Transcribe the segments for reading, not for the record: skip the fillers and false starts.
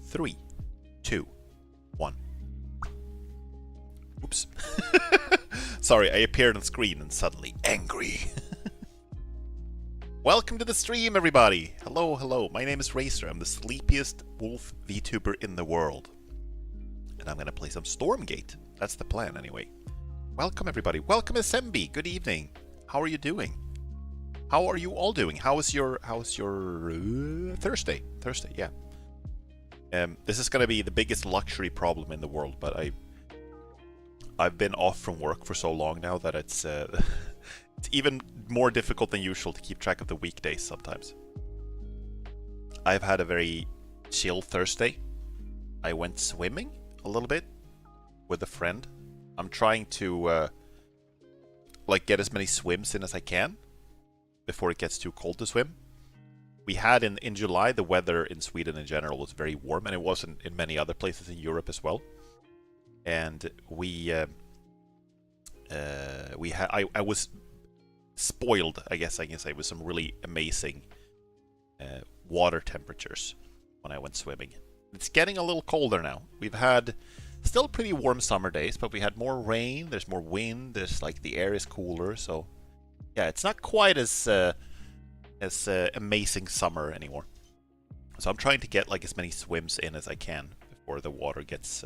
3, 2, 1. Oops. Sorry, I appeared on screen and suddenly angry. Welcome to the stream, everybody! Hello, hello. My name is Racer. I'm the sleepiest wolf VTuber in the world. And I'm going to play some Stormgate. That's the plan, anyway. Welcome, everybody. Welcome, SMB. Good evening. How are you doing? How are you all doing? How's your Thursday? Thursday, yeah. This is going to be the biggest luxury problem in the world, but I've been off from work for so long now that it's it's even more difficult than usual to keep track of the weekdays sometimes. I've had a very chill Thursday. I went swimming a little bit with a friend. I'm trying to like get as many swims in as I can before it gets too cold to swim. We had in July, the weather in Sweden in general was very warm, and it wasn't in many other places in Europe as well. And I was spoiled, I guess I can say, with some really amazing water temperatures when I went swimming. It's getting a little colder now. We've had still pretty warm summer days, but we had more rain, there's more wind, there's like the air is cooler, so yeah, it's not quite as amazing summer anymore. So I'm trying to get like as many swims in as I can before the water gets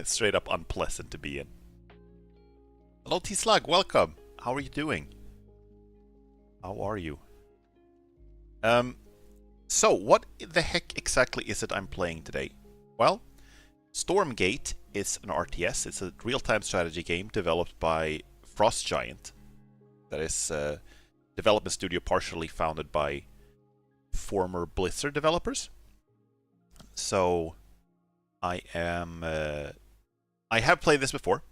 straight up unpleasant to be in. Hello T-Slug, welcome! How are you doing? How are you? So what the heck exactly is it I'm playing today? Well, Stormgate is an RTS. It's a real-time strategy game developed by Frost Giant. That is a development studio partially founded by former Blizzard developers. So I have played this before.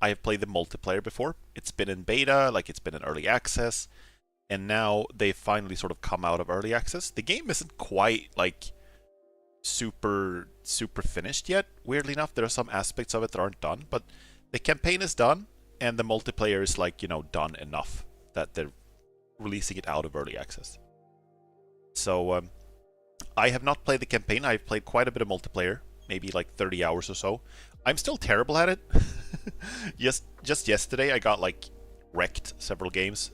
I have played the multiplayer before. It's been in beta, like it's been in early access, and now they've finally sort of come out of early access. The game isn't quite like super finished yet. Weirdly enough, there are some aspects of it that aren't done, but the campaign is done, and the multiplayer is like, you know, done enough that they're releasing it out of early access. So I have not played the campaign. I've played quite a bit of multiplayer, maybe like 30 hours or so. I'm still terrible at it. Just yesterday I got like wrecked several games.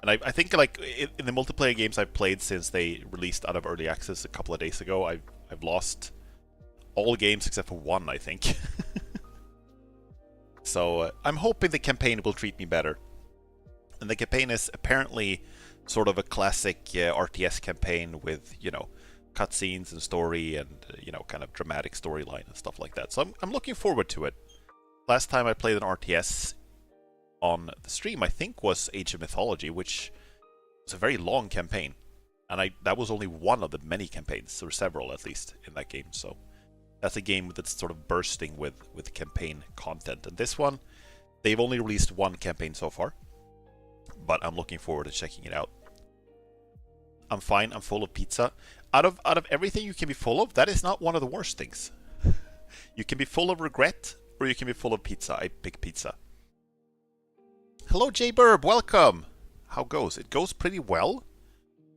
And I think like in the multiplayer games I've played since they released out of early access a couple of days ago, I've lost all games except for one, I think. So I'm hoping the campaign will treat me better. And the campaign is apparently sort of a classic RTS campaign with, you know, cutscenes and story and, you know, kind of dramatic storyline and stuff like that. So I'm looking forward to it. Last time I played an RTS on the stream, I think, was Age of Mythology, which was a very long campaign. And that was only one of the many campaigns, or several at least, in that game. So that's a game that's sort of bursting with campaign content. And this one, they've only released one campaign so far, but I'm looking forward to checking it out. I'm fine, I'm full of pizza. Out of everything you can be full of, that is not one of the worst things. You can be full of regret, or you can be full of pizza. I pick pizza. Hello J Burb, welcome! How goes? It goes pretty well.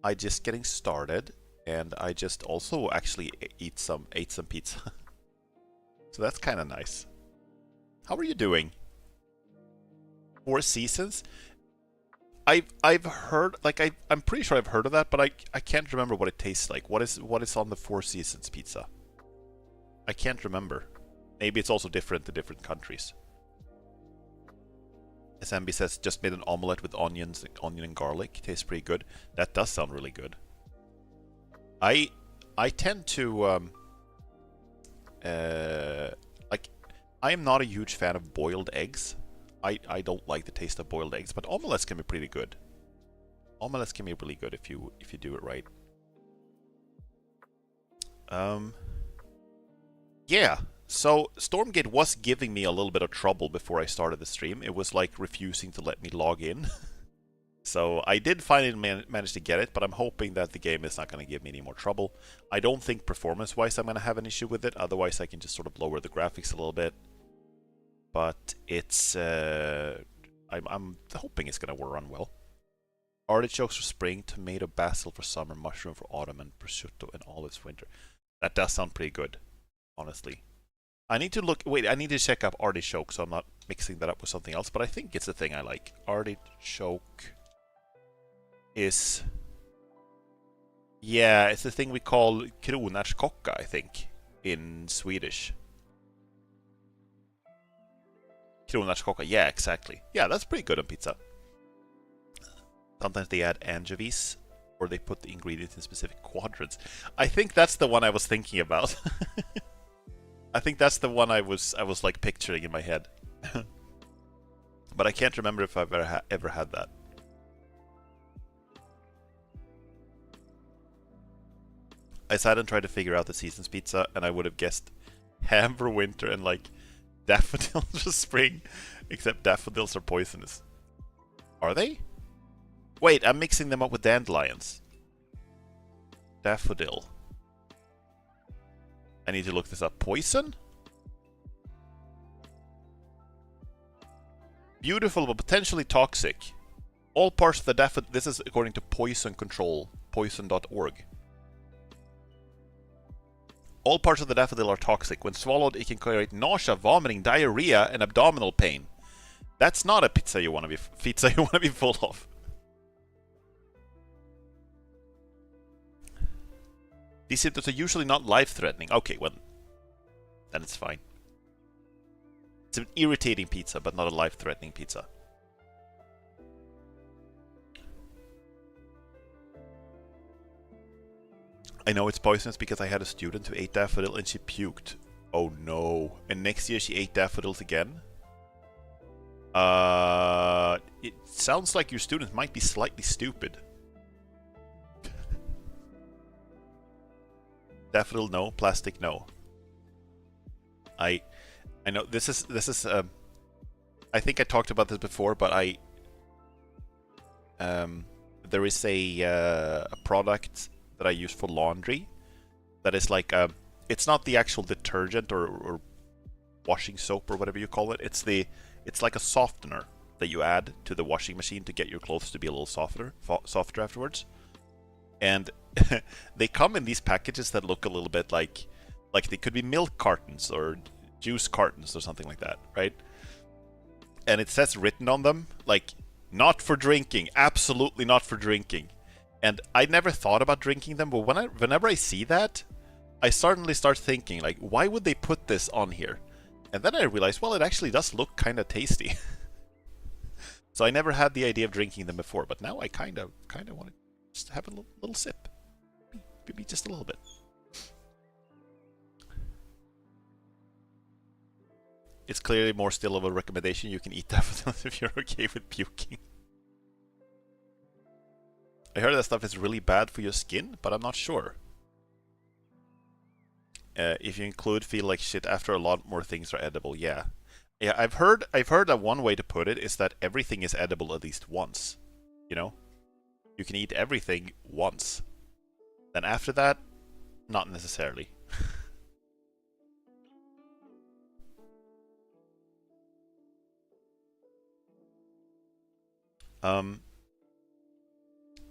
I just getting started, and I just also actually ate some pizza. So that's kind of nice. How are you doing? 4 seasons? I've heard, like I'm pretty sure I've heard of that, but I can't remember what it tastes like. What is on the 4 Seasons pizza? I can't remember. Maybe it's also different in different countries. SMB says just made an omelette with onion and garlic. Tastes pretty good. That does sound really good. I tend to like, I am not a huge fan of boiled eggs. I don't like the taste of boiled eggs, but omelettes can be pretty good. Omelettes can be really good if you do it right. Yeah, so Stormgate was giving me a little bit of trouble before I started the stream. It was like refusing to let me log in. So I did finally manage to get it, but I'm hoping that the game is not going to give me any more trouble. I don't think performance-wise I'm going to have an issue with it. Otherwise I can just sort of lower the graphics a little bit. But it's I'm hoping it's going to run well. Artichokes for spring, tomato, basil for summer, mushroom for autumn, and prosciutto and olives for winter. That does sound pretty good, honestly. I need to look. Wait, I need to check up artichoke so I'm not mixing that up with something else. But I think it's the thing I like. Artichoke is. Yeah, it's the thing we call kronärtskocka, I think, in Swedish. Kronärtskocka, yeah, exactly. Yeah, that's pretty good on pizza. Sometimes they add anchovies, or they put the ingredients in specific quadrants. I think that's the one I was thinking about. I think that's the one I was like picturing in my head. But I can't remember if I've ever had that. I sat and tried to figure out the season's pizza, and I would have guessed ham for winter and like daffodils for spring, except daffodils are poisonous. Are they? Wait, I'm mixing them up with dandelions. Daffodil. I need to look this up. Poison? Beautiful but potentially toxic. All parts of the daffodil. This is according to Poison Control, poison.org. All parts of the daffodil are toxic. When swallowed, it can create nausea, vomiting, diarrhea, and abdominal pain. That's not a pizza you want to be full of. These symptoms are usually not life-threatening. Okay, well, then it's fine. It's an irritating pizza, but not a life-threatening pizza. I know it's poisonous because I had a student who ate daffodil and she puked. Oh no. And next year she ate daffodils again? It sounds like your student might be slightly stupid. Daffodil, no. Plastic, no. I know this is I think I talked about this before, but there is a product that I use for laundry that is like it's not the actual detergent or washing soap or whatever you call it. It's like a softener that you add to the washing machine to get your clothes to be a little softer afterwards. And they come in these packages that look a little bit like they could be milk cartons or juice cartons or something like that, right? And it says written on them, like, not for drinking, absolutely not for drinking. And I never thought about drinking them, but whenever I see that, I suddenly start thinking, like, why would they put this on here? And then I realized, well, it actually does look kind of tasty. So I never had the idea of drinking them before, but now I kind of want to just have a little sip. Maybe just a little bit. It's clearly more still of a recommendation. You can eat daffodils if you're okay with puking. I heard that stuff is really bad for your skin, but I'm not sure. If you include feel like shit after a lot more things are edible, yeah. Yeah, I've heard that one way to put it is that everything is edible at least once. You know? You can eat everything once. Then after that, not necessarily.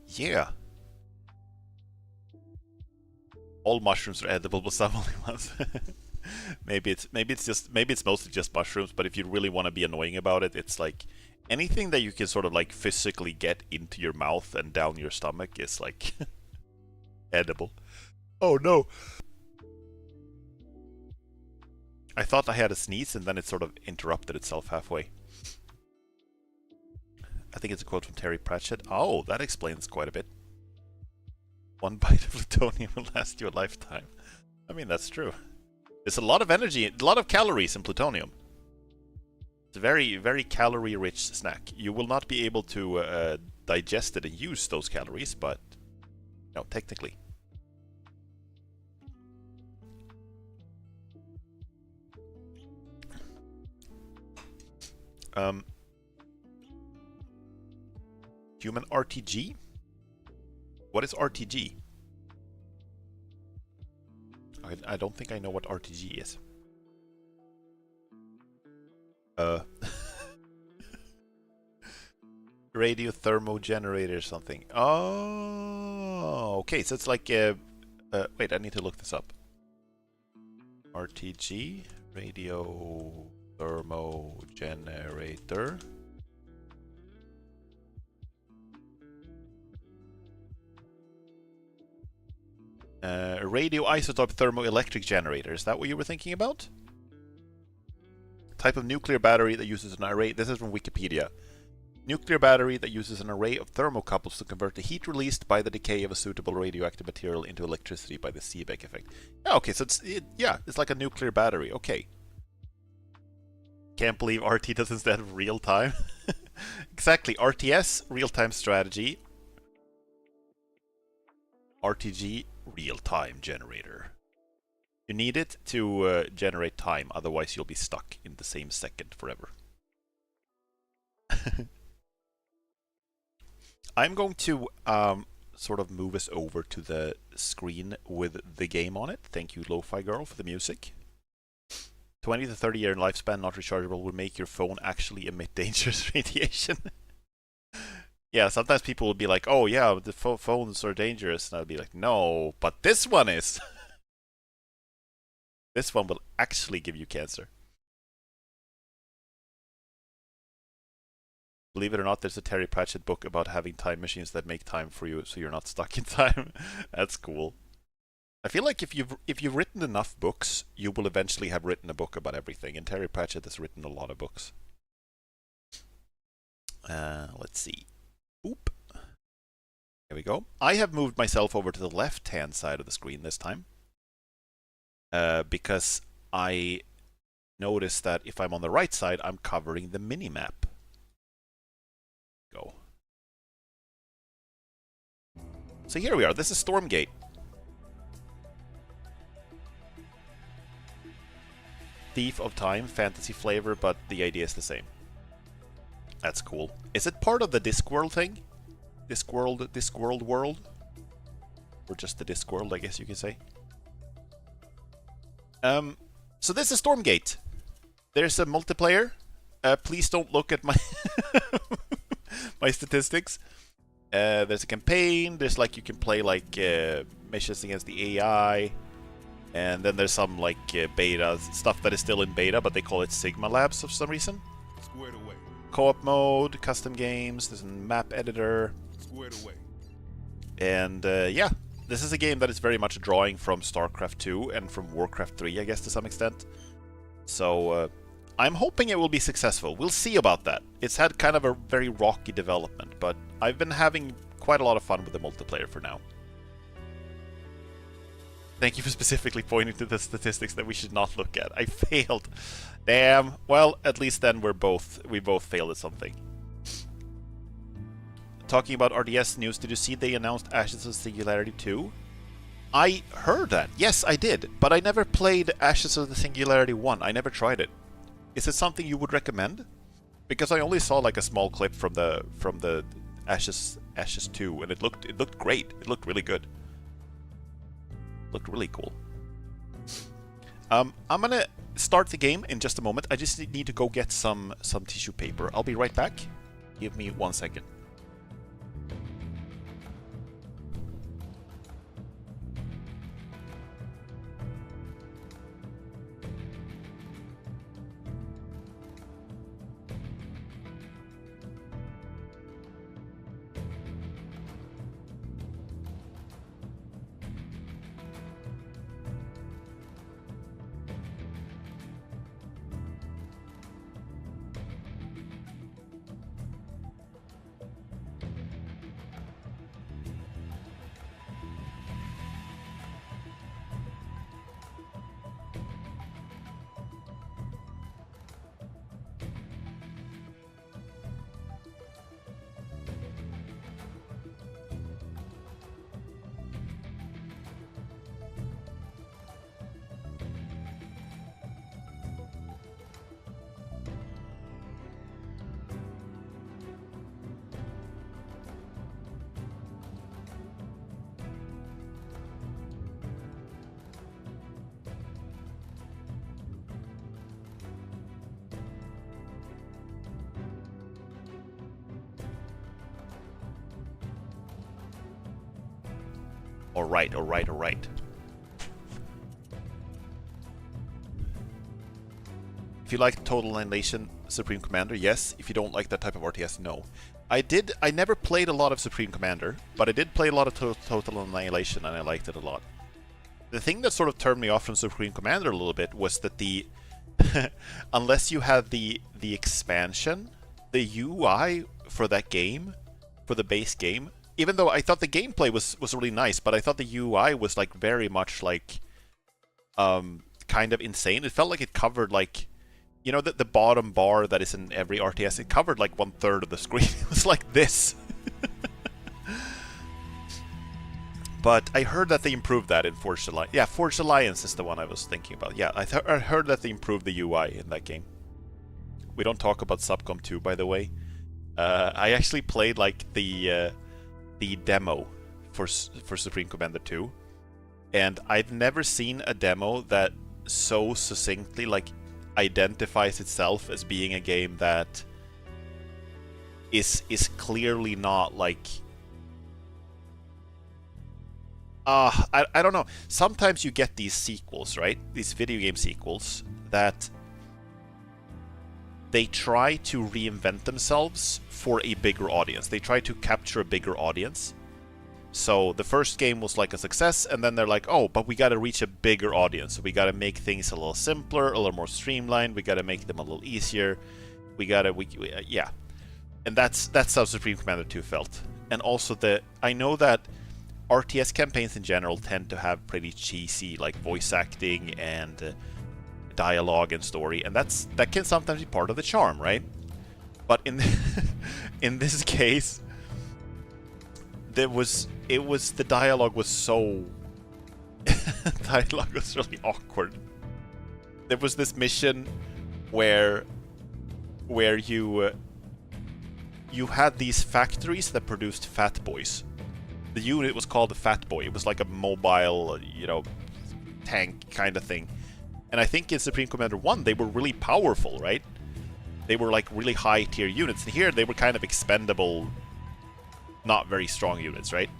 Yeah. All mushrooms are edible, but some only ones. maybe it's mostly just mushrooms, but if you really want to be annoying about it, it's like anything that you can sort of like physically get into your mouth and down your stomach is like edible. Oh no. I thought I had a sneeze and then it sort of interrupted itself halfway. I think it's a quote from Terry Pratchett. Oh, that explains quite a bit. One bite of plutonium will last you a lifetime. I mean, that's true. There's a lot of energy, a lot of calories in plutonium. It's a very, very calorie-rich snack. You will not be able to digest it and use those calories, but no, technically. Human RTG? What is RTG? I don't think I know what RTG is. radio thermo generator or something. Oh, okay. So it's like wait, I need to look this up. RTG radio thermo generator. Radioisotope thermoelectric generator. Is that what you were thinking about? Type of nuclear battery that uses an array. This is from Wikipedia. Nuclear battery that uses an array of thermocouples to convert the heat released by the decay of a suitable radioactive material into electricity by the Seebeck effect. Yeah, okay, so it's like a nuclear battery. Okay. Can't believe RT does instead of real time. Exactly. RTS, real time strategy. RTG, real time generator. You need it to generate time, otherwise you'll be stuck in the same second forever. I'm going to sort of move us over to the screen with the game on it. Thank you, Lo-Fi Girl, for the music. 20 to 30 year lifespan, not rechargeable, will make your phone actually emit dangerous radiation. Yeah, sometimes people will be like, oh yeah, the phones are dangerous. And I'll be like, no, but this one is. This one will actually give you cancer. Believe it or not, there's a Terry Pratchett book about having time machines that make time for you so you're not stuck in time. That's cool. I feel like if you've written enough books, you will eventually have written a book about everything, and Terry Pratchett has written a lot of books. Let's see. Oop. There we go. I have moved myself over to the left-hand side of the screen this time. Because I noticed that if I'm on the right side, I'm covering the mini-map. Go. So here we are. This is Stormgate. Thief of Time, fantasy flavor, but the idea is the same. That's cool. Is it part of the Discworld thing? Discworld world? Or just the Discworld, I guess you could say. So this is Stormgate. There's a multiplayer. Please don't look at my my statistics. There's a campaign. There's like you can play like missions against the AI, and then there's some like beta stuff that is still in beta, but they call it Sigma Labs for some reason. Squared away. Co-op mode, custom games. There's a map editor. Squared away. And yeah. This is a game that is very much drawing from StarCraft 2 and from Warcraft 3, I guess, to some extent. So, I'm hoping it will be successful. We'll see about that. It's had kind of a very rocky development, but I've been having quite a lot of fun with the multiplayer for now. Thank you for specifically pointing to the statistics that we should not look at. I failed. Damn. Well, at least then we both failed at something. Talking about RDS news, did you see they announced Ashes of Singularity 2? I heard that. Yes, I did. But I never played Ashes of the Singularity 1. I never tried it. Is it something you would recommend? Because I only saw like a small clip from the Ashes 2, and it looked great. It looked really good. Looked really cool. I'm gonna start the game in just a moment. I just need to go get some tissue paper. I'll be right back. Give me 1 second. Alright, alright, alright. If you like Total Annihilation Supreme Commander, yes. If you don't like that type of RTS, no. I never played a lot of Supreme Commander, but I did play a lot of Total Annihilation, and I liked it a lot. The thing that sort of turned me off from Supreme Commander a little bit was that the... unless you had the expansion, the UI for that game, for the base game, even though I thought the gameplay was really nice, but I thought the UI was like very much like kind of insane. It felt like it covered like, you know, the bottom bar that is in every RTS, it covered like 1/3 of the screen. It was like this. But I heard that they improved that in Forged Alliance. Yeah, Forged Alliance is the one I was thinking about. Yeah, I heard that they improved the UI in that game. We don't talk about Subcom 2, by the way. I actually played like the demo for Supreme Commander 2, and I've never seen a demo that so succinctly like identifies itself as being a game that is clearly not like I don't know. Sometimes you get these sequels, right? These video game sequels that they try to reinvent themselves for a bigger audience. They try to capture a bigger audience. So the first game was like a success, and then they're like, oh, but we got to reach a bigger audience. So we got to make things a little simpler, a little more streamlined. We got to make them a little easier. Yeah. And that's how Supreme Commander 2 felt. And also I know that RTS campaigns in general tend to have pretty cheesy like voice acting and dialogue and story, and that can sometimes be part of the charm, right? But in in this case, the dialogue was so dialogue was really awkward. There was this mission where you had these factories that produced fat boys. The unit was called the Fat Boy. It was like a mobile, you know, tank kind of thing. And I think in Supreme Commander 1, they were really powerful, right? They were like really high tier units. And here, they were kind of expendable, not very strong units, right?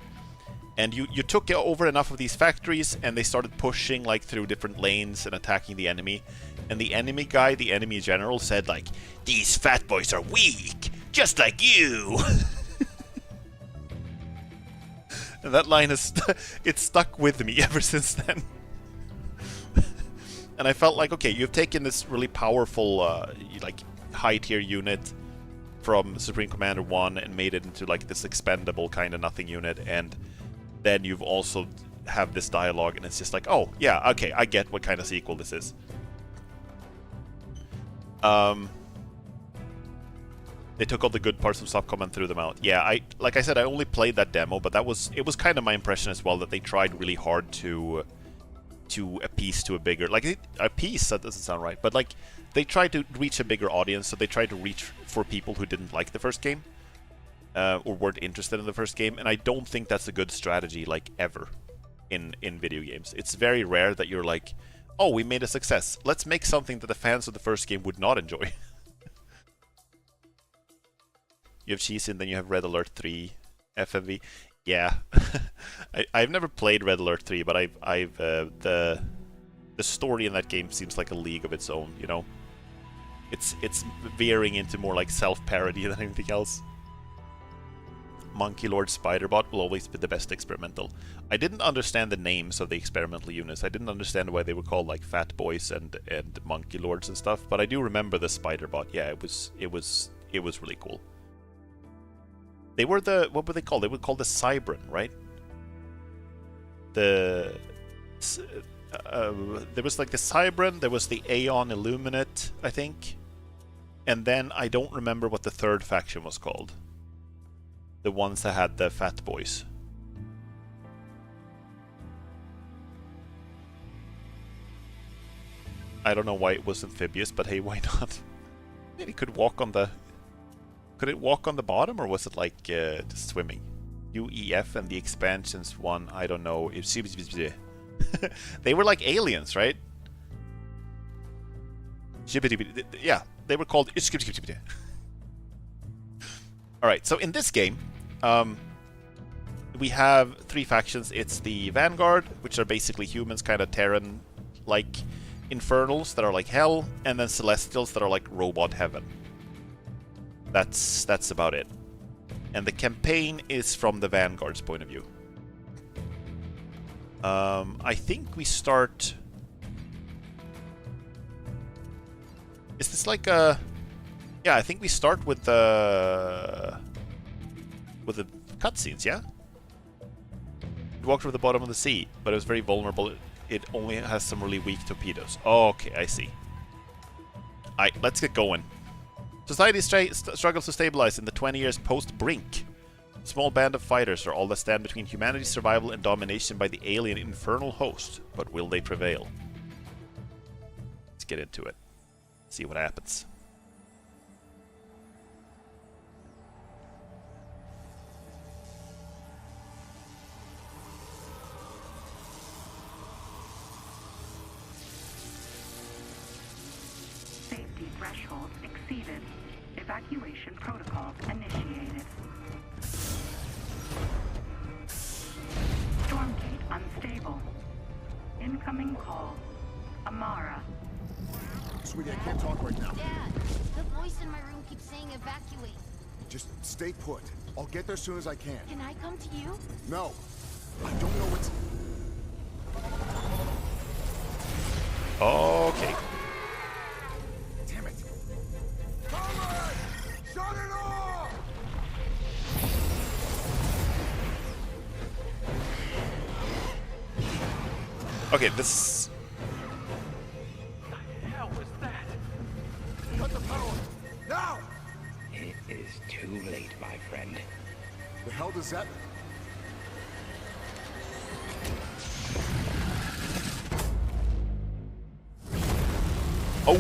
And you took over enough of these factories, and they started pushing like through different lanes and attacking the enemy. And the enemy guy, the enemy general, said like, "These fat boys are weak, just like you." And that line is it's stuck with me ever since then. And I felt like, okay, you've taken this really powerful, like high tier unit from Supreme Commander 1 and made it into like this expendable kind of nothing unit, and then you've also have this dialogue, and it's just like, oh yeah, okay, I get what kind of sequel this is. They took all the good parts of Subcom and threw them out. Yeah, like I said, I only played that demo, but it was kind of my impression as well, that they tried really hard to appease to a bigger, like appease, that doesn't sound right, but like they tried to reach a bigger audience, so they tried to reach for people who didn't like the first game or weren't interested in the first game, and I don't think that's a good strategy like ever in video games. It's very rare that you're like, oh, we made a success, let's make something that the fans of the first game would not enjoy. You have Cheese, and then you have Red Alert 3, FMV. Yeah, I've never played Red Alert 3, but the story in that game seems like a league of its own. You know, it's veering into more like self-parody than anything else. Monkey Lord Spiderbot will always be the best experimental. I didn't understand the names of the experimental units. I didn't understand why they were called like Fat Boys and Monkey Lords and stuff. But I do remember the Spiderbot. Yeah, it was really cool. They were what were they called? They were called the Cybran, right? There was like the Cybran, there was the Aeon Illuminate, I think. And then I don't remember what the third faction was called. The ones that had the Fat Boys. I don't know why it was amphibious, but hey, why not? Maybe it could walk on the... Could it walk on the bottom, or was it like just swimming? UEF and the expansions one, I don't know. They were like aliens, right? Yeah, they were called... Alright, so in this game, we have three factions. It's the Vanguard, which are basically humans, kind of Terran-like Infernals that are like hell, and then Celestials that are like robot heaven. That's about it. And the campaign is from the Vanguard's point of view. I think we start... Is this like a... Yeah, I think we start with the cutscenes, yeah? It walked over the bottom of the sea, but it was very vulnerable. It only has some really weak torpedoes. Oh, okay, I see. Alright, let's get going. Society struggles to stabilize in the 20 years post-Brink. A small band of fighters are all that stand between humanity's survival and domination by the alien infernal host. But will they prevail? Let's get into it. See what happens. Safety thresholds exceeded. Evacuation protocols initiated. Stormgate unstable. Incoming call. Amara. Sweetie, I can't talk right now. Dad, the voice in my room keeps saying evacuate. Just stay put. I'll get there as soon as I can. Can I come to you? No. I don't know what's... Okay. Damn it. Comrade! Shut it off! Okay, this... What the hell was that? Cut the power! Now! It is too late, my friend. The hell does that... Oh!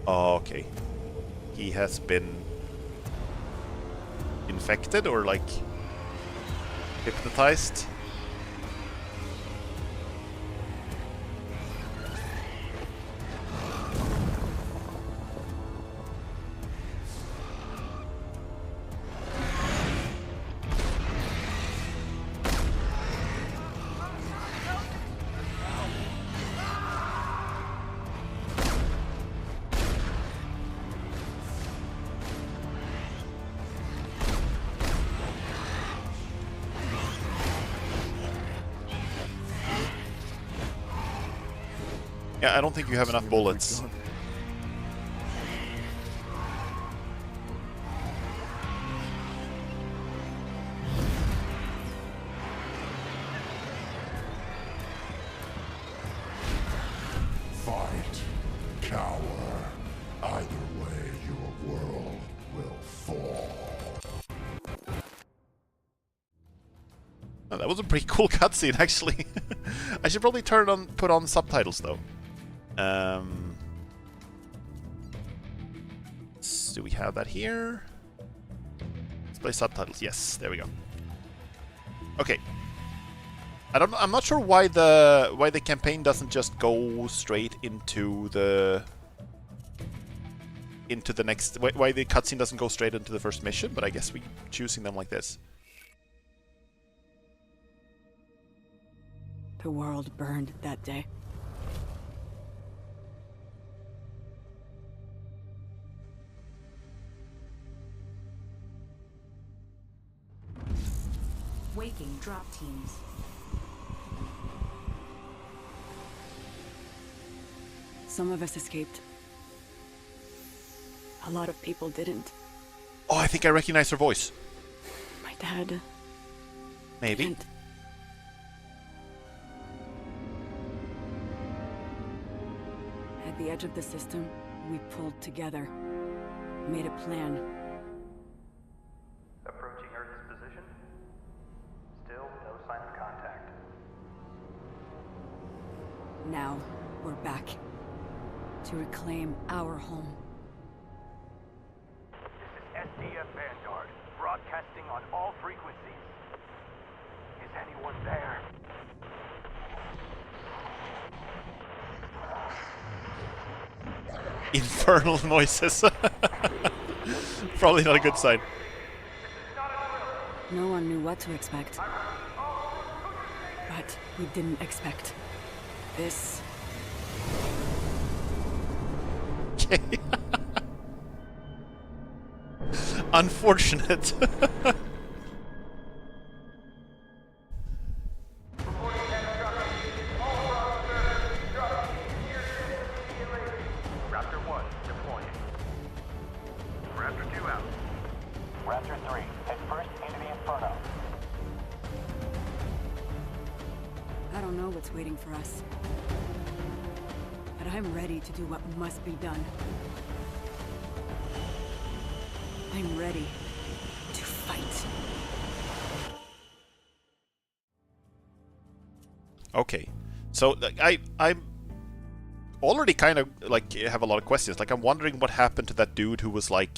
Okay. He has been infected or like hypnotized. Yeah, I don't think you have enough bullets. Fight, cower. Either way, your world will fall. Oh, that was a pretty cool cutscene, actually. I should probably put on subtitles though. Do we have that here? Let's play subtitles. Yes, there we go. Okay. I'm not sure why the campaign doesn't just go straight into the next. Why the cutscene doesn't go straight into the first mission? But I guess we're choosing them like this. The world burned that day. Waking drop teams. Some of us escaped. A lot of people didn't. Oh, I think I recognize her voice. My dad Maybe. didn't. At the edge of the system, we pulled together, made a plan. Approaching Earth's position. Still no sign of contact. Now, we're back to reclaim our home. This is SDF Vanguard, broadcasting on all frequencies. Is anyone there? Infernal noises. Probably not a good sign. No one knew what to expect. But we didn't expect this. Okay. Unfortunate. Raptor 1, deploying. Raptor 2 out. Raptor 3, head first into the Inferno. I don't know what's waiting for us. But I'm ready to do what must be done. I'm ready to fight. Okay, so I'm already kind of like have a lot of questions. Like I'm wondering what happened to that dude who was like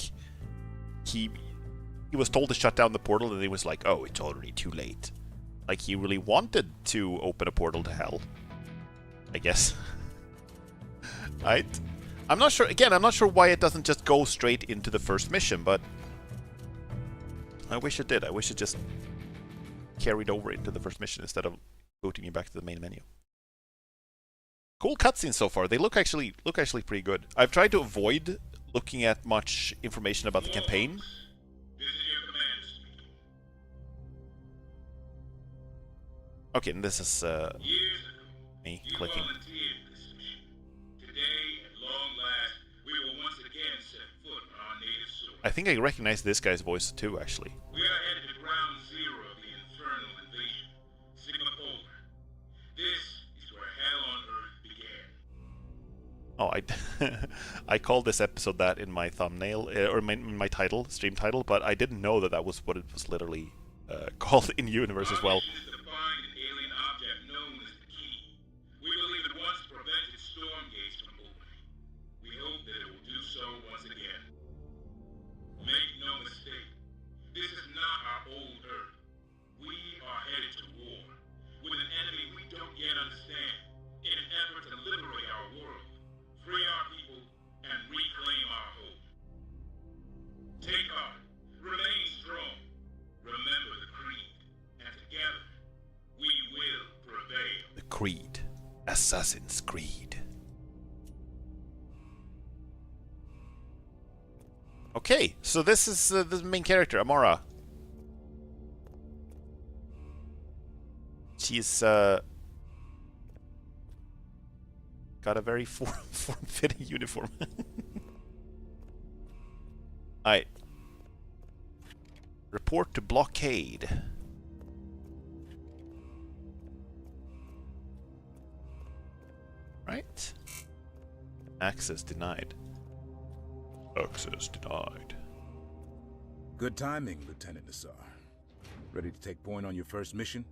he was told to shut down the portal and he was like, oh, it's already too late. Like he really wanted to open a portal to hell, I guess. I'm not sure. Again, I'm not sure why it doesn't just go straight into the first mission, but I wish it did. I wish it just carried over into the first mission instead of booting me back to the main menu. Cool cutscenes so far. They look actually pretty good. I've tried to avoid looking at much information about the campaign. Okay, and this is me clicking. I think I recognize this guy's voice too, actually. We are headed to ground zero of the infernal invasion, Sigma Polar. This is where hell on Earth began. Oh, I called this episode that in my thumbnail or my title, stream title, but I didn't know that that was what it was literally called in universe as well. Stormgate from opening. We hope that it will do so once again. Make no mistake, this is not our old Earth. We are headed to war with an enemy we don't yet understand in an effort to liberate our world, free our people, and reclaim our home. Take heart, remain strong, remember the creed, and together we will prevail. The Creed. Assassin's Creed. Okay, so this is the main character, Amara. She's got a very form-fitting uniform. Alright. Report to blockade. Right? Access denied. Access denied. Good timing, Lieutenant Nassar. Ready to take point on your first mission?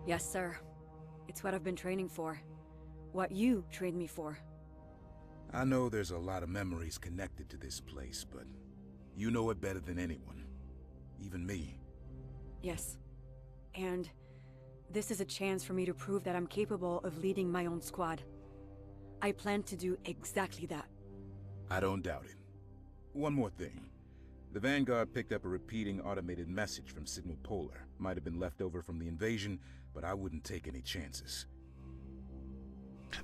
Yes, sir. It's what I've been training for. What you trained me for. I know there's a lot of memories connected to this place, but you know it better than anyone. Even me. Yes. And this is a chance for me to prove that I'm capable of leading my own squad. I plan to do exactly that. I don't doubt it. One more thing. The Vanguard picked up a repeating automated message from Sigma Polar. Might have been left over from the invasion, but I wouldn't take any chances.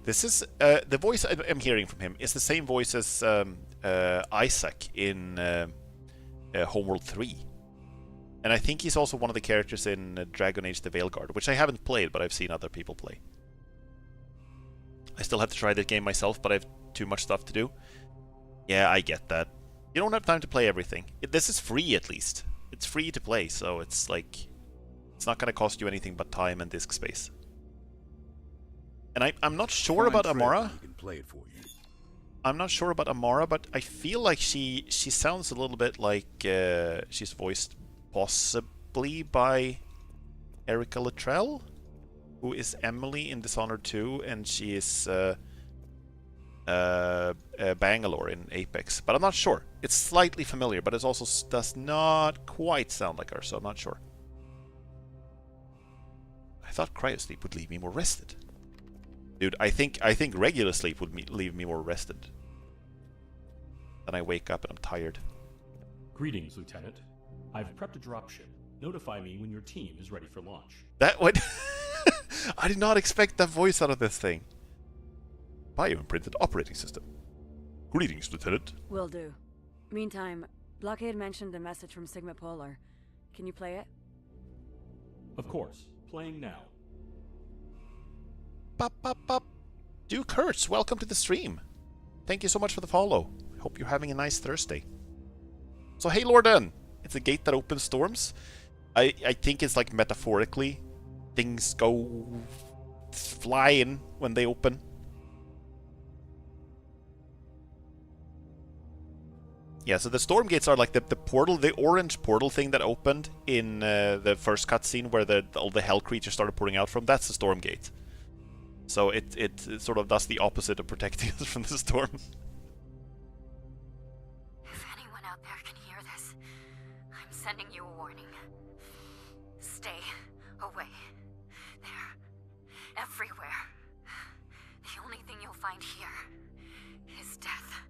This is the voice I'm hearing from him is the same voice as Isaac in Homeworld 3. And I think he's also one of the characters in Dragon Age the Veilguard, which I haven't played, but I've seen other people play. I still have to try this game myself, but I have too much stuff to do. Yeah, I get that. You don't have time to play everything. This is free, at least. It's free to play, so it's like... It's not going to cost you anything but time and disk space. And I'm not sure about Amara. Can play it for you. I'm not sure about Amara, but I feel like she sounds a little bit like she's voiced possibly by Erica Luttrell, who is Emily in Dishonored 2, and she is Bangalore in Apex. But I'm not sure. It's slightly familiar, but it also does not quite sound like her, so I'm not sure. I thought cryosleep would leave me more rested. Dude, I think regular sleep would leave me more rested. Then I wake up and I'm tired. Greetings, Lieutenant. I've prepped a dropship. Notify me when your team is ready for launch. That what? I did not expect that voice out of this thing. Bioimprinted operating system. Greetings, Lieutenant. Will do. Meantime, Blockade mentioned a message from Sigma Polar. Can you play it? Of course. Playing now. Bop, bop, bop. Duke Hertz, welcome to the stream. Thank you so much for the follow. Hope you're having a nice Thursday. So hey, Lorden. It's a gate that opens storms. I think it's like metaphorically. Things go flying when they open. Yeah, so the Stormgates are like the portal, the orange portal thing that opened in the first cutscene where all the hell creatures started pouring out from. That's the Stormgate. So it sort of does the opposite of protecting us from the storm. If anyone out there can hear this, I'm sending you a warning. Stay away. They're everywhere. The only thing you'll find here is death.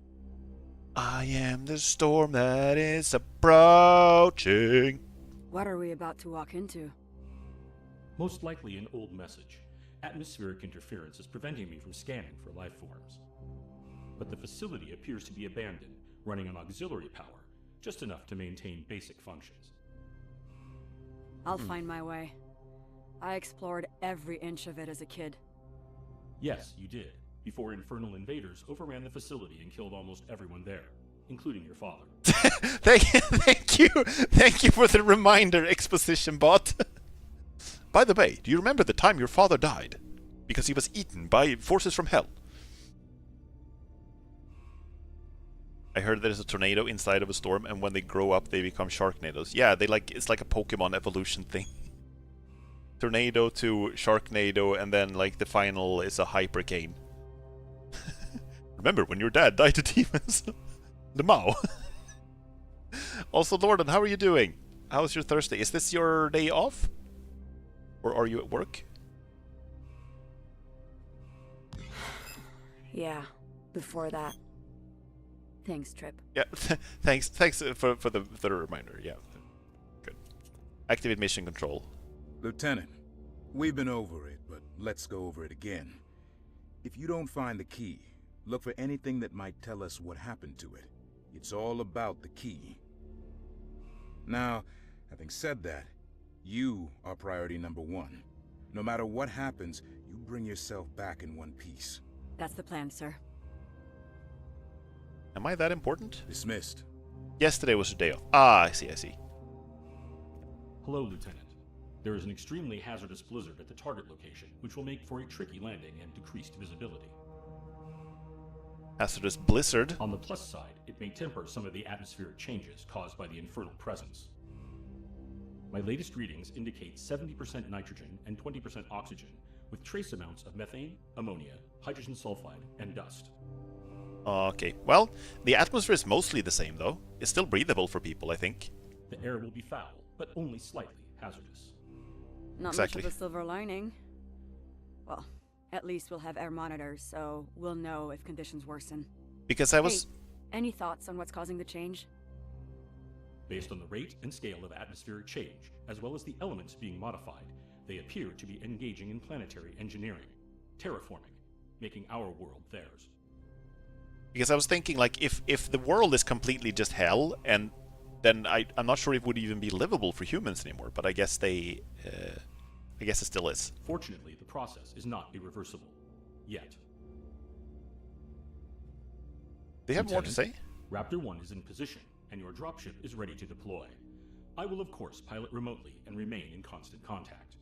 I am the storm that is approaching. What are we about to walk into? Most likely an old message. Atmospheric interference is preventing me from scanning for life forms. But the facility appears to be abandoned, running on auxiliary power, just enough to maintain basic functions. I'll find my way. I explored every inch of it as a kid. Yes, you did, before infernal invaders overran the facility and killed almost everyone there, including your father. Thank you for the reminder, exposition bot. By the way, do you remember the time your father died? Because he was eaten by forces from hell. I heard there's a tornado inside of a storm, and when they grow up, they become Sharknadoes. Yeah, it's like a Pokemon evolution thing. Tornado to Sharknado, and then like the final is a Hypercane. Remember when your dad died to demons? The Mao. Also, Lorden, how are you doing? How's your Thursday? Is this your day off? Or are you at work? Yeah, before that. Thanks, Trip. Yeah, thanks for the reminder. Yeah, good. Activate mission control. Lieutenant, we've been over it, but let's go over it again. If you don't find the key, look for anything that might tell us what happened to it. It's all about the key. Now, having said that, you are priority number one. No matter what happens, you bring yourself back in one piece. That's the plan, sir. Am I that important? Dismissed. Yesterday was your day off. Ah, I see. Hello, Lieutenant. There is an extremely hazardous blizzard at the target location, which will make for a tricky landing and decreased visibility. Hazardous blizzard? On the plus side, it may temper some of the atmospheric changes caused by the infernal presence. My latest readings indicate 70% nitrogen and 20% oxygen, with trace amounts of methane, ammonia, hydrogen sulfide, and dust. Okay, well, the atmosphere is mostly the same, though. It's still breathable for people, I think. The air will be foul, but only slightly hazardous. Not Exactly. much of a silver lining. Well, at least we'll have air monitors, so we'll know if conditions worsen. Because I was... Hey, any thoughts on what's causing the change? Based on the rate and scale of atmospheric change, as well as the elements being modified, they appear to be engaging in planetary engineering, terraforming, making our world theirs. Because I was thinking, like, if the world is completely just hell, and then I'm not sure it would even be livable for humans anymore, but I guess I guess it still is. Fortunately, the process is not irreversible. Yet. They have more to say? Raptor 1 is in position, and your dropship is ready to deploy. I will of course pilot remotely and remain in constant contact.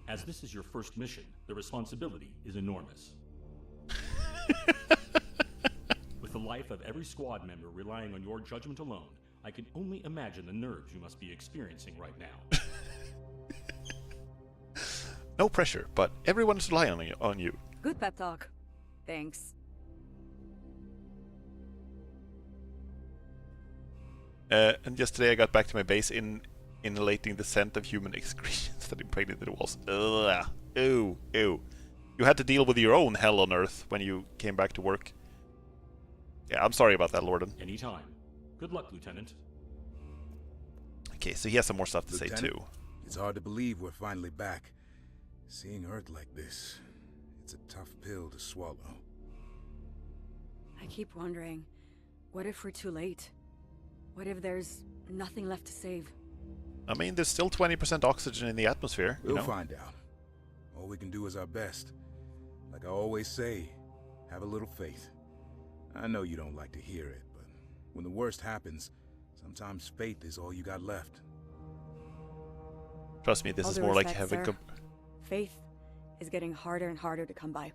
As this is your first mission, the responsibility is enormous. With the life of every squad member relying on your judgment alone, I can only imagine the nerves you must be experiencing right now. No pressure, but everyone's relying on you. Good pep talk. Thanks. And yesterday I got back to my base inhalating the scent of human excretions that impregnated the walls. Ugh. Ew. You had to deal with your own hell on Earth when you came back to work. Yeah, I'm sorry about that, Lorden. Anytime. Good luck, Lieutenant. Okay, so he has some more stuff to say Lieutenant, too. It's hard to believe we're finally back. Seeing Earth like this, it's a tough pill to swallow. I keep wondering, what if we're too late? What if there's nothing left to save? I mean, there's still 20% oxygen in the atmosphere. We'll you know? find out. All we can do is our best. Like I always say, have a little faith. I know you don't like to hear it, but when the worst happens, sometimes faith is all you got left. Trust me, this All is due more like respect, having... sir. Faith is getting harder and harder to come by.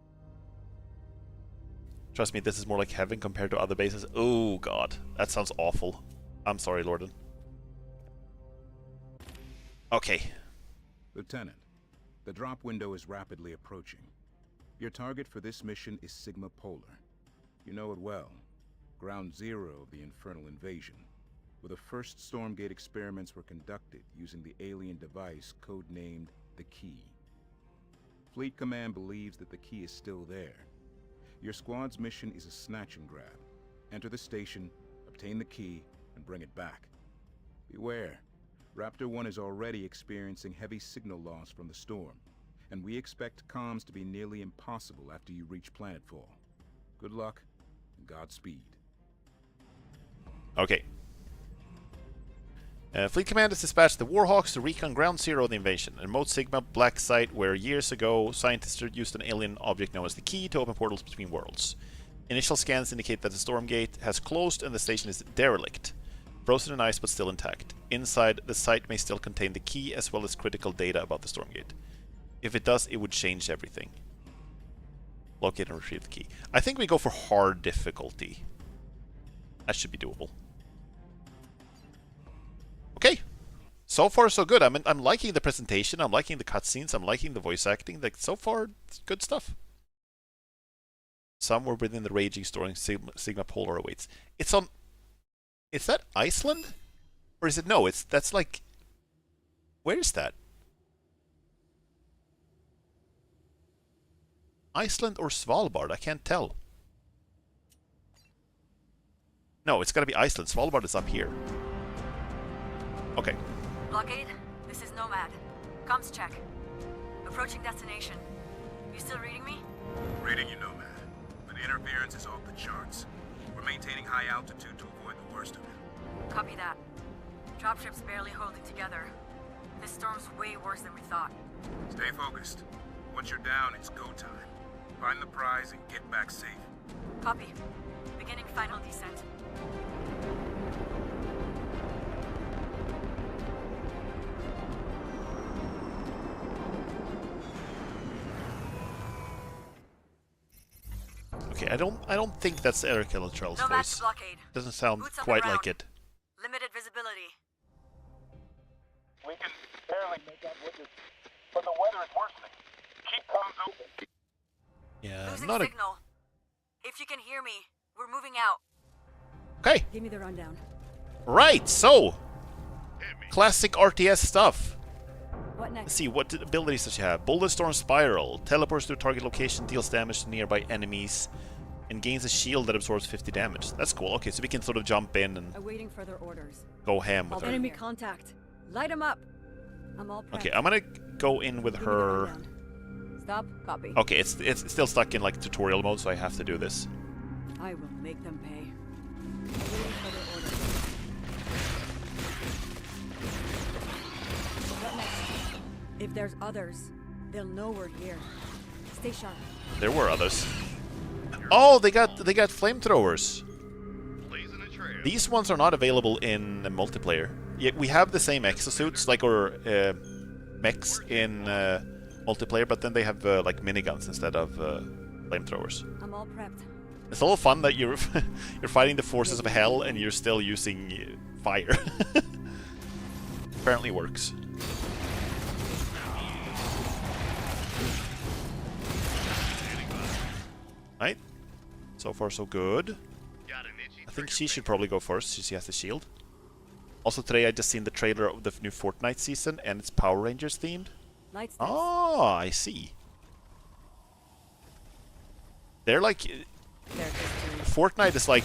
Trust me, this is more like heaven compared to other bases. Oh god, that sounds awful. I'm sorry, Lorden. Okay. Lieutenant, the drop window is rapidly approaching. Your target for this mission is Sigma Polar. You know it well. Ground zero of the Infernal Invasion, where the first Stormgate experiments were conducted using the alien device codenamed the Key. Fleet Command believes that the Key is still there. Your squad's mission is a snatch and grab. Enter the station, obtain the Key, and bring it back. Beware. Raptor 1 is already experiencing heavy signal loss from the storm, and we expect comms to be nearly impossible after you reach planetfall. Good luck, and Godspeed. Okay. Fleet Command has dispatched the Warhawks to recon Ground Zero of the invasion, a remote Sigma black site where years ago scientists used an alien object known as the Key to open portals between worlds. Initial scans indicate that the Stormgate has closed and the station is derelict. Frozen in ice but still intact. Inside, the site may still contain the Key as well as critical data about the Stormgate. If it does, it would change everything. Locate and retrieve the Key. I think we go for hard difficulty. That should be doable. Okay. So far, so good. I'm liking the presentation. I'm liking the cutscenes. I'm liking the voice acting. Like, so far, it's good stuff. Somewhere within the raging storm, Sigma Polar awaits. It's on... Is that Iceland? Or is it... No, that's like... Where is that? Iceland or Svalbard? I can't tell. No, it's gotta be Iceland. Svalbard is up here. Okay. Blockade, this is Nomad. Comms check. Approaching destination. You still reading me? Reading you, Nomad. But interference is off the charts. We're maintaining high altitude to avoid the worst of it. Copy that. Dropship's barely holding together. This storm's way worse than we thought. Stay focused. Once you're down, it's go time. Find the prize and get back safe. Copy. Beginning final descent. Okay, I don't think that's Eric Elatrell's Nomad voice. to blockade. Doesn't sound Boots on the quite ground. like it. Limited visibility. We can barely make out what this, but the weather is worsening. Keep comms open. Yeah, Losing not a... signal. If you can hear me, we're moving out. Okay. Give me the rundown. Right, so... Classic RTS stuff. What next? Let's see, what abilities does she have? Boulder Storm Spiral. Teleports to a target location, deals damage to nearby enemies, and gains a shield that absorbs 50 damage. That's cool. Okay, so we can sort of jump in and Awaiting further orders. go ham with her. Enemy contact. Light 'em up. I'm all prepped. Okay, I'm gonna go in with Give me the her... rundown. Stop. Copy. Okay, it's still stuck in like tutorial mode, so I have to do this. I will make them pay. Awaiting further orders. What next? If there's others, they'll know we're here. Stay sharp. There were others. Oh, they got flamethrowers. These ones are not available in multiplayer. Yet we have the same exosuits, like or mechs in multiplayer, but then they have like miniguns instead of flamethrowers. I'm all prepped. It's a little fun that you're you're fighting the forces of hell and you're still using fire. Apparently works. Right. So far so good. I think she should probably go first since she has the shield. Also today I just seen the trailer of the new Fortnite season and it's Power Rangers themed. Lights. Oh, I see. They're like... Fortnite is like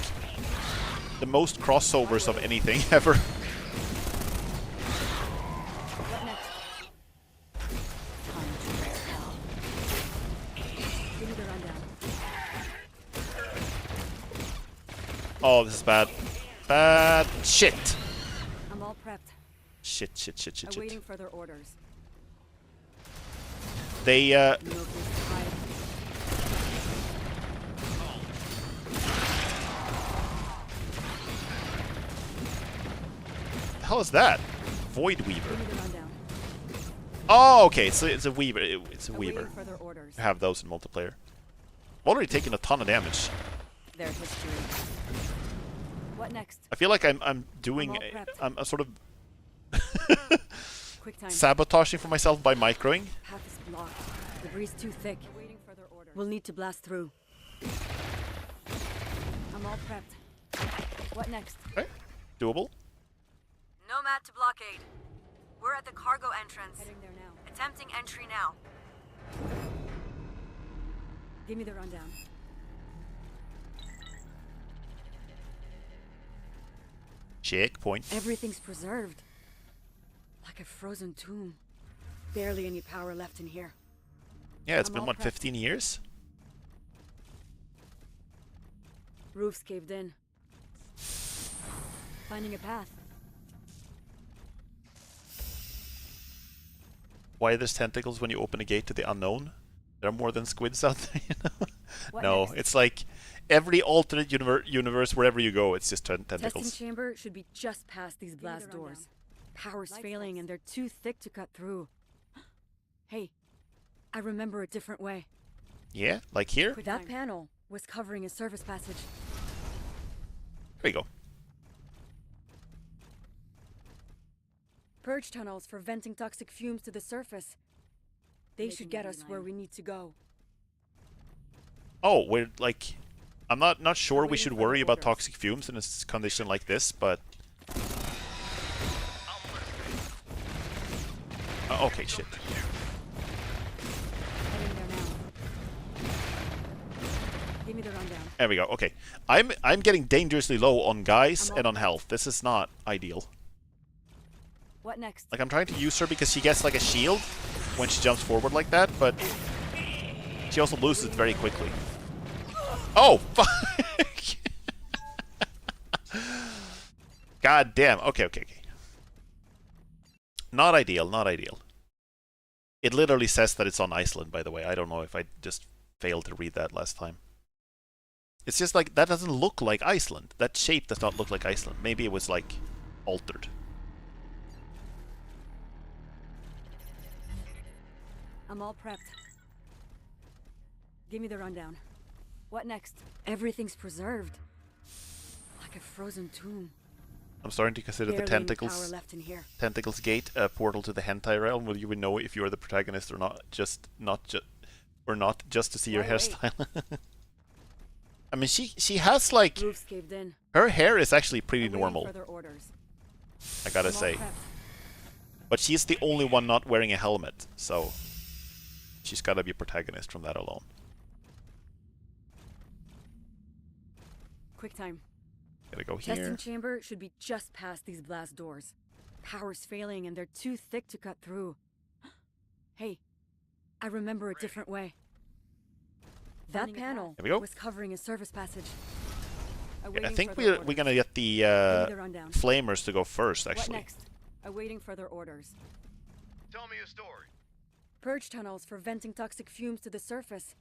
the most crossovers of anything ever. What next? Give me the rundown. Oh, this is bad. Bad shit. I'm all prepped. Shit. Awaiting further orders. They, No place to hide. the hell is that? Void Weaver. Give me the rundown. Oh, okay, so it's a Weaver. It's a Awaiting Weaver. further orders. I have those in multiplayer. I've already taken a ton of damage. Their history. What next? I feel like I'm doing... all prepped. I'm sort of Quick time. sabotaging for myself by microing. Path is blocked. Debris too thick. Awaiting further orders. We'll need to blast through. I'm all prepped. What next? Okay, doable. Nomad to blockade. We're at the cargo entrance. Heading there now. Attempting entry now. Give me the rundown. Checkpoint. Everything's preserved. Like a frozen tomb. Barely any power left in here. Yeah, it's I'm been, all what, prepped. 15 years? Roof's caved in. Finding a path. Why there's tentacles when you open a gate to the unknown? There are more than squids out there, you know? What No, next? it's like every alternate universe, wherever you go, it's just Testing tentacles. chamber should be just past these blast doors. Power's failing and they're too thick to cut through. Hey, I remember a different way. Yeah, like here? That panel was covering a surface passage. There you go. Purge tunnels for venting toxic fumes to the surface. They should get us where we need to go. Oh, we're like... I'm not sure we Waiting should for worry the about orders. toxic fumes in a condition like this, but... okay, shit. Heading there now. Give me the rundown. There we go, okay. I'm getting dangerously low on guys and on health. This is not ideal. What next? Like, I'm trying to use her because she gets, like, a shield when she jumps forward like that, but she also loses it very quickly. Oh, fuck! God damn. Okay. Not ideal, not ideal. It literally says that it's on Iceland, by the way. I don't know if I just failed to read that last time. It's just like, that doesn't look like Iceland. That shape does not look like Iceland. Maybe it was, like, altered. I'm all prepped. Give me the rundown. What next? Everything's preserved. Like a frozen tomb. I'm starting to consider the Barely any power tentacles. left in here. Tentacles Gate, a portal to the hentai realm. Will you know if you're the protagonist or not? Not just to see your Why wait? hairstyle. I mean, she has like Roof's caved in. her hair is actually pretty Awaiting normal. further orders. I gotta I'm all say, prepped. but she's the only one not wearing a helmet, so she's gotta be a protagonist from that alone. Quick time. Gotta go Testing here. chamber should be just past these blast doors. Power's failing and they're too thick to cut through. Hey, I remember a different way. That panel There we go. was covering a surface passage. I think we're gonna get the rundown. flamers to go first, What actually. next? Awaiting further orders. Tell me a story. Purge tunnels for venting toxic fumes to the surface.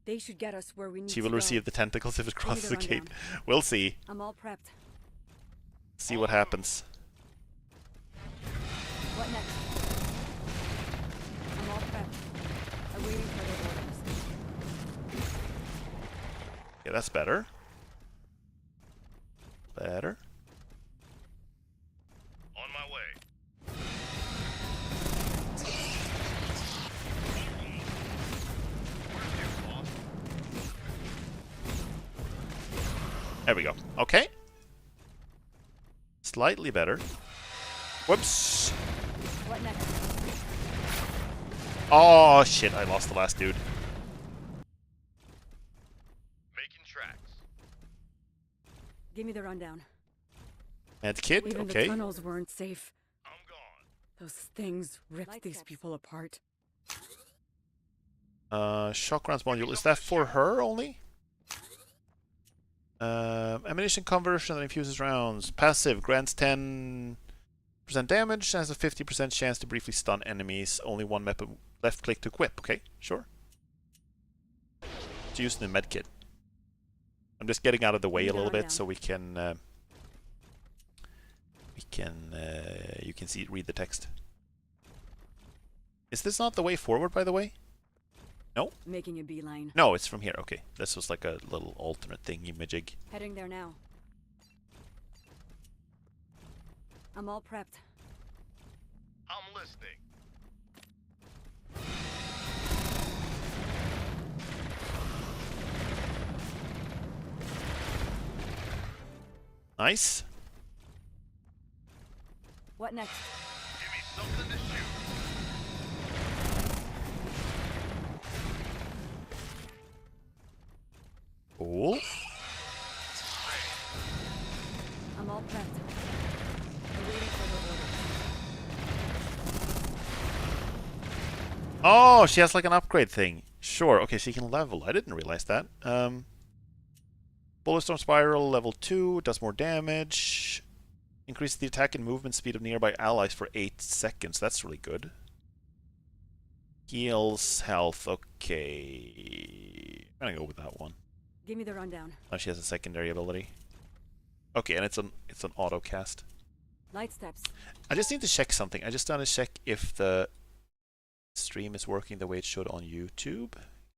They should get us where we need She to will go. receive the tentacles if it Give me crosses the the gate. rundown. We'll see. I'm all prepped. See what happens. What next? I'm all prepped. Awaiting further orders. Yeah, that's better. Better. On my way. There we go. Okay. Slightly better. Whoops. What next? Oh, shit. I lost the last dude. Give me the rundown. Medkit, Even okay. the tunnels weren't safe. I'm gone. Those things ripped these people apart. Shock rounds module. Is that for her only? Ammunition conversion that infuses rounds. Passive grants 10% damage. Has a 50% chance to briefly stun enemies. Only one weapon. Left click to equip. Okay, sure. It's used in the medkit. I'm just getting out of the way a little bit so we can. You can read the text. Is this not the way forward, by the way? No? Making a beeline. No, it's from here. Okay. This was like a little alternate thingy-majig. Heading there now. I'm all prepped. I'm listening. Nice. What next? Give me something to shoot. Cool. I'm all prepped. I'm waiting for the order. Oh, she has like an upgrade thing. Sure. Okay, she can level. I didn't realize that. Bulletstorm Spiral, level 2, does more damage. Increases the attack and movement speed of nearby allies for 8 seconds. That's really good. Heals health. Okay. I'm gonna go with that one. Give me the rundown. Oh, she has a secondary ability. Okay, and it's an auto cast. Light steps. I just need to check something. I just want to check if the stream is working the way it should on YouTube.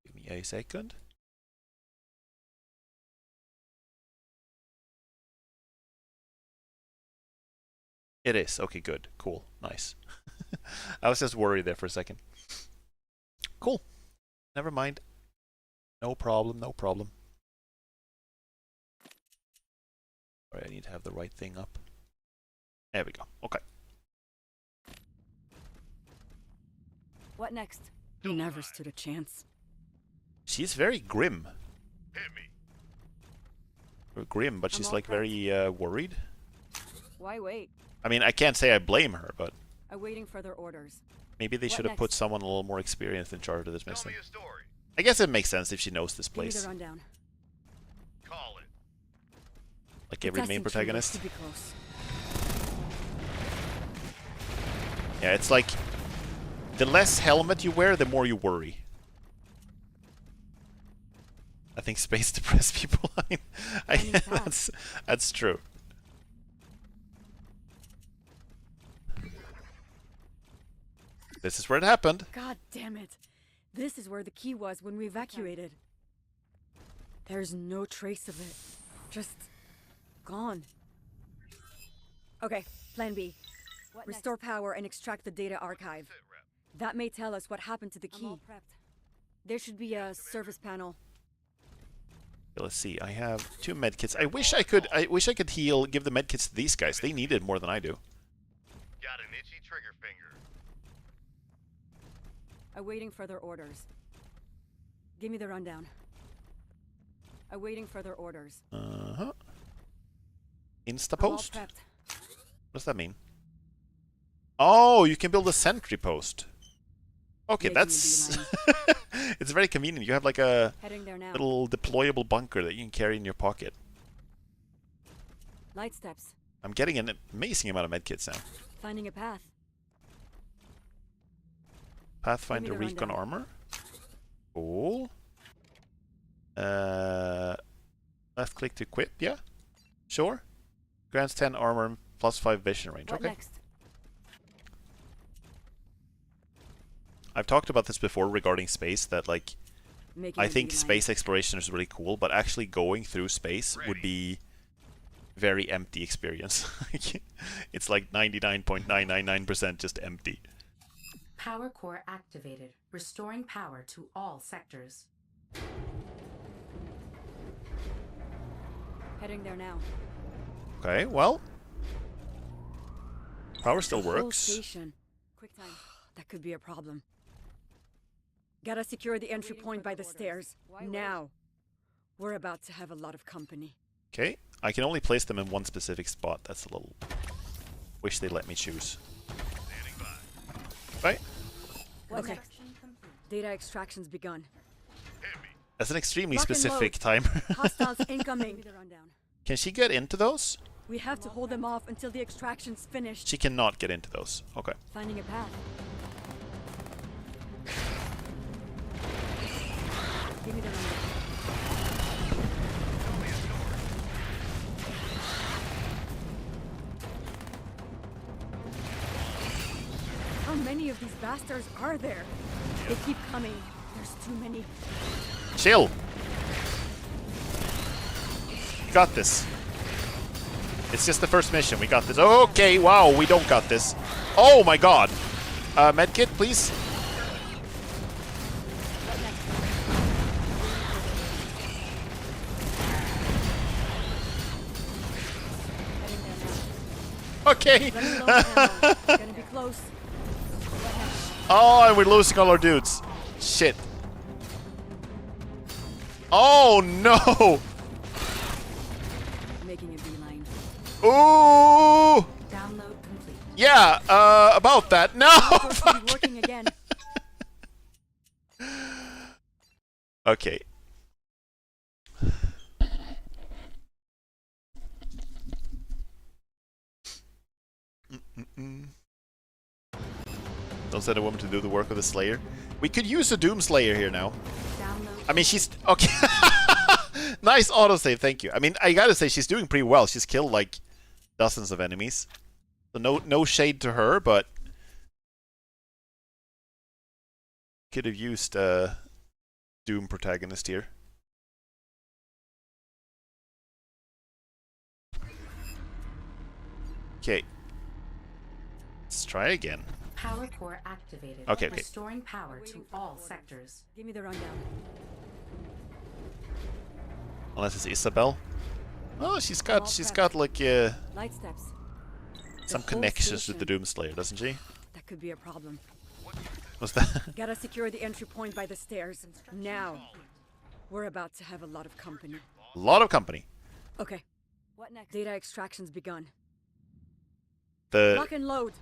Give me a second. It is. Okay, good. Cool. Nice. I was just worried there for a second. Cool. Never mind. No problem, no problem. Sorry, I need to have the right thing up. There we go. Okay. What next? He never stood a chance. She's very grim. Hit me. Grim, but she's like very worried. Why wait? I mean, I can't say I blame her, but Awaiting further orders. maybe they should have put someone a little more experienced in charge of this Tell mission. me a story. I guess it makes sense if she knows this Give me place. the rundown. Call it. Like every main protagonist. To be close. Yeah, it's like the less helmet you wear, the more you worry. I think space depressed people. That's true. This is where it happened. God damn it. This is where the key was when we evacuated. There's no trace of it. Just gone. Okay, plan B. Restore power and extract the data archive. That may tell us what happened to the key. There should be a service panel. Let's see. I have 2 medkits. I wish I could heal, give the medkits to these guys. They need it more than I do. Got an itchy trigger finger. Awaiting further orders. Give me the rundown. Awaiting further orders. Uh-huh. Insta-post? What does that mean? Oh, you can build a sentry post. Okay, that's... It's very convenient. You have like a little deployable bunker that you can carry in your pocket. Light steps. I'm getting an amazing amount of medkits now. Finding a path. Pathfinder Recon armor. Cool. Left click to equip, yeah? Sure. Grants 10 armor and plus 5 vision range. What okay. Next? I've talked about this before regarding space, that like I think beeline. space exploration is really cool, but actually going through space would be very empty experience. It's like 99.999% just empty. Power core activated, restoring power to all sectors. Heading there now. Okay, well, power still The whole works. Station. Quick time. That could be a problem. Gotta secure the entry point by the stairs. Now. We're about to have a lot of company. Okay, I can only place them in one specific spot. That's a little... Wish they let me choose. Right? Okay. Data extraction's begun. That's an extremely Lock and specific load. timer. Hostiles incoming. Can she get into those? We have to hold them off until the extraction's finished. She cannot get into those. Okay. Finding a path. Give me the rundown. How many of these bastards are there? They keep coming. There's too many. Chill. Got this. It's just the first mission. We got this. Okay, wow, we don't got this. Oh my god. Medkit, please. Okay. Gonna be close. Oh, and we're losing all our dudes. Shit. Oh no. Making a beeline. Ooh. Download complete. Yeah, about that. No. Be working again. Okay. Don't send a woman to do the work of the Slayer. We could use a Doomslayer here now. I mean, she's... Okay. Nice autosave, thank you. I mean, I gotta say, she's doing pretty well. She's killed, like, dozens of enemies. So no shade to her, but... Could have used Doom protagonist here. Okay. Let's try again. Power core activated. Okay. Restoring power to all sectors. Give me the rundown. Unless it's Isabel. Oh, she's got like Light steps. some connections with the Doomslayer, doesn't she? That could be a problem. What's that? Gotta secure the entry point by the stairs. Now. We're about to have a lot of company. A lot of company. Okay. What next? Data extraction's begun. The Lock and load.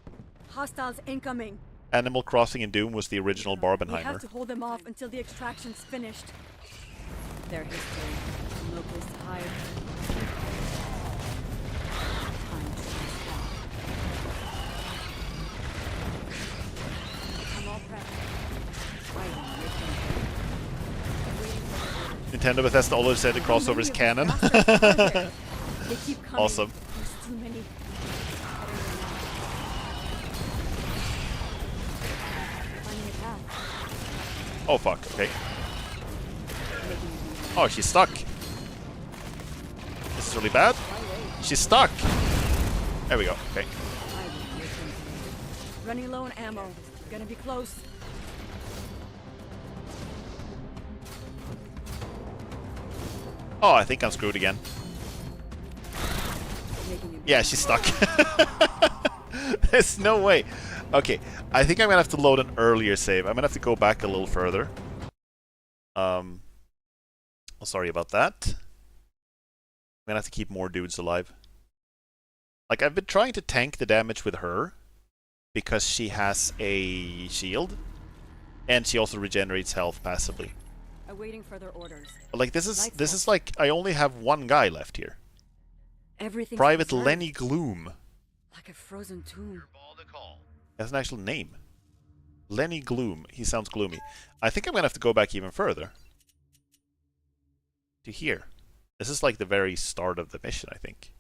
Hostiles incoming. Animal Crossing in Doom was the original We Barbenheimer. have to hold them off until the extraction's finished. Their history. No place to hide. Time to respond. I'm all prepped. Fighting with them. Nintendo Bethesda always said the crossover is canon. They keep coming. Awesome. There's too many. Finding a path. Oh fuck, okay. Oh, she's stuck. This is really bad. She's stuck. There we go, okay. Running low on ammo. Gonna be close. Oh, I think I'm screwed again. Yeah, she's stuck. There's no way. Okay, I think I'm gonna have to load an earlier save. I'm gonna have to go back a little further. Oh, sorry about that. I'm gonna have to keep more dudes alive. Like, I've been trying to tank the damage with her because she has a shield, and she also regenerates health passively. Awaiting further orders. Like, this is like I only have one guy left here. Everything. Private Lenny Gloom. Like a frozen tomb. That's an actual name. Lenny Gloom. He sounds gloomy. I think I'm gonna have to go back even further. To here. This is like the very start of the mission, I think.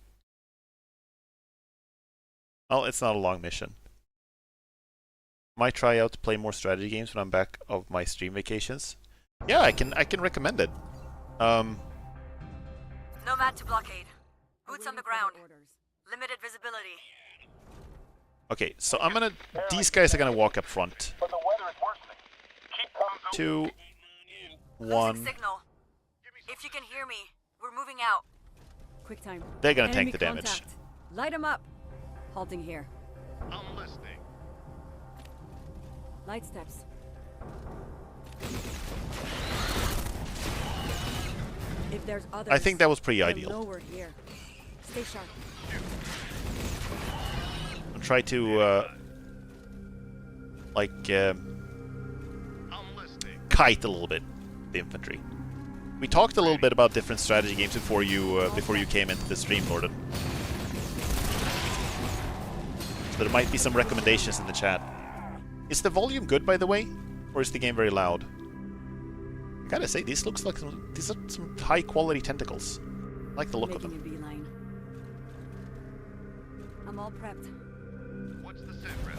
Oh, it's not a long mission. Might try out to play more strategy games when I'm back of my stream vacations. Yeah, I can recommend it. Nomad to blockade. Boots on the ground. Limited visibility. Okay, so I'm gonna... These guys are gonna walk up front. 2, 1... Signal. If you can hear me, we're moving out. Quick time. They're gonna Enemy tank the damage. contact. Light them up. Halting here. I'm listening. Light steps. If there's others, I think that was pretty they'll ideal. know we're here. Stay sharp. I'll try to like kite a little bit the infantry. We talked a little bit about different strategy games before you came into the stream, Gordon. So there might be some recommendations in the chat. Is the volume good, by the way, or is the game very loud? I gotta say, these are some high quality tentacles. I like the look of them. Beeline. I'm all prepped. What's the sit rep?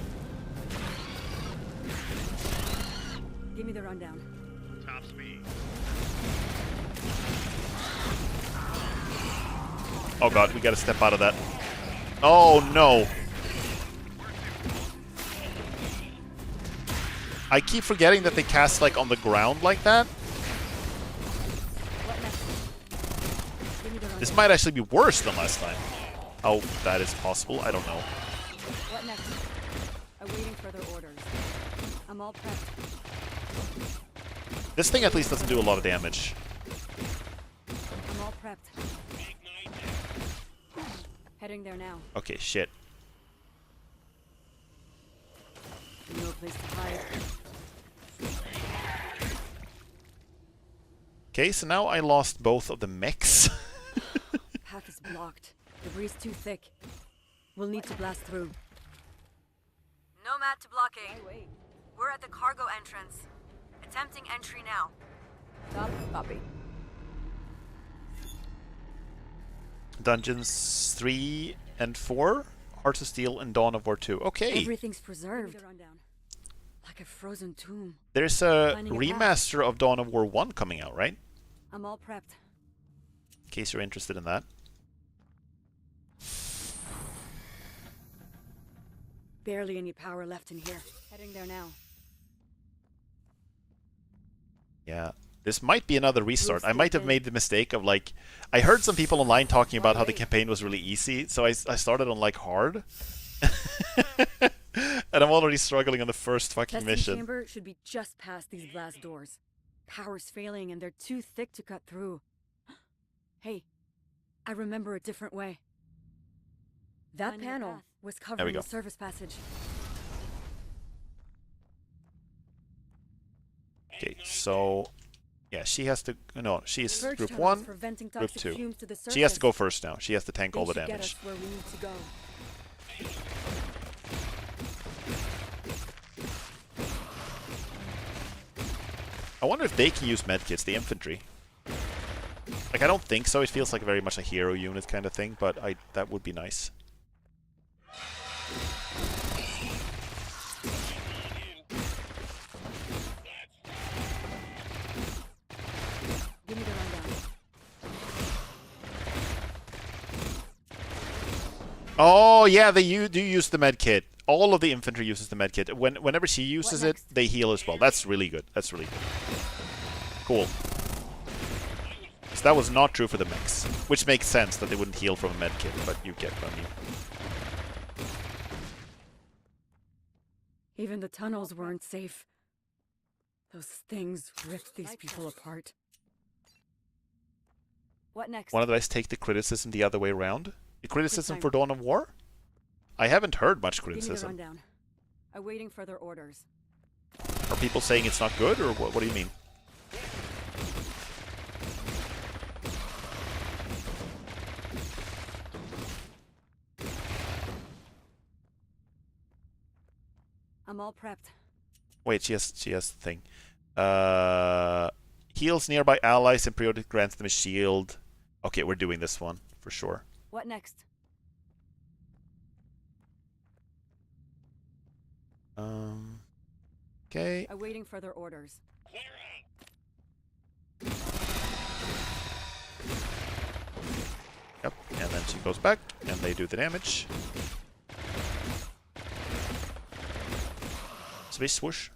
Give me the rundown. Top speed. Oh god, we gotta step out of that. Oh no! I keep forgetting that they cast like on the ground like that. This might actually be worse than last time. How that is possible, I don't know. What next? Awaiting further orders. I'm all prepped. This thing at least doesn't do a lot of damage. I'm all prepped. Heading there now. Okay, shit. No place to hide. Okay, so now I lost both of the mechs. Path is blocked. Debris too thick. We'll need to blast through. Nomad to blockade. We're at the cargo entrance. Attempting entry now. Copy. Dungeons 3 and 4, Hearts of Steel, and Dawn of War 2. Okay. Everything's preserved. Like a frozen tomb. There's a remaster of Dawn of War 1 coming out, right? I'm all prepped. In case you're interested in that. Barely any power left in here. Heading there now. Yeah. This might be another restart. I might have made the mistake of like... I heard some people online talking about how the campaign was really easy, so I started on like hard. And I'm already struggling on the first fucking Testing mission. chamber should be just past these blast doors. Power's failing and they're too thick to cut through. Hey, I remember a different way. That panel was covering the service passage. Okay, so... Yeah, she has to... No, she's group 1, group 2. She has to go first now. She has to tank all the damage. Where we need to go. I wonder if they can use medkits, the infantry. Like, I don't think so. It feels like very much a hero unit kind of thing, but that would be nice. Give me the rundown. Oh, yeah, they do use the medkit. All of the infantry uses the medkit. Whenever she uses it, they heal as well. That's really good. That's really good. Cool. So that was not true for the mechs, which makes sense that they wouldn't heal from a medkit, but you get what I mean. Even the tunnels weren't safe. Those things ripped these people apart. What next? Wanna guys take the criticism the other way around? The criticism for Dawn of War? I haven't heard much criticism. Give me the rundown. Awaiting further orders. Are people saying it's not good, or what do you mean? I'm all prepped. Wait, she has the thing. Heals nearby allies and periodic grants them a shield. Okay, we're doing this one for sure. What next? Okay. Awaiting further orders. Yep, and then she goes back, and they do the damage. Swish, swoosh.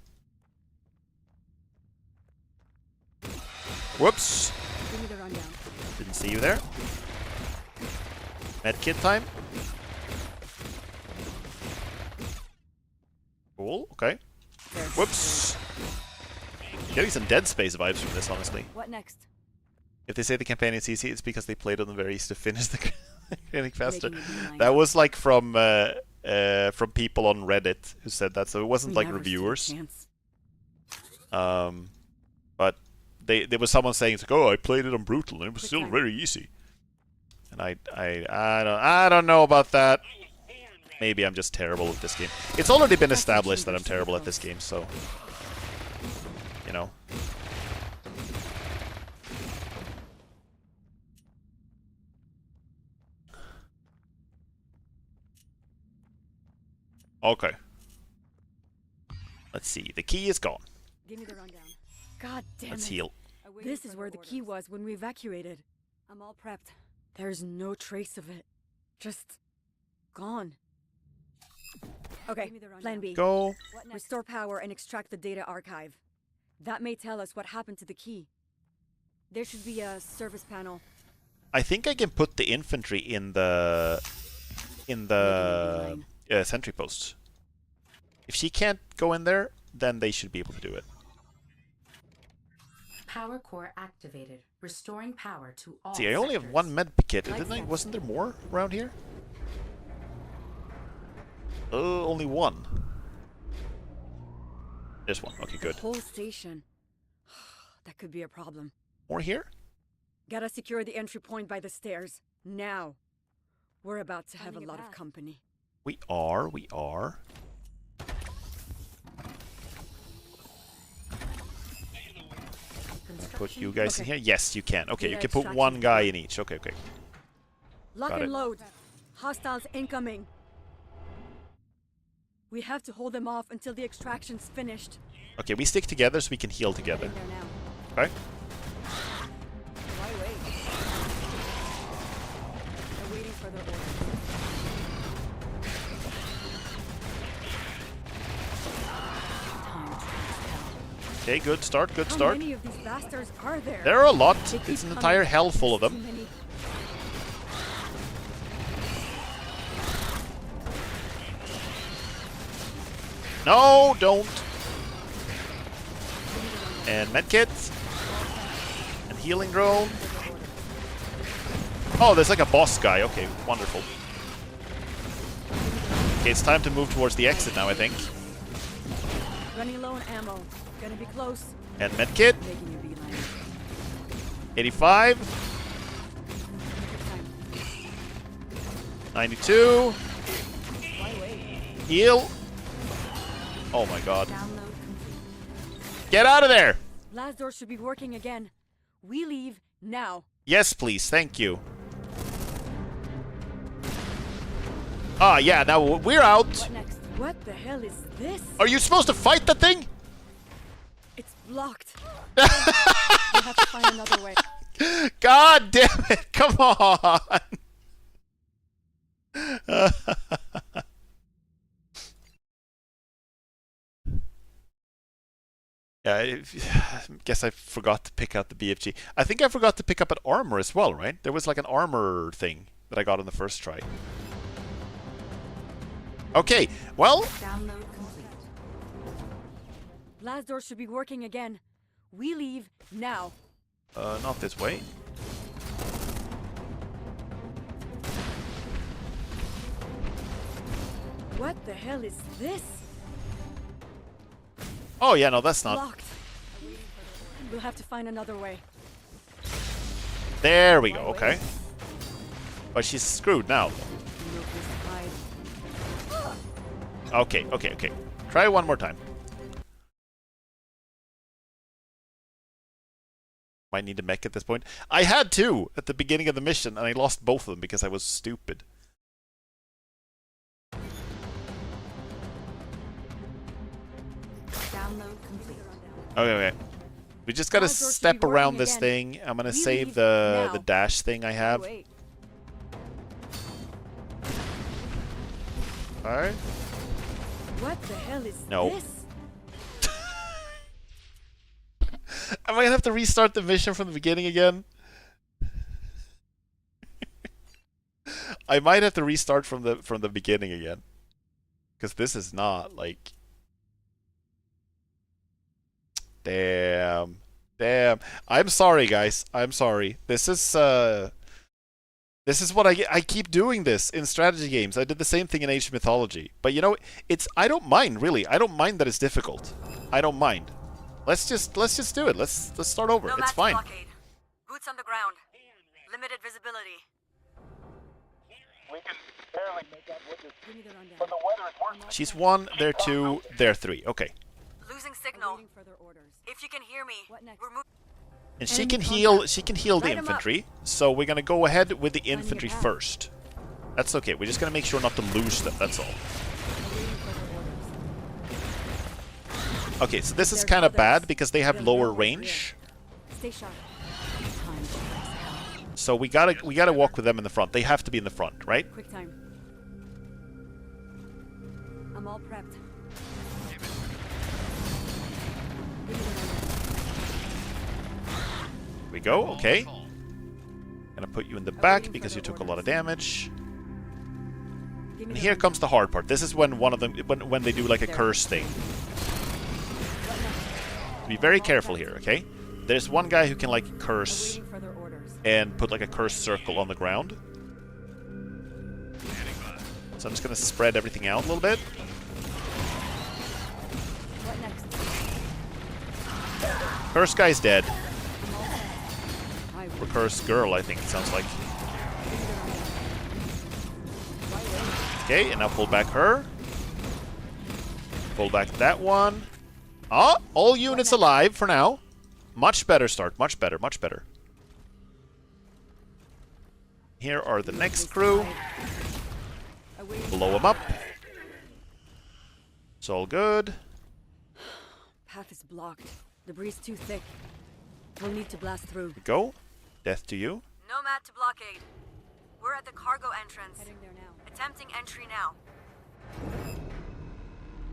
Whoops! Give me the rundown. Didn't see you there. Medkit time. Cool, okay. Whoops! Getting some Dead Space vibes from this, honestly. What next? If they say the campaign is easy, it's because they played on the very easy to finish the Getting faster. Making a beeline. That was like from people on Reddit who said that, so it wasn't We like never stood a reviewers. chance. But there was someone saying it's like, oh, I played it on brutal and it was Quick still time. very easy. And I don't know about that. Maybe I'm just terrible at this game. It's already been established that I'm terrible at this game, so you know. Okay. Let's see. The key is gone. Give me the rundown. God damn Let's it. heal. This is where the key was when we evacuated. I'm all prepped. There's no trace of it. Just gone. Okay, plan B. Go. Restore power and extract the data archive. That may tell us what happened to the key. There should be a service panel. I think I can put the infantry in the sentry posts. If she can't go in there, then they should be able to do it. Power core activated, restoring power to all See, I only have sectors. one med kit, didn't I? Wasn't there more around here? Only one. There's one. Okay, good. The whole station. That could be a problem. More here? Gotta secure the entry point by the stairs. Now. We're about to have a lot of company. We are. Put you guys in here? Yes, you can. Okay, you can put one guy in each. Okay. Lock Got and it. load. Hostiles incoming. We have to hold them off until the extraction's finished. Okay, we stick together so we can heal together. In there now. Okay? Why wait? They're waiting for their orders. Time to Okay, good start, good How start. many of these bastards are there? There are a lot. They keep It's an coming. entire hell full of Too them. many. No, don't. And medkits. And healing drone. Oh, there's like a boss guy. Okay, wonderful. Okay, it's time to move towards the exit now, I think. Running low on ammo. Gonna be close. And medkit. Making a beeline. 85. 92. Why wait? Heal. Oh my god. Download complete. Get out of there! Blast door should be working again. We leave now. Yes, please. Thank you. Ah, yeah, now we're out. What next? What the hell is this? Are you supposed to fight the thing? It's blocked. We have to find another way. God damn it! Come on! Yeah, I guess I forgot to pick out the BFG. I think I forgot to pick up an armor as well, right? There was like an armor thing that I got on the first try. Okay, well, Download complete. Blast door should be working again. We leave now. not this way. What the hell is this? Oh yeah, no, that's not. Blocked. We'll have to find another way. There we go. Okay. But she's screwed now. No place to hide. Okay. Try one more time. Might need a mech at this point. I had two at the beginning of the mission, and I lost both of them because I was stupid. Download complete. Okay. We just gotta Blast door should step be around working this again. thing. I'm gonna We save leave the now. dash thing I have. Wait. Alright. What the hell is No. this? Am I gonna have to restart the mission from the beginning again? I might have to restart from the beginning again. Because this is not like Damn. I'm sorry guys. I'm sorry. This is This is what I keep doing this in strategy games. I did the same thing in Age of Mythology. But you know, I don't mind really. I don't mind that it's difficult. I don't mind. Let's just do it. Let's start over. It's fine. Blockade. Boots on the ground. Limited visibility. We can barely make out what Give me the rundown. but the weather is worse. She's 1, they're 2, they're 3. Okay. Losing signal. If you can hear me, we're moving. And she can heal the Light 'em up. infantry. So we're gonna go ahead with the infantry first. That's okay. We're just gonna make sure not to lose them. That's all. Okay, so this is kind of bad because they have lower range. Stay sharp. So we gotta walk with them in the front. They have to be in the front, right? Quick time. I'm all prepped. Here we go. Okay. Gonna put you in the back because you took a lot of damage. And here comes the hard part. This is when one of them when they do like a curse thing. Be very careful here, okay? There's one guy who can like curse and put like a curse circle on the ground. So I'm just gonna spread everything out a little bit. Curse guy's dead. Or curse girl, I think it sounds like. Okay, and now pull back her. Pull back that one. Ah, all units alive for now. Much better start. Much better. Much better. Here are the next crew. Blow them up. It's all good. Path is blocked. Debris too thick. We'll need to blast through. Go. Death to you. Nomad to blockade. We're at the cargo entrance. Heading there now. Attempting entry now.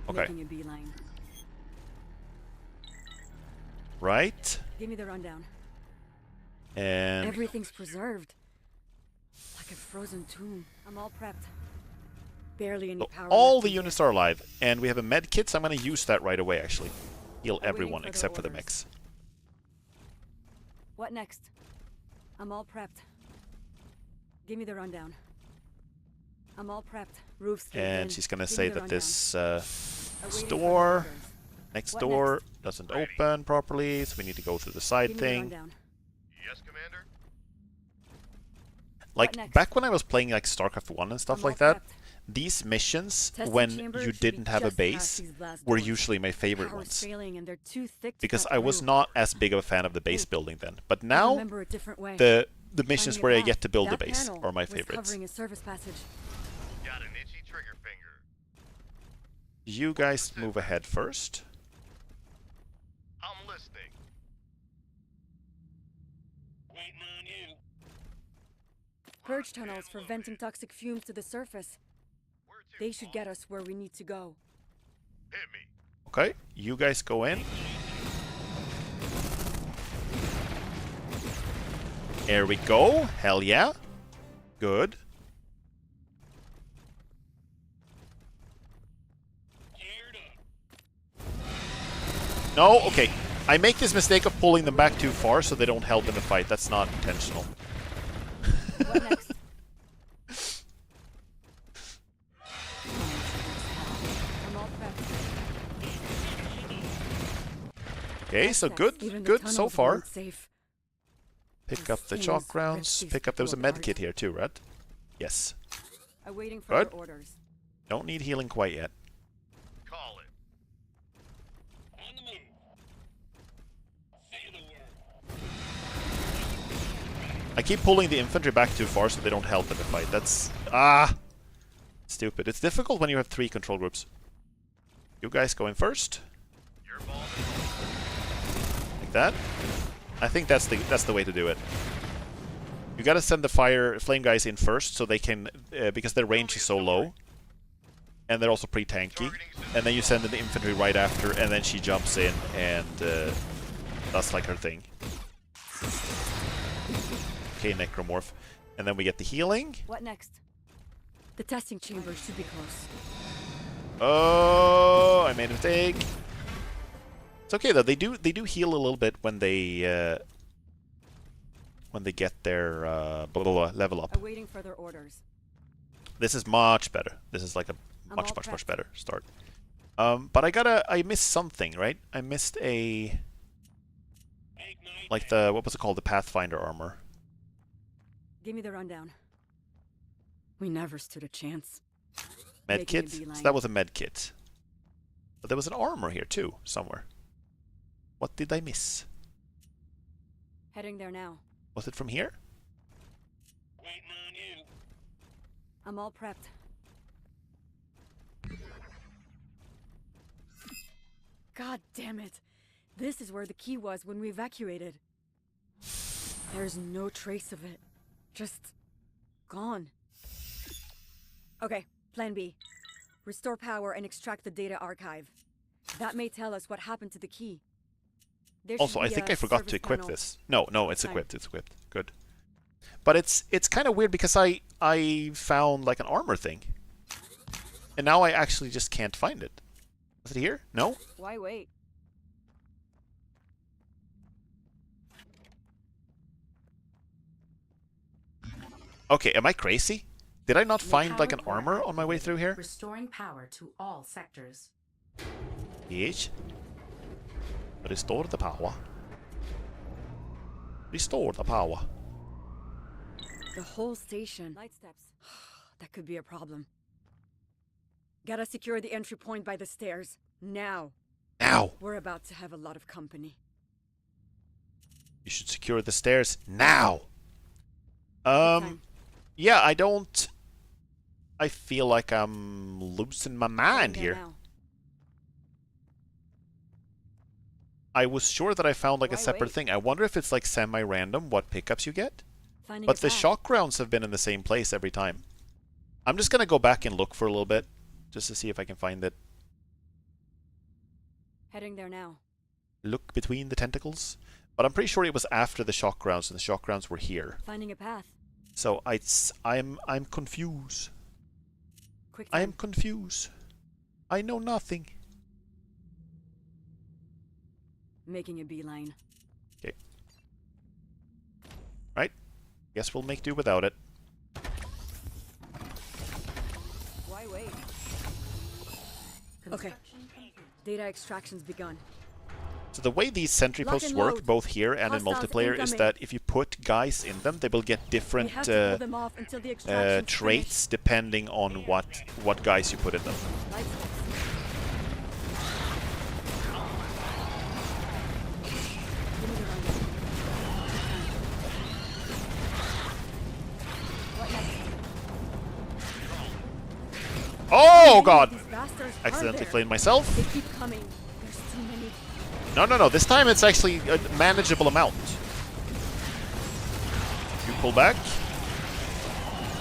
Okay. Making a beeline. Right. Give me the rundown. And Everything's preserved. Like a frozen tomb. I'm all prepped. Barely any power. all left the in units here. are alive. And we have a med kit, so I'm going to use that right away, actually. Heal Awaiting everyone further except for the orders. mechs. What next? I'm all prepped. Give me the rundown. I'm all prepped. Roof's caved in. And she's going to Give me say the that rundown. this Awaiting further door, orders. next What door, next? doesn't open properly, so we need to go through the side Give me the thing. rundown. Yes, Commander? Like, next? back when I was playing like StarCraft 1 and stuff I'm like all that, prepped. these missions, Testing when chamber you should be didn't have a just past base, these blast were doors. usually my favorite Power's ones. failing and they're too thick to Because cut I was through. not as big of a fan of the base Hey, building then. But I now, remember a different way. the missions Finding a where I path. get to build a That base panel are my was favorites. covering a service passage. Got an itchy trigger finger. You guys move ahead first. I'm listening. Waiting on you. Purge tunnels for venting toxic fumes to the surface. Where to? They should get us where we need to go. Hit me. Okay, you guys go in. There we go. Hell yeah. Good. Geared up. No, okay. I make this mistake of pulling them back too far so they don't help in the fight. That's not intentional. What next? I'm all prepped. Okay, so Access. good, Even the good so tunnels far. weren't safe. Pick Those up the things chalk ripped grounds. these Pick up, there was a people med apart. kit here too, right? Yes. Awaiting further Good. orders. Don't need healing quite yet. Call it. On the move. Say the word. I keep pulling the infantry back too far so they don't help in the fight. That's... stupid. It's difficult when you have 3 control groups. You guys going first. Your ball. Like that. I think that's the way to do it. You gotta send the flame guys in first so they can... because their range is so low. And they're also pretty tanky. And then you send in the infantry right after, and then she jumps in, and that's like her thing. Okay, Necromorph. And then we get the healing. What next? The testing chamber should be close. Oh, I made a mistake. It's okay though. They do heal a little bit when they when they get their blah, blah, blah, level up. Awaiting further orders. This is much better. This is like a much better start. But I missed something, right? I missed a... Like the, what was it called? The Pathfinder armor. Give me the rundown. We never stood a chance. Medkit? So that was a medkit. But there was an armor here too, somewhere. What did I miss? Heading there now. Was it from here? Waiting on you. I'm all prepped. God damn it. This is where the key was when we evacuated. There's no trace of it. Just gone. Okay, plan B. Restore power and extract the data archive. That may tell us what happened to the key. There Also, I should be think a I forgot to service equip panel. this. No, it's equipped. It's equipped. Good. But it's kind of weird because I found like an armor thing, and now I actually just can't find it. Was it here? No. Why wait? Okay, am I crazy? Did I not The find like power an core armor on my way through here? Restoring power to all sectors. Yes. Restore the power. Restore the power. The whole station. Light steps. That could be a problem. Gotta secure the entry point by the stairs. Now. Now! We're about to have a lot of company. You should secure the stairs now! Time. Yeah, I feel like I'm losing my mind Heading there here. now. I was sure that I found like a Why separate wait? thing. I wonder if it's like semi-random what pickups you get. Finding But a the path. shock rounds have been in the same place every time. I'm just gonna go back and look for a little bit, just to see if I can find it. Heading there now. Look between the tentacles. But I'm pretty sure it was after the shock rounds, and the shock rounds were here. Finding a path. So I'm confused. Quick I time. am confused. I know nothing. Making a beeline. Okay. Right. Guess we'll make do without it. Why wait? Okay. Data extraction's begun. So the way these sentry Lock posts and work, load. both here and in Hostiles multiplayer, is incoming. that if you put guys in them, they will get We different have to hold them off until the extraction's traits depending on what guys you put in them. finished. Light steps. Give me the rundown. What next? Oh god! These bastards are Accidentally there. flayed myself. They keep coming. There's too many. No. This time it's actually a manageable amount. You pull back.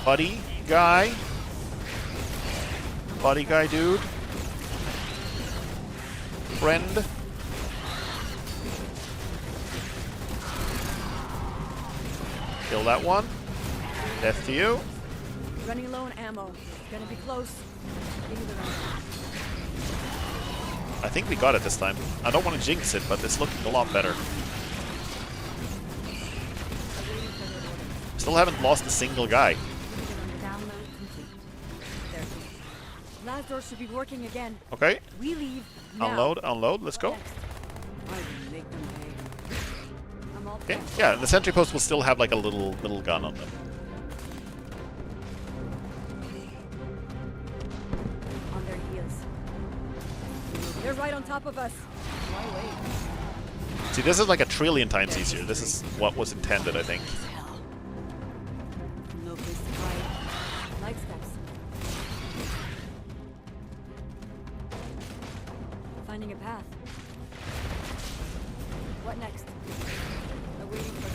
Buddy guy. Buddy guy dude. Friend. Kill that one. Death to you. Running low on ammo. Gonna be close. Give me the rundown. I think we got it this time. I don't want to jinx it, but it's looking a lot better. Still haven't lost a single guy. Download complete. There. Last door should be working again. Okay. We leave now. Unload. Let's go. Next. I will make them pay. I'm all Okay. prepped. Yeah, and the sentry post will still have like a little gun on them. On their heels. They're right on top of us. Why wait? See, this is like a trillion times easier. This is what was intended, I think. Hell. No place to hide. Light steps. Finding a path. What next? Awaiting for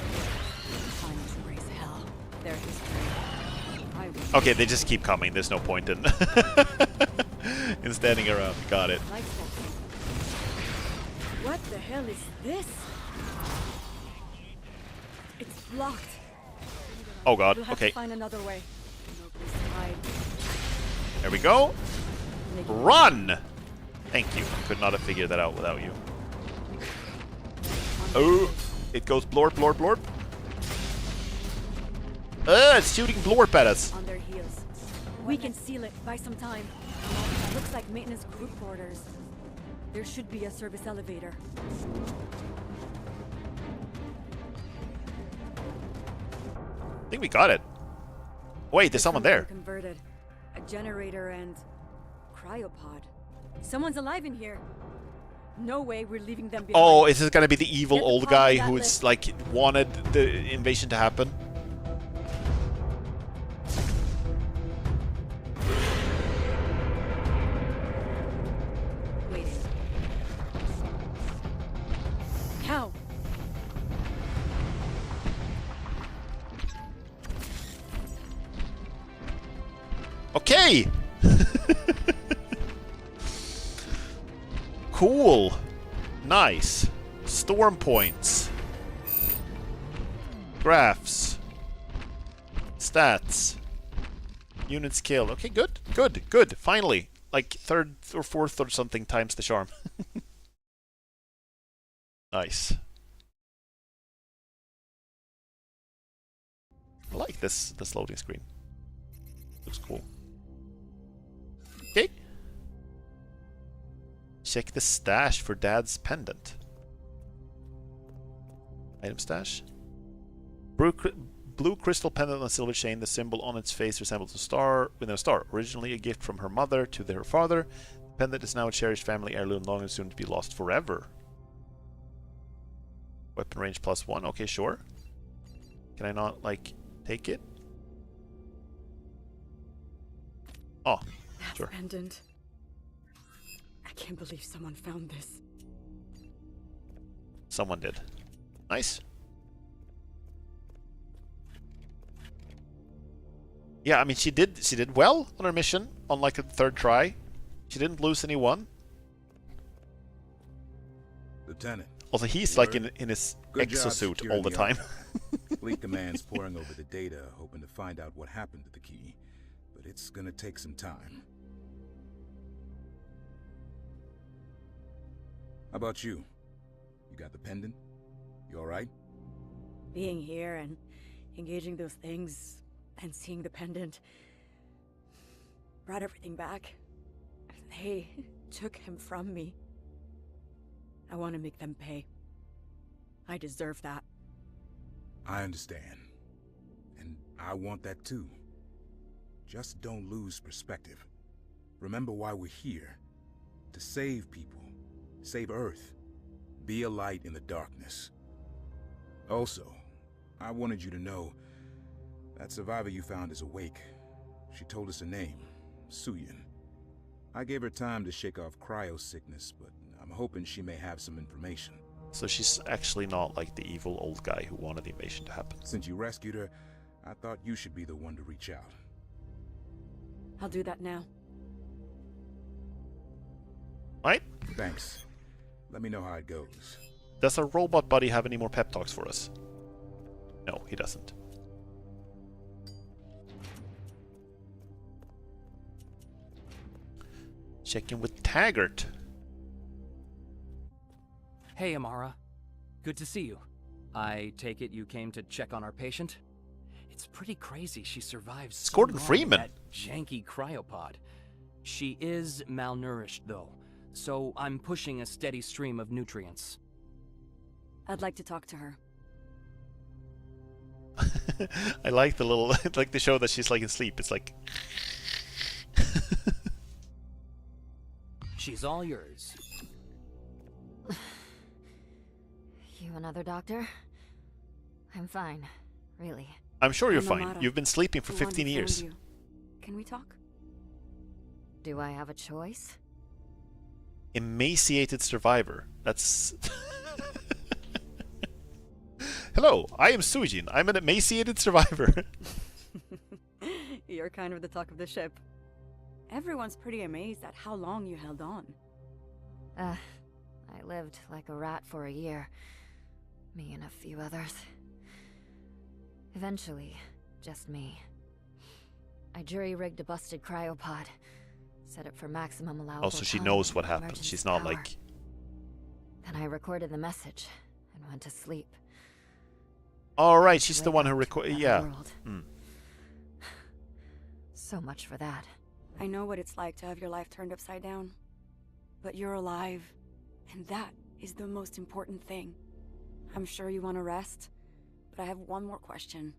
the time to raise hell. Their history. I will. Okay, they just keep coming. There's no point in in standing around. Got it. Light steps. What the hell is this? It's blocked. Oh god. We'll have Okay. to find another way. No place to hide. There we go. Making Run! Thank you. Could not have figured that out without you. Oh, it goes blorp, blorp, blorp. It's shooting blorp at us. On their heels. We can seal it. Buy some time. Looks like maintenance group quarters. There should be a service elevator. I think we got it. Wait, there's someone there. Converted. A generator and cryopod. Someone's alive in here. No way we're leaving them behind. Oh, is this gonna be the evil Get the old pod guy on that who's list. like wanted the invasion to happen? Waiting. How? Okay. Cool. Nice. Storm points. Graphs. Stats. Units killed. Okay, good. Good. Good. Finally. Like third or fourth or something times the charm. Nice. I like this loading screen. Looks cool. Okay. Check the stash for Dad's pendant. Item stash. Blue crystal pendant on silver chain. The symbol on its face resembles a star within a star. Originally a gift from her mother to her father. The pendant is now a cherished family heirloom, long and soon to be lost forever. Weapon range +1. Okay, sure. Can I not, like, take it? Oh, That's sure. pendant. I can't believe someone found this. Someone did. Nice. Yeah, I mean, she did well on her mission on like a third try. She didn't lose anyone. Lieutenant. Also, he's like in his Good job exosuit securing all the time. Fleet Command's poring over the data, hoping to find out what happened to the key. But it's gonna take some time. How about you? You got the pendant? You alright? Being here and engaging those things and seeing the pendant brought everything back. They took him from me. I want to make them pay. I deserve that. I understand. And I want that too. Just don't lose perspective. Remember why we're here. To save people. Save Earth. Be a light in the darkness. Also, I wanted you to know that survivor you found is awake. She told us her name, Suyin. I gave her time to shake off cryo sickness, but I'm hoping she may have some information. So she's actually not like the evil old guy who wanted the invasion to happen. Since you rescued her, I thought you should be the one to reach out. I'll do that now. Right? Thanks. Let me know how it goes. Does our robot buddy have any more pep talks for us? No, he doesn't. Check in with Taggart. Hey, Amara. Good to see you. I take it you came to check on our patient? It's pretty crazy she survived so Gordon long in Freeman. that janky cryopod. She is malnourished, though, so I'm pushing a steady stream of nutrients. I'd like to talk to her. I like the little, like the show that she's like in sleep. It's like... She's all yours. You another doctor? I'm fine, really. I'm sure you're I'm fine. Amara, You've been sleeping for the one 15 who years. found you. Can we talk? Do I have a choice? Emaciated survivor. That's... Hello, I am Sujin. I'm an emaciated survivor. You're kind of the talk of the ship. Everyone's pretty amazed at how long you held on. I lived like a rat for a year. Me and a few others. Eventually, just me. I jury-rigged a busted cryopod. Set it for maximum allowable Also, she time knows and what happened. emergency She's not power. like... Then I recorded the message and went to sleep. Alright, she's the Wake one who up to recorded... another Yeah. world. Hmm. So much for that. I know what it's like to have your life turned upside down. But you're alive, and that is the most important thing. I'm sure you want to rest, but I have one more question.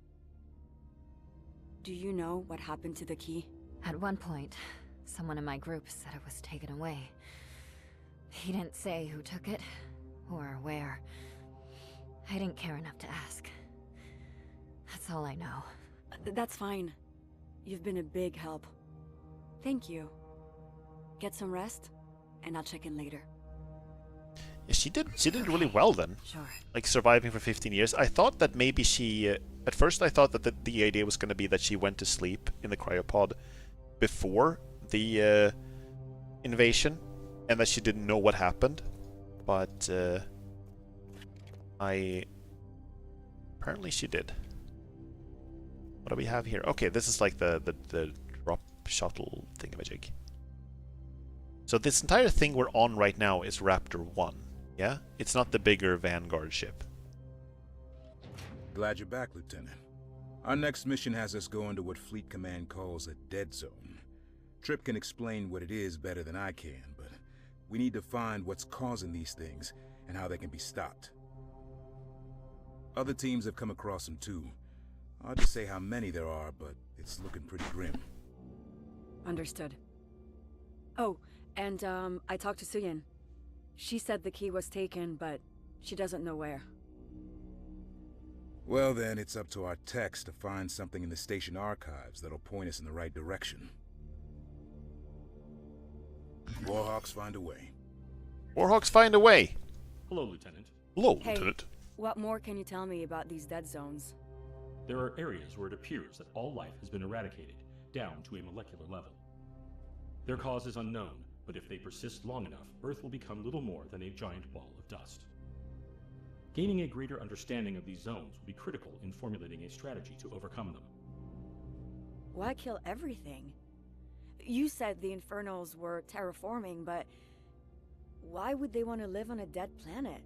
Do you know what happened to the key? At one point, someone in my group said it was taken away. He didn't say who took it, or where. I didn't care enough to ask. That's all I know. That's fine. You've been a big help. Thank you. Get some rest, and I'll check in later. Yeah, she did really well then. Sure. Like surviving for 15 years. I thought that maybe she at first I thought that the idea was going to be that she went to sleep in the cryopod before the invasion and that she didn't know what happened. But apparently she did. What do we have here? Okay, this is like the drop shuttle thingamajig. So this entire thing we're on right now is Raptor 1, yeah? It's not the bigger Vanguard ship. Glad you're back, Lieutenant. Our next mission has us going to what Fleet Command calls a dead zone. Trip can explain what it is better than I can, but we need to find what's causing these things and how they can be stopped. Other teams have come across them too. Hard to say how many there are, but it's looking pretty grim. Understood. Oh, and I talked to Suyin. She said the key was taken, but she doesn't know where. Well then, it's up to our techs to find something in the station archives that'll point us in the right direction. Warhawks find a way. Warhawks find a way! Hello, Lieutenant. Hello, Hey, Lieutenant. what more can you tell me about these dead zones? There are areas where it appears that all life has been eradicated, down to a molecular level. Their cause is unknown, but if they persist long enough, Earth will become little more than a giant ball of dust. Gaining a greater understanding of these zones will be critical in formulating a strategy to overcome them. Why kill everything? You said the Infernals were terraforming, but why would they want to live on a dead planet?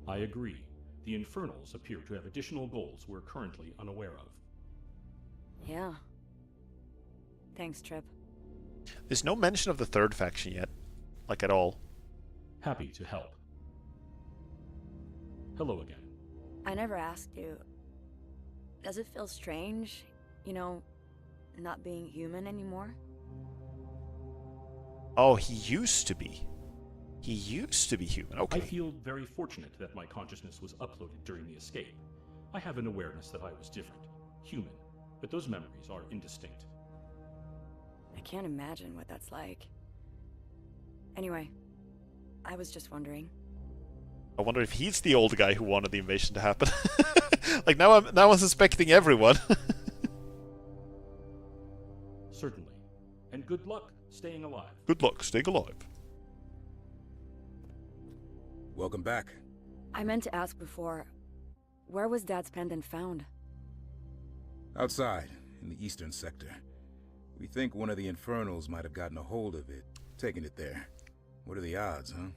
I agree. The Infernals appear to have additional goals we're currently unaware of. Yeah. Thanks, Trip. There's no mention of the third faction yet. Like at all. Happy to help. Hello again. I never asked you. Does it feel strange, you know, not being human anymore? Oh, he used to be. He used to be human. Okay. I feel very fortunate that my consciousness was uploaded during the escape. I have an awareness that I was different, human, but those memories are indistinct. I can't imagine what that's like. Anyway, I was just wondering. I wonder if he's the old guy who wanted the invasion to happen. Like now I'm suspecting everyone. Certainly. And good luck staying alive. Good luck staying alive. Welcome back. I meant to ask before, where was Dad's pendant found? Outside, in the eastern sector. We think one of the Infernals might have gotten a hold of it, taken it there. What are the odds, huh?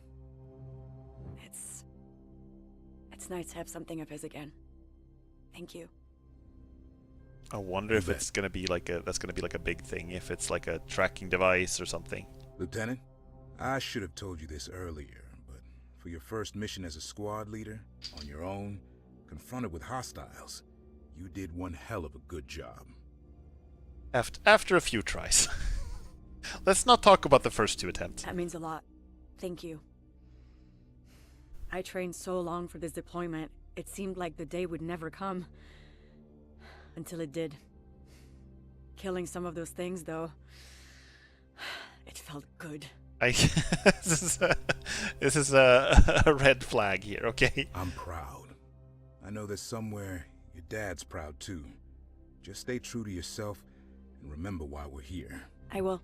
It's nice to have something of his again. Thank you. I wonder if it's gonna be like a big thing, if it's like a tracking device or something. Lieutenant, I should have told you this earlier, but for your first mission as a squad leader, on your own, confronted with hostiles, you did one hell of a good job. After a few tries. Let's not talk about the first two attempts. That means a lot. Thank you. I trained so long for this deployment, it seemed like the day would never come. Until it did. Killing some of those things, though, it felt good. This is a red flag here, okay? I'm proud. I know that somewhere your dad's proud too. Just stay true to yourself and remember why we're here. I will.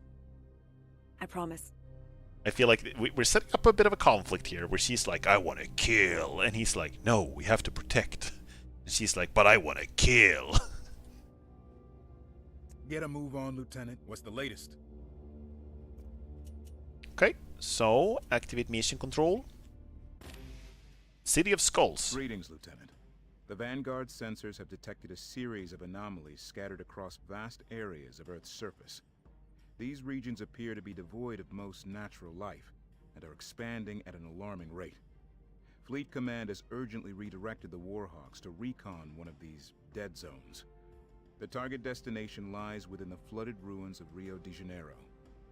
I promise. I feel like we're setting up a bit of a conflict here, where she's like, I want to kill, and he's like, no, we have to protect. And she's like, but I want to kill. Get a move on, Lieutenant. What's the latest? Okay, so activate mission control. City of Skulls. Greetings, Lieutenant. The Vanguard sensors have detected a series of anomalies scattered across vast areas of Earth's surface. These regions appear to be devoid of most natural life, and are expanding at an alarming rate. Fleet Command has urgently redirected the Warhawks to recon one of these dead zones. The target destination lies within the flooded ruins of Rio de Janeiro.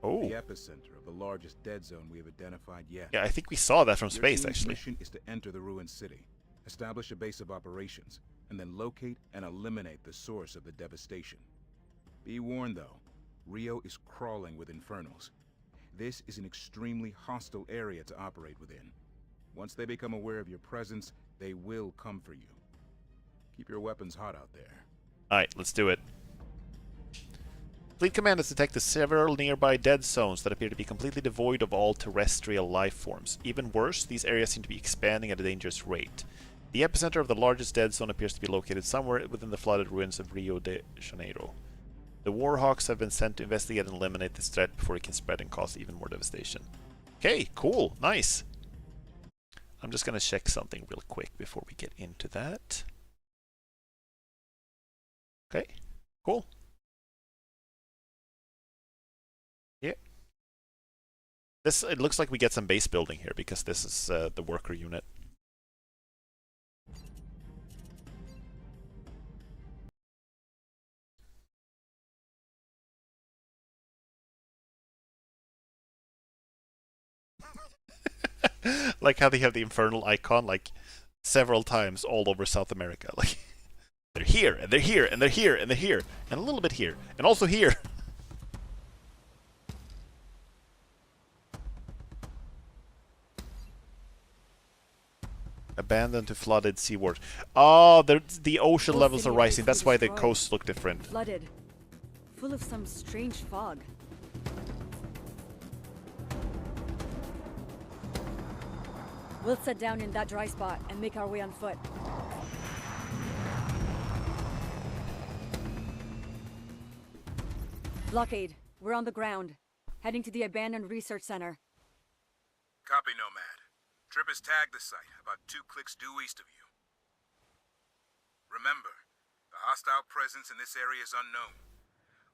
Oh. The epicenter of the largest dead zone we have identified yet. Yeah, I think we saw that from Your space, team's actually. mission is to enter the ruined city, establish a base of operations, and then locate and eliminate the source of the devastation. Be warned, though, Rio is crawling with infernals. This is an extremely hostile area to operate within. Once they become aware of your presence, they will come for you. Keep your weapons hot out there. Alright, let's do it. Fleet Command has detected several nearby dead zones that appear to be completely devoid of all terrestrial life forms. Even worse, these areas seem to be expanding at a dangerous rate. The epicenter of the largest dead zone appears to be located somewhere within the flooded ruins of Rio de Janeiro. The Warhawks have been sent to investigate and eliminate this threat before it can spread and cause even more devastation. Okay, cool, nice. I'm just gonna check something real quick before we get into that. Okay, cool. Yeah. It looks like we get some base building here because this is the worker unit. Like how they have the infernal icon like several times all over South America. Like they're here and they're here and they're here and they're here and a little bit here and also here. Abandoned to flooded seaward. Oh, the ocean levels are rising. That's why the coasts look different. Flooded. Full of some strange fog. We'll sit down in that dry spot and make our way on foot. Blockade. We're on the ground. Heading to the abandoned research center. Copy, Nomad. Trip has tagged the site, about 2 clicks due east of you. Remember, the hostile presence in this area is unknown.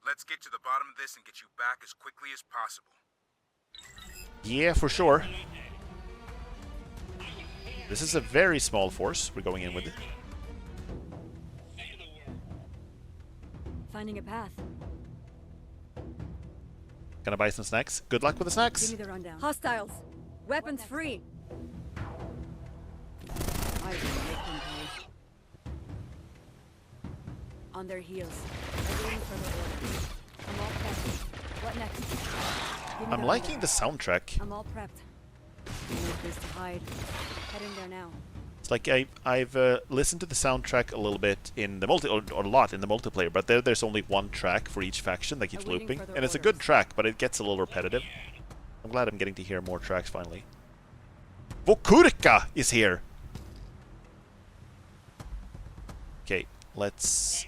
Let's get to the bottom of this and get you back as quickly as possible. Yeah, for sure. This is a very small force we're going in with. Finding a path. Gonna buy some snacks. Good luck with the snacks. Give me the rundown. Hostiles. Weapons free. I will make them pay. On their heels. They're waiting for their orders. I'm all prepped. What next? I'm liking the soundtrack. I'm all prepped. No place to hide. Head in there now. It's like I've listened to the soundtrack a little bit in the or a lot in the multiplayer, but there's only one track for each faction that keeps looping, and it's a good track, but it gets a little repetitive. I'm glad I'm getting to hear more tracks finally. Vokurka is here. Okay, let's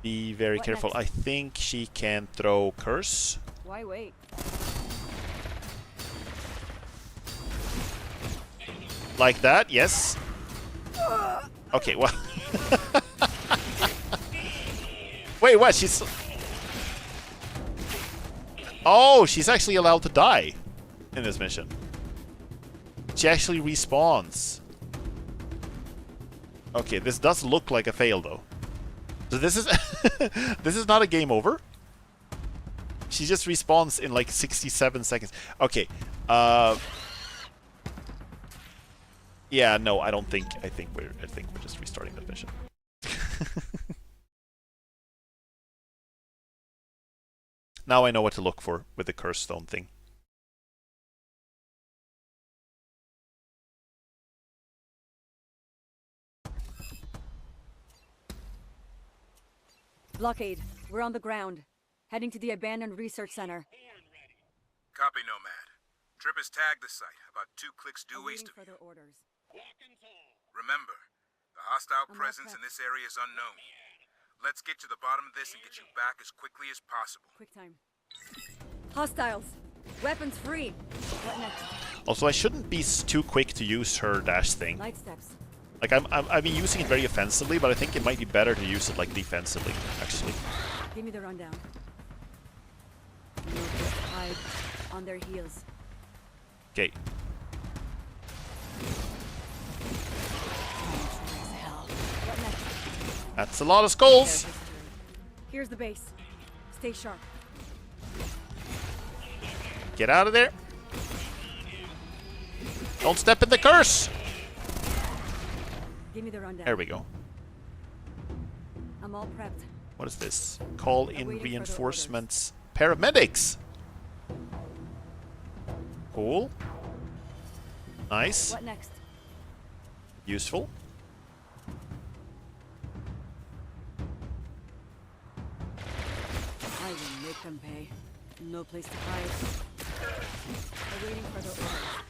be very careful. I think she can throw curse. Why wait? Like that, yes. Okay, well. Wait, what? She's... Oh, she's actually allowed to die in this mission. She actually respawns. Okay, this does look like a fail, though. So this is... this is not a game over. She just respawns in like 67 seconds. Okay, yeah, no, I don't think. I think we're just restarting the mission. Now I know what to look for with the curse stone thing. Blockade. We're on the ground. Heading to the abandoned research center. Copy, Nomad. Trip has tagged the site, about 2 clicks due east of you. Orders. Remember, the hostile presence in this area is unknown. Let's get to the bottom of this and get you back as quickly as possible. Quick time. Hostiles. Weapons free. What next? Also, I shouldn't be too quick to use her dash thing. Light steps. Like I've been using it very offensively, but I think it might be better to use it like defensively, actually. Give me the rundown. No place to hide. On their heels. Okay. What next? That's a lot of skulls. Here's the base. Stay sharp. Get out of there. Don't step in the curse. Give me the rundown. There we go. I'm all prepped. What is this? Call in waiting for the reinforcements. Paramedics. Cool. Nice. What next? Useful. I will make them pay. No place to hide. I'm waiting for the orders.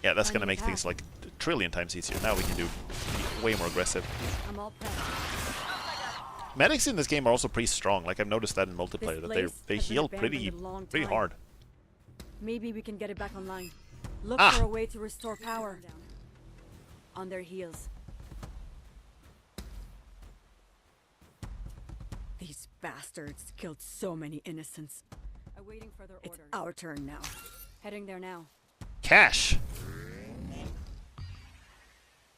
Yeah, that's gonna Finding make path. things like a trillion times easier. Now we can do way more aggressive. I'm all prepped. Medics in this game are also pretty strong. Like I've noticed that in multiplayer, that place they has been heal abandoned a long pretty time. hard. Maybe we can get it back online. Look Ah. for a way to restore power. On their heels. These bastards killed so many innocents. I'm waiting for their orders. It's our turn now. Heading there now. Cash.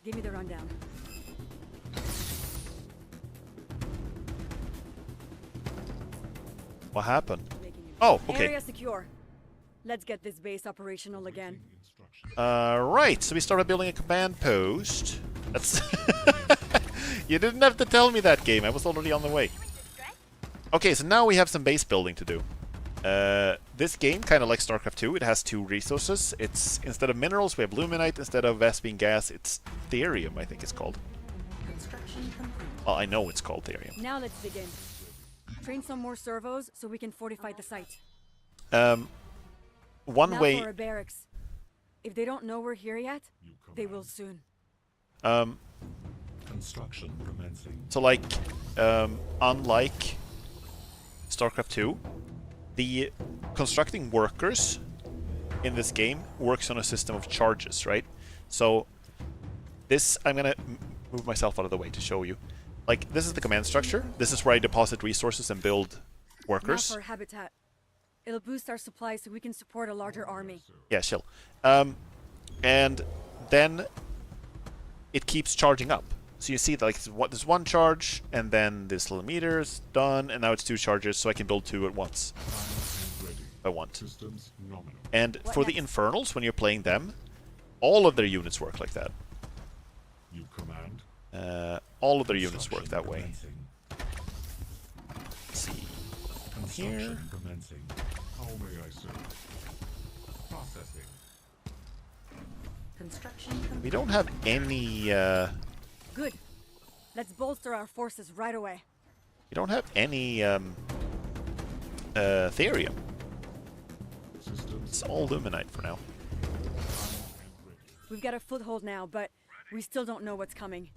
Give me the rundown. What happened? Oh, okay. Area secure. Let's get this base operational again. Right, so we started building a command post. That's You didn't have to tell me that, game. I was already on the way. Okay, so now we have some base building to do. This game, kind of like StarCraft 2, it has two resources. It's, instead of minerals, we have luminite. Instead of Vespene gas, it's therium, I think it's called. Construction complete. Well, I know it's called therium. Now let's begin. Train some more servos so we can fortify the site. One now way... for our barracks. If they don't know we're here yet, they will soon. Construction commencing. So, like, unlike StarCraft 2, the constructing workers in this game works on a system of charges, right? So, this, I'm gonna move myself out of the way to show you. Like, this is the command structure. This is where I deposit resources and build workers. Now for habitat. It'll boost our supplies so we can support a larger army. Yeah, chill. And then it keeps charging up. So you see, like, there's one charge, and then this little meter's done, and now it's two charges, so I can build two at once. If I want. And for the Infernals, when you're playing them, all of their units work like that. You command. All of their units work that way. Let's see. Here. Commencing. How may I serve? Processing. Construction complete. We don't have any, Good. Let's bolster our forces right away. we don't have any, therium. It's all luminite for now. We've got a foothold now, but we still don't know what's coming.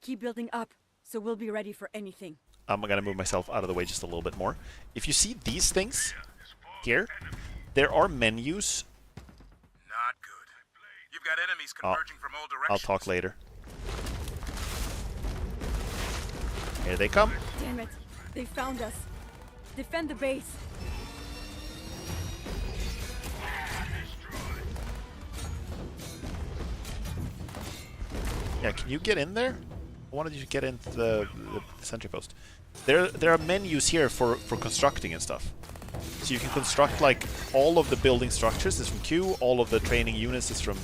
Keep building up, so we'll be ready for anything. I'm gonna move myself out of the way just a little bit more. If you see these things here, there are menus. Not good. You've got enemies converging from all directions. I'll talk later. Here they come. Damn it. They found us. Defend the base. Yeah, can you get in there? I wanted you to get into the sentry post. There are menus here for constructing and stuff. So you can construct like all of the building structures is from Q, all of the training units is from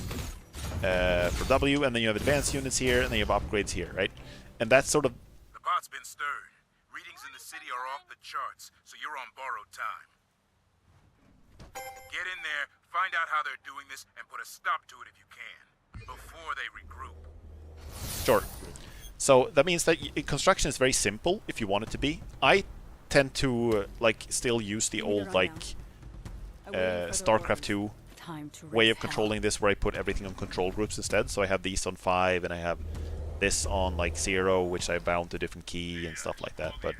for W, and then you have advanced units here, and then you have upgrades here, right? And that's sort of... The pot's been stirred. Readings in the city are off the charts, so you're on borrowed time. Get in there, find out how they're doing this, and put a stop to it if you can, before they regroup. Sure. So that means that construction is very simple if you want it to be. I tend to like still use the old like StarCraft 2 way of controlling this, where I put everything on control groups instead. So I have these on 5 and I have this on like 0, which I bound to a different key and stuff like that. But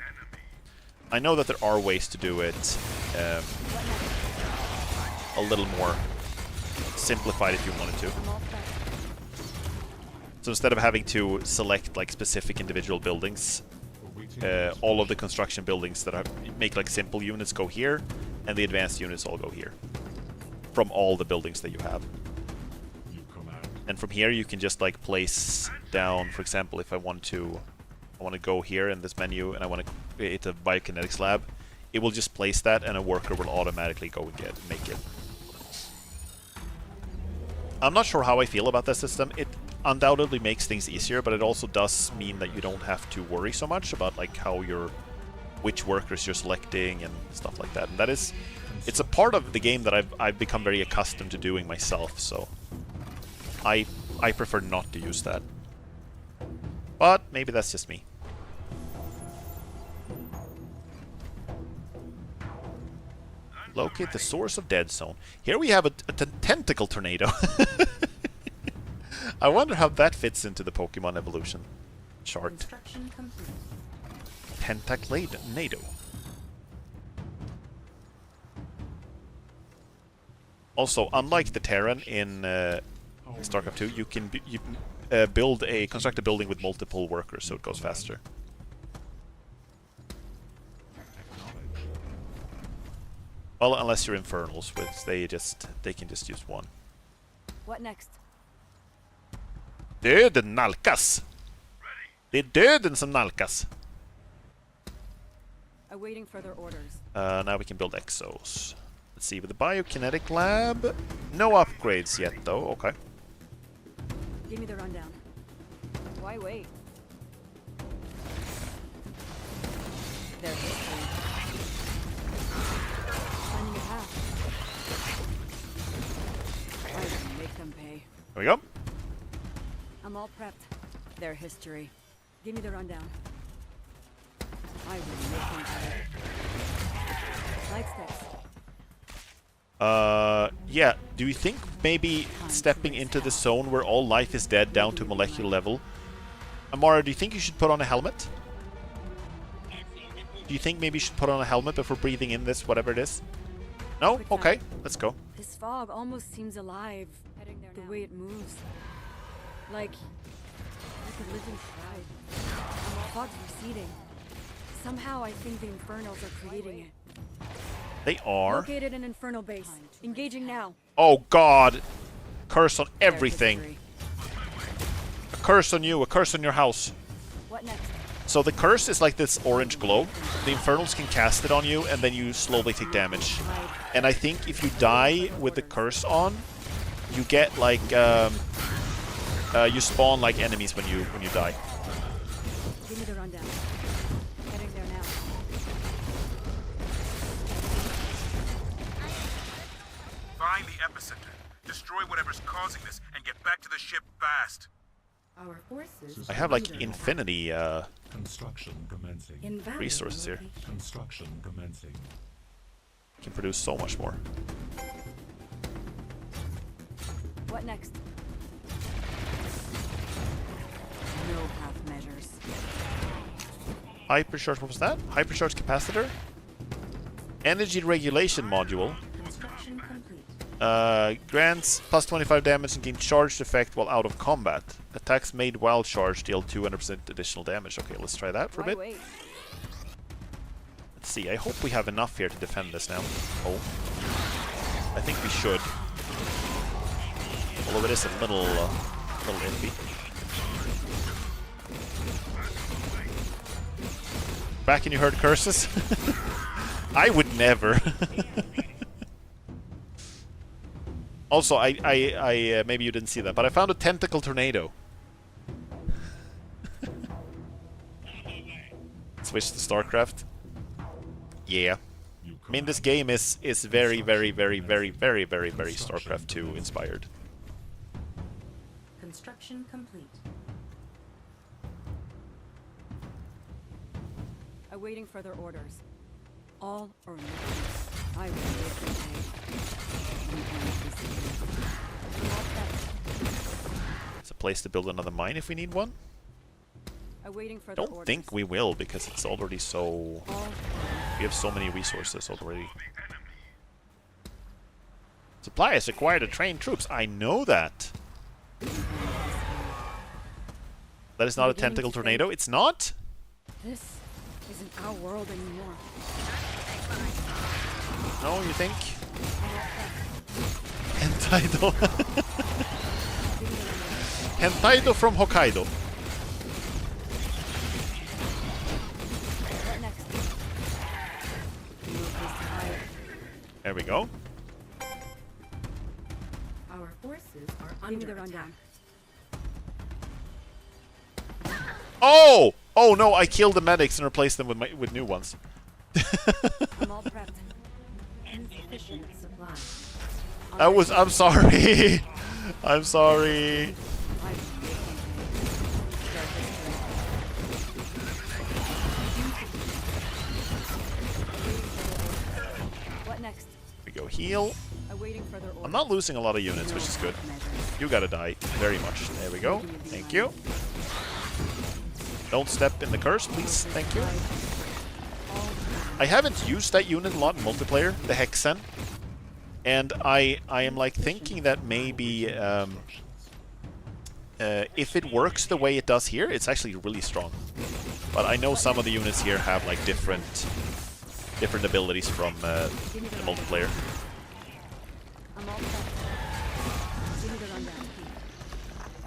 I know that there are ways to do it a little more simplified if you wanted to. So instead of having to select like specific individual buildings, all of the construction buildings that make like simple units go here, and the advanced units all go here. From all the buildings that you have. And from here you can just like place down, for example, if I want to go here in this menu and I want to create a biokinetics lab, it will just place that and a worker will automatically go and make it. I'm not sure how I feel about that system. It undoubtedly makes things easier, but it also does mean that you don't have to worry so much about like which workers you're selecting and stuff like that. And that is, it's a part of the game that I've become very accustomed to doing myself, so I prefer not to use that. But maybe that's just me. Locate the source of dead zone. Here we have a tentacle tornado. I wonder how that fits into the Pokemon evolution chart. Tentaclado. Also, unlike the Terran in StarCraft 2, you can construct a building with multiple workers, so it goes faster. Well, unless you're Infernals, which they can just use one. What next? Döden nalkas! Det är döden som nalkas! Awaiting further orders. Now we can build exos. Let's see, with the biokinetic lab, no upgrades yet though, okay. Give me the rundown. Why wait? There's history. Finding a path. I will make them pay. There we go. I'm all prepped. Their history. Give me the rundown. I will make them pay. Light sticks. Yeah, do you think maybe stepping into the zone where all life is dead down to molecular level? Amara, do you think you should put on a helmet? Do you think maybe you should put on a helmet before breathing in this, whatever it is? No? Okay, let's go. This fog almost seems alive. The way it moves. Like a living shroud. And the fog's receding. Somehow I think the Infernals are creating it. They are. Located an Infernal base. Engaging now. Oh god! Curse on everything. A curse on you, a curse on your house. What next? So the curse is like this orange glow. The Infernals can cast it on you and then you slowly take damage. And I think if you die with the curse on, you get like you spawn like enemies when you die. Give me the rundown. Heading there now. Find the epicenter. Destroy whatever's causing this and get back to the ship fast. Our forces I have like infinity Construction commencing. resources here. Construction commencing. Can produce so much more. What next? No half measures. Hypercharge, what was that? Hypercharge capacitor? Energy regulation module. construction complete. Grants plus 25 damage and gain charged effect while out of combat. Attacks made while charged deal 200% additional damage. Okay, let's try that for a bit. Wait. Let's see, I hope we have enough here to defend this now. Oh. I think we should. Although it is a little iffy. Back and you heard curses? I would never. Also, I maybe you didn't see that, but I found a tentacle tornado. Switch to StarCraft. Yeah. I mean, this game is very, very, very, very, very, very, very StarCraft 2 inspired. Construction complete. Awaiting further orders. All or nothing. I will make them pay. It's a place to build another mine if we need one. Awaiting further Don't orders. think we will because it's already so... We have so many resources already. Suppliers require to train troops. I know that. That is not We're a gaining tentacle strength. tornado. It's not? This isn't our world anymore. No, you think? Hentaido. Hentaido from Hokkaido. What next? Move this higher. There we go. Our forces are Give me the under rundown. Oh! Oh no, I killed the medics and replaced them with new ones. I'm all prepped. insufficient supply. I'm sorry. I'm sorry. What next? We go heal. Awaiting further orders. I'm not losing a lot of units, which is good. You gotta die very much. There we go. Thank you. Don't step in the curse, please. Thank you. I haven't used that unit a lot in multiplayer, the Hexen. And I am like thinking that maybe if it works the way it does here, it's actually really strong. But I know some of the units here have like different abilities from the multiplayer. I'm all prepped. Give me the rundown.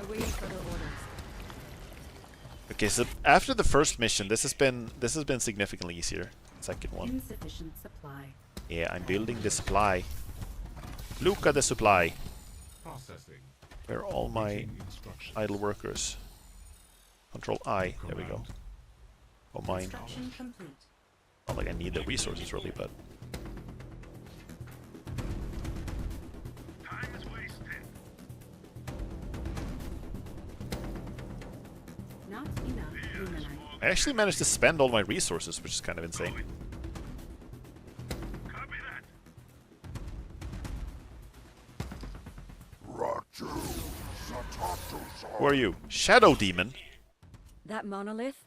Awaiting further orders. Okay, so after the first mission, this has been significantly easier. Second one. Insufficient supply. Yeah, I'm building the supply. Look at the supply. Processing. Where are all my Awaiting instructions. idle workers? Control I. There we go. Oh, mine. Construction complete. Not like I need the resources really, but Time is wasted. Not enough luminite. I actually managed to spend all my resources, which is kind of insane. Copy that. Who are you? Shadow Demon? That monolith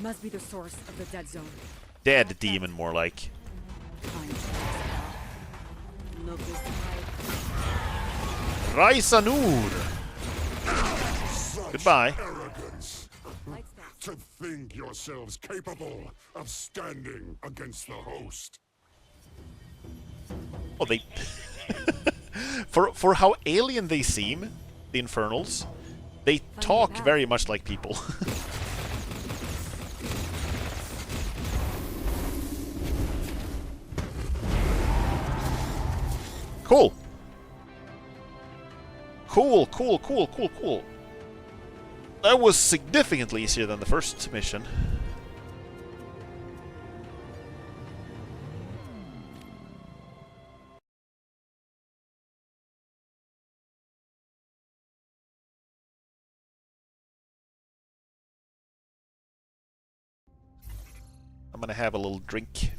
must be the source of the dead zone. Dead Demon, more like. Fine. Look this high. Raisanur! Goodbye. Arrogance. Lights down. To think yourselves capable of standing against the host. Oh, they... for how alien they seem, the Infernals, they talk very much like people. Cool. Cool, cool, cool, cool, cool. That was significantly easier than the first mission. I'm gonna have a little drink.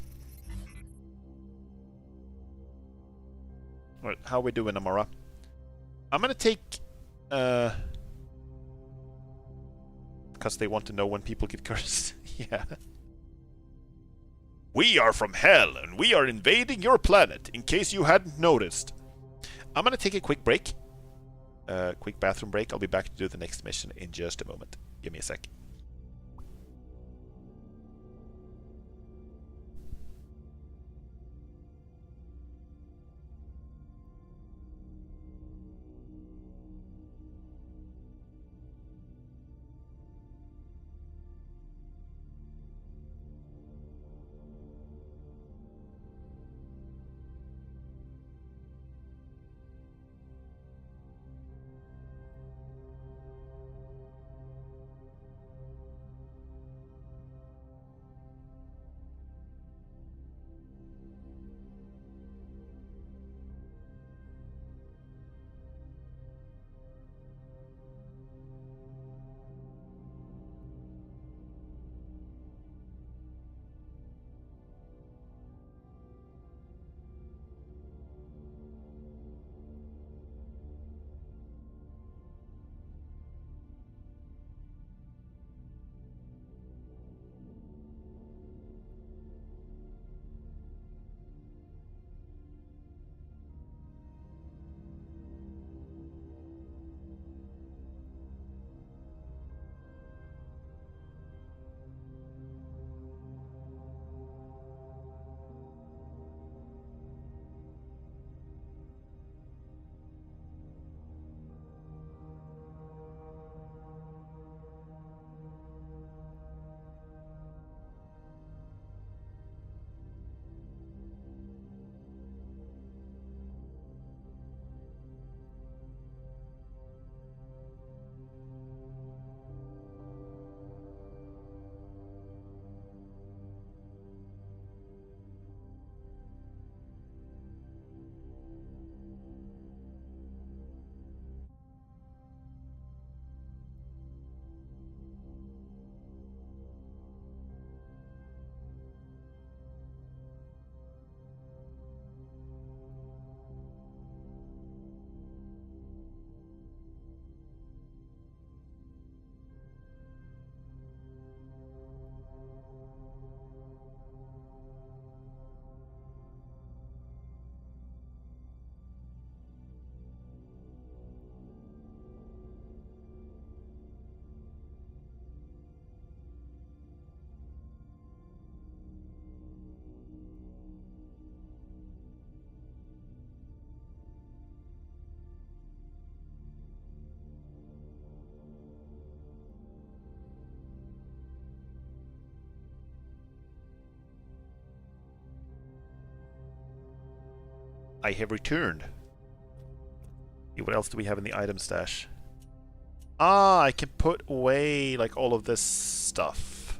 Alright, how we doing, Amara? I'm gonna take... because they want to know when people get cursed. Yeah. We are from hell, and we are invading your planet, in case you hadn't noticed. I'm gonna take a quick break. Quick bathroom break. I'll be back to do the next mission in just a moment. Give me a sec. I have returned. See, what else do we have in the item stash? Ah, I can put away like all of this stuff.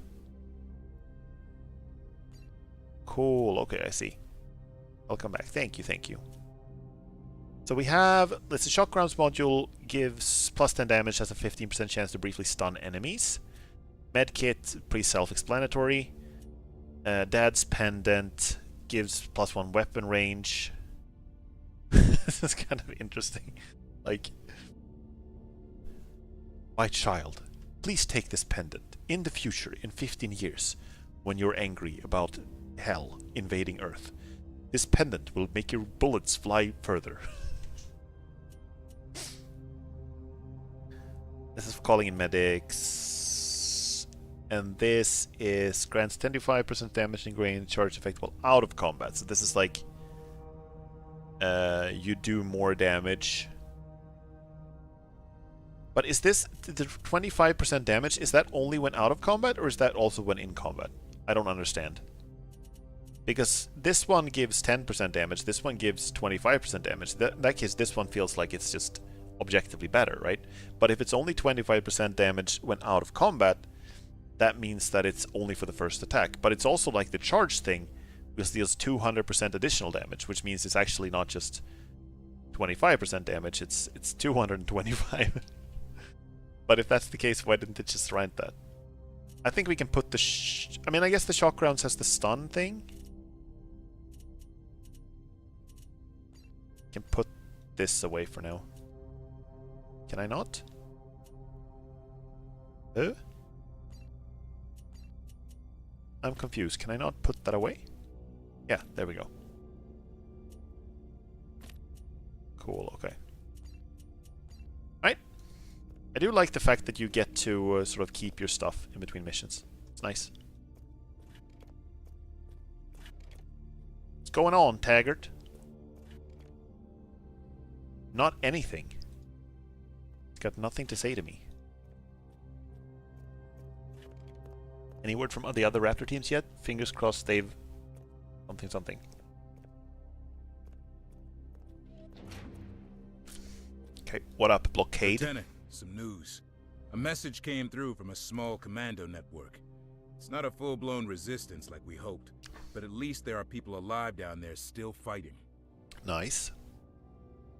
Cool, okay, I see. I'll come back. Thank you, thank you. So we have, let's see, Shock Rounds module gives plus 10 damage, has a 15% chance to briefly stun enemies. Medkit, pretty self-explanatory. Dad's Pendant gives plus 1 weapon range. This is kind of interesting. Like, my child, please take this pendant. In the future, in 15 years, when you're angry about hell invading Earth, this pendant will make your bullets fly further. This is for calling in medics. And this is grants 25% damage in range charge effect while out of combat. So this is like you do more damage. But is this the 25% damage? Is that only when out of combat, or is that also when in combat? I don't understand. Because this one gives 10% damage, this one gives 25% damage. In that case, this one feels like it's just objectively better, right? But if it's only 25% damage when out of combat, that means that it's only for the first attack. But it's also like the charge thing, which deals 200% additional damage, which means it's actually not just 25% damage, it's 225. But if that's the case, why didn't it just write that? I think we can put the I mean, I guess the shock rounds has the stun thing. Can put this away for now. Can I not? I'm confused. Can I not put that away? Yeah, there we go. Cool, okay. Right. I do like the fact that you get to sort of keep your stuff in between missions. It's nice. What's going on, Taggart? Not anything. It's got nothing to say to me. Any word from the other Raptor teams yet? Fingers crossed they've... something. Okay, what up, Blockade? Lieutenant, some news. A message came through from a small commando network. It's not a full-blown resistance like we hoped, but at least there are people alive down there still fighting. Nice.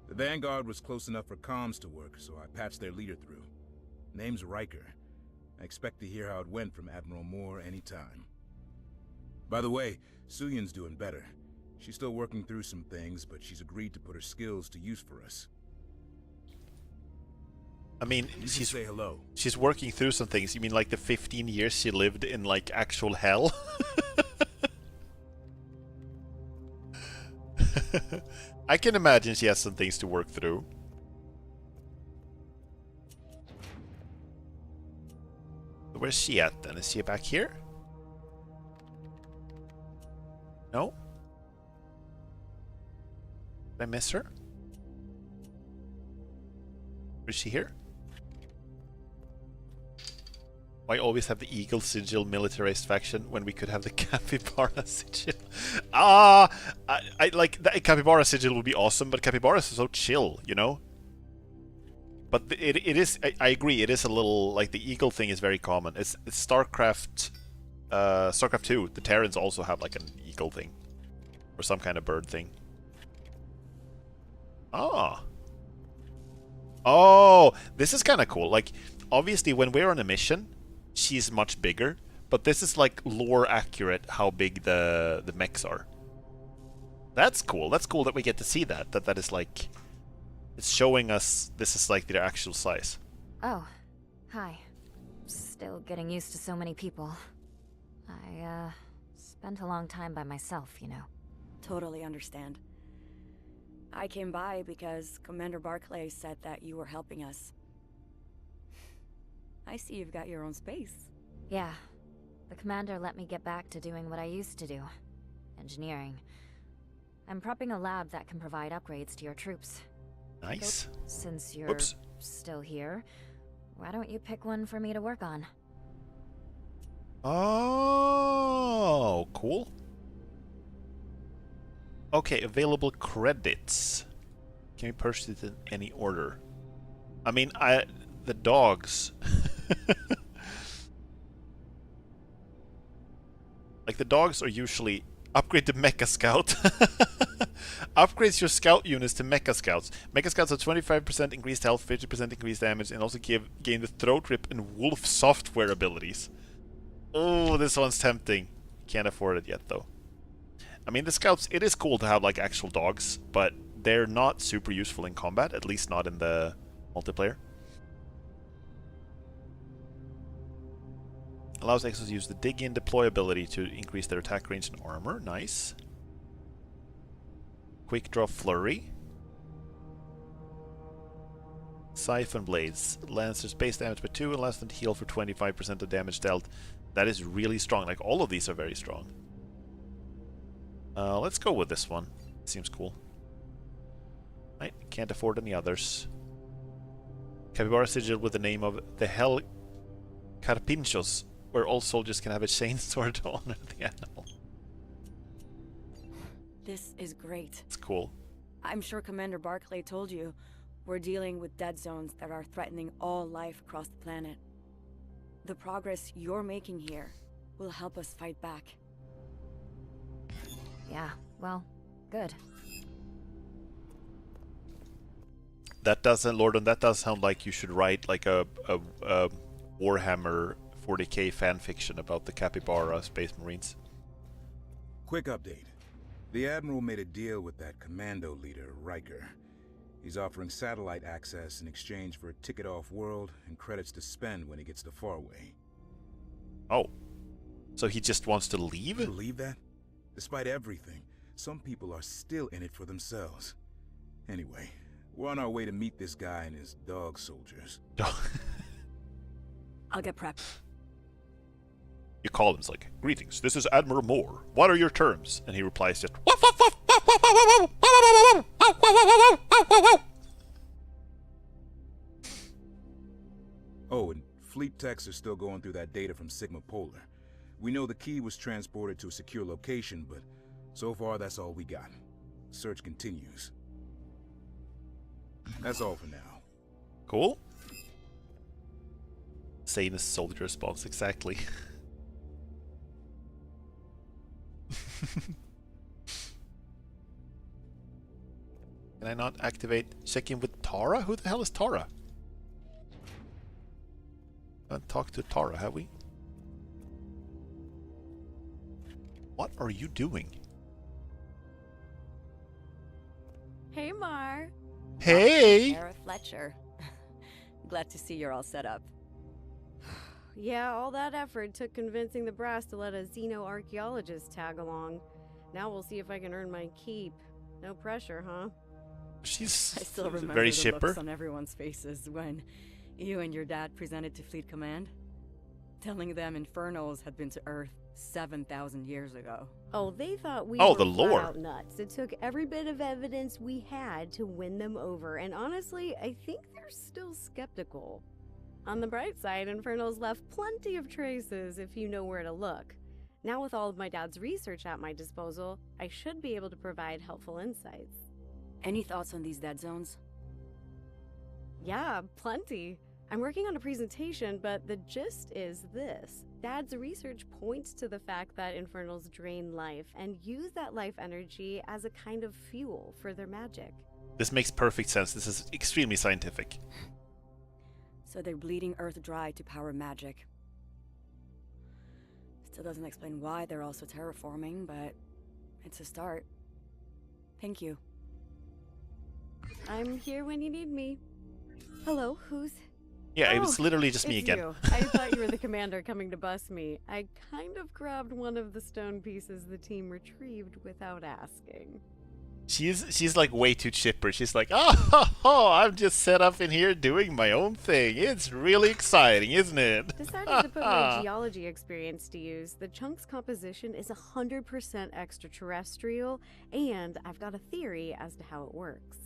The Vanguard was close enough for comms to work, so I patched their leader through. Name's Riker. I expect to hear how it went from Admiral Moore anytime. By the way, Suyin's doing better. She's still working through some things, but she's agreed to put her skills to use for us. I mean, say hello. She's working through some things. You mean like the 15 years she lived in like actual hell? I can imagine she has some things to work through. Where's she at then? Is she back here? No? Did I miss her? Is she here? Why always have the Eagle Sigil militarized faction when we could have the Capybara Sigil? I like the Capybara Sigil would be awesome, but Capybara is so chill, you know? But it is, I agree, it is a little, like the Eagle thing is very common. It's StarCraft, StarCraft 2, the Terrans also have like an Eagle thing. Or some kind of bird thing. Ah. Oh, this is kind of cool. Like, obviously when we're on a mission, she's much bigger, but this is like lore accurate how big the mechs are. That's cool. That's cool that we get to see that. That is like, it's showing us this is like their actual size. Oh, hi. Still getting used to so many people. I spent a long time by myself, you know. Totally understand. I came by because Commander Barclay said that you were helping us. I see you've got your own space. Yeah. The commander let me get back to doing what I used to do. Engineering. I'm prepping a lab that can provide upgrades to your troops. Nice. Since you're still here, why don't you pick one for me to work on? Oh, cool. Okay, available credits. Can we purchase it in any order? I mean, the dogs. Like, the dogs are usually upgrade to Mecha Scout. Upgrades your scout units to Mecha Scouts. Mecha Scouts have 25% increased health, 50% increased damage, and also gain the Throat Rip and Wolf software abilities. Oh, this one's tempting. Can't afford it yet, though. I mean, the Scouts, it is cool to have, like, actual dogs, but they're not super useful in combat, at least not in the multiplayer. Allows Exos to use the dig-in deploy ability to increase their attack range and armor. Nice. Quick Draw Flurry. Siphon Blades. Lancers base damage by 2 and allows them to heal for 25% of damage dealt. That is really strong. Like, all of these are very strong. Let's go with this one. Seems cool. Right, can't afford any others. Capybara Sigil with the name of the Hell Carpinchos, where all soldiers can have a chainsword to honor the animal. This is great. It's cool. I'm sure Commander Barclay told you, we're dealing with dead zones that are threatening all life across the planet. The progress you're making here will help us fight back. Yeah, well, good. That doesn't, Lordon, that does sound like you should write like a Warhammer 40k fanfiction about the Capybara Space Marines. Quick update. The Admiral made a deal with that commando leader, Riker. He's offering satellite access in exchange for a ticket off-world and credits to spend when he gets to Farway. Oh. So he just wants to leave? You believe that? Despite everything, some people are still in it for themselves. Anyway, we're on our way to meet this guy and his dog soldiers. I'll get prepped. You call him, it's like, greetings, this is Admiral Moore. What are your terms? And he replies just, oh, and fleet techs are still going through that data from Sigma Polar. We know the key was transported to a secure location, but so far that's all we got. Search continues. That's all for now. Cool. Sanest soldier response, exactly. Can I not activate check in with Tara? Who the hell is Tara? Haven't talked to Tara, have we? What are you doing? Hey, Mar. Hey! Sarah Fletcher. Glad to see you're all set up. Yeah, all that effort took convincing the brass to let a xenoarchaeologist tag along. Now we'll see if I can earn my keep. No pressure, huh? She's I still remember very the shipper. looks on everyone's faces when you and your dad presented to Fleet Command, telling them Infernos had been to Earth 7,000 years ago. Oh, they thought we Oh, were the lore. flat out nuts. It took every bit of evidence we had to win them over, and honestly, I think they're still skeptical. On the bright side, Inferno's left plenty of traces if you know where to look. Now with all of my dad's research at my disposal, I should be able to provide helpful insights. Any thoughts on these dead zones? Yeah, plenty. I'm working on a presentation, but the gist is this. Dad's research points to the fact that Infernals drain life and use that life energy as a kind of fuel for their magic. This makes perfect sense. This is extremely scientific. So they're bleeding Earth dry to power magic. Still doesn't explain why they're also terraforming, but it's a start. Thank you. I'm here when you need me. Hello, who's... Yeah, it was literally just me it's again. You. I thought you were the commander coming to bust me. I kind of grabbed one of the stone pieces the team retrieved without asking. She's like way too chipper. She's like, I'm just set up in here doing my own thing. It's really exciting, isn't it? Decided to put my geology experience to use. The chunk's composition is 100% extraterrestrial, and I've got a theory as to how it works.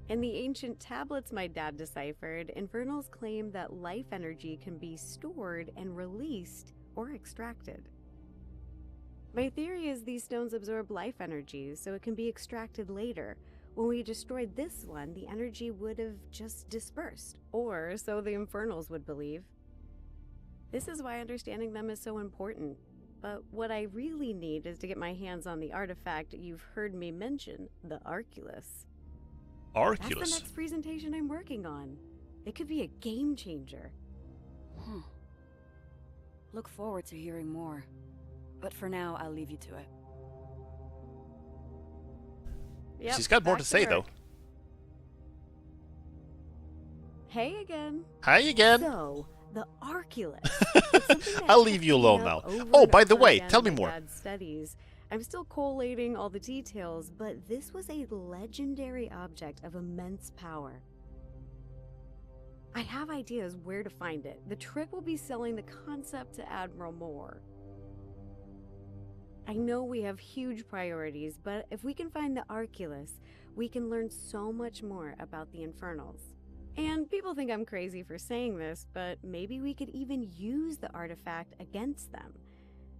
In the ancient tablets my dad deciphered, Infernals claim that life energy can be stored and released or extracted. My theory is these stones absorb life energy, so it can be extracted later. When we destroyed this one, the energy would have just dispersed, or so the Infernals would believe. This is why understanding them is so important. But what I really need is to get my hands on the artifact you've heard me mention, the Arculus. Arculus? That's the next presentation I'm working on. It could be a game changer. Look forward to hearing more. But for now, I'll leave you to it. Yep, She's got more back to say, work. though. Hey again. Hi again. So, the Arculus. It's something that I'll leave you kept alone me now. up over Oh, and by the over way, again tell in me my more. dad's studies. I'm still collating all the details, but this was a legendary object of immense power. I have ideas where to find it. The trick will be selling the concept to Admiral Moore. I know we have huge priorities, but if we can find the Arculus, we can learn so much more about the Infernals. And people think I'm crazy for saying this, but maybe we could even use the artifact against them.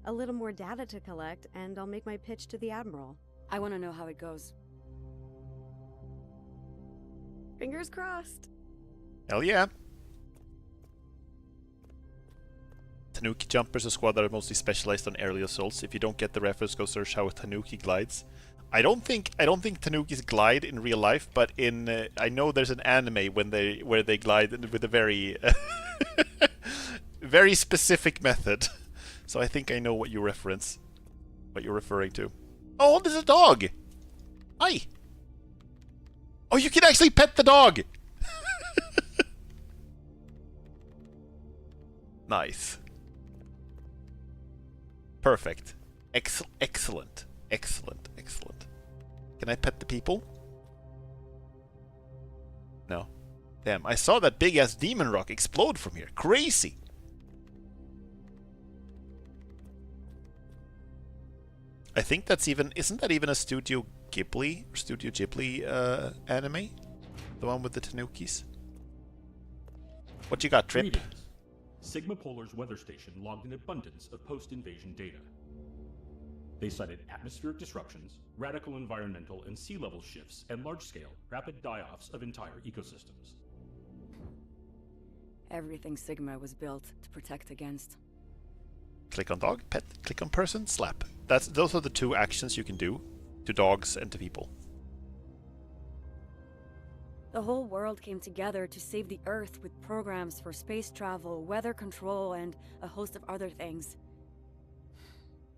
A little more data to collect, and I'll make my pitch to the Admiral. I want to know how it goes. Fingers crossed. Hell yeah. Tanuki jumpers, a squad that are mostly specialized on aerial assaults. If you don't get the reference, go search how a Tanuki glides. I don't think Tanukis glide in real life, but in I know there's an anime where they glide with a very very specific method. So I think I know what you're referring to. Oh, there's a dog. Hi. Oh, you can actually pet the dog. Nice. Perfect. Excellent. Excellent. Can I pet the people? No. Damn, I saw that big-ass demon rock explode from here. Crazy. I think that's even... Isn't that even a Studio Ghibli anime? The one with the Tanukis? What you got, Trip? Greetings. Sigma Polar's weather station logged an abundance of post-invasion data. They cited atmospheric disruptions, radical environmental and sea level shifts, and large-scale, rapid die-offs of entire ecosystems. Everything Sigma was built to protect against. Click on dog, pet, click on person, slap. Those are the two actions you can do to dogs and to people. The whole world came together to save the Earth with programs for space travel, weather control, and a host of other things.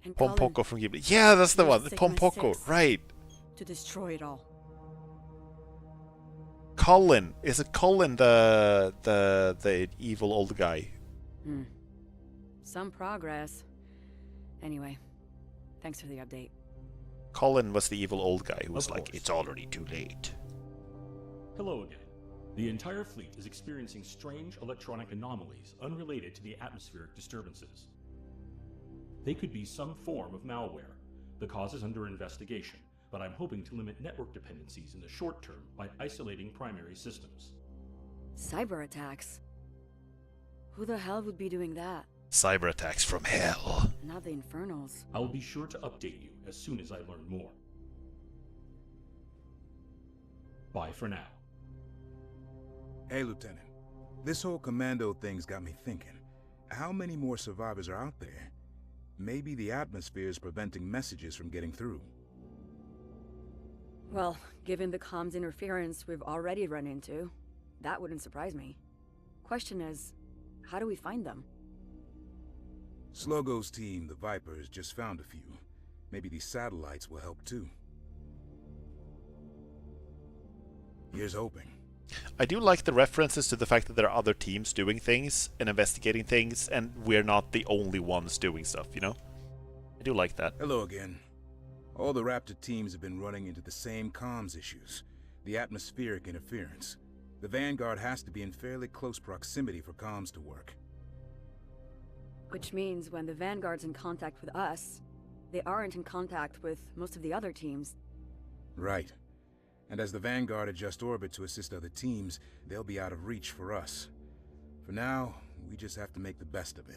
And Pompoko from Ghibli. Yeah, that's the one. Sigma Pompoko, 6 right. To destroy it all. Colin. Is it Colin the evil old guy? Some progress. Anyway, thanks for the update. Colin was the evil old guy who was Of like, course. it's already too late. Hello again. The entire fleet is experiencing strange electronic anomalies unrelated to the atmospheric disturbances. They could be some form of malware. The cause is under investigation, but I'm hoping to limit network dependencies in the short term by isolating primary systems. Cyber attacks? Who the hell would be doing that? Cyber attacks from hell. Not the Infernals. I will be sure to update you as soon as I learn more. Bye for now. Hey, Lieutenant. This whole commando thing's got me thinking. How many more survivors are out there? Maybe the atmosphere is preventing messages from getting through. Well, given the comms interference we've already run into, that wouldn't surprise me. Question is, how do we find them? Slogo's team, the Vipers, just found a few. Maybe these satellites will help too. Here's hoping. I do like the references to the fact that there are other teams doing things and investigating things, and we're not the only ones doing stuff, you know? I do like that. Hello again. All the Raptor teams have been running into the same comms issues. The atmospheric interference. The Vanguard has to be in fairly close proximity for comms to work. Which means when the Vanguard's in contact with us, they aren't in contact with most of the other teams. Right. And as the Vanguard adjust orbit to assist other teams, they'll be out of reach for us. For now, we just have to make the best of it.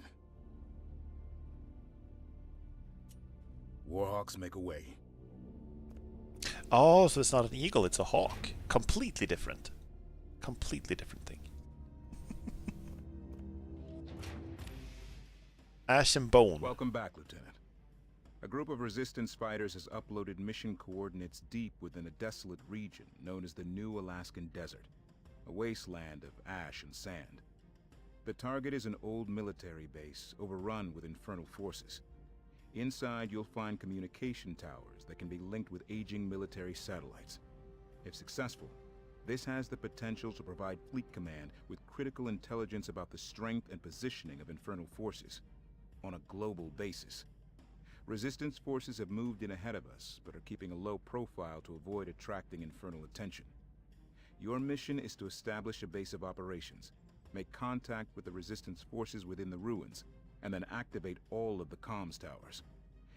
Warhawks make a way. Oh, so it's not an eagle, it's a hawk. Completely different. Completely different thing. Ash and Bone. Welcome back, Lieutenant. A group of Resistance fighters has uploaded mission coordinates deep within a desolate region known as the New Alaskan Desert, a wasteland of ash and sand. The target is an old military base overrun with infernal forces. Inside, you'll find communication towers that can be linked with aging military satellites. If successful, this has the potential to provide Fleet Command with critical intelligence about the strength and positioning of infernal forces on a global basis. Resistance forces have moved in ahead of us, but are keeping a low profile to avoid attracting infernal attention. Your mission is to establish a base of operations, make contact with the Resistance forces within the ruins, and then activate all of the comms towers.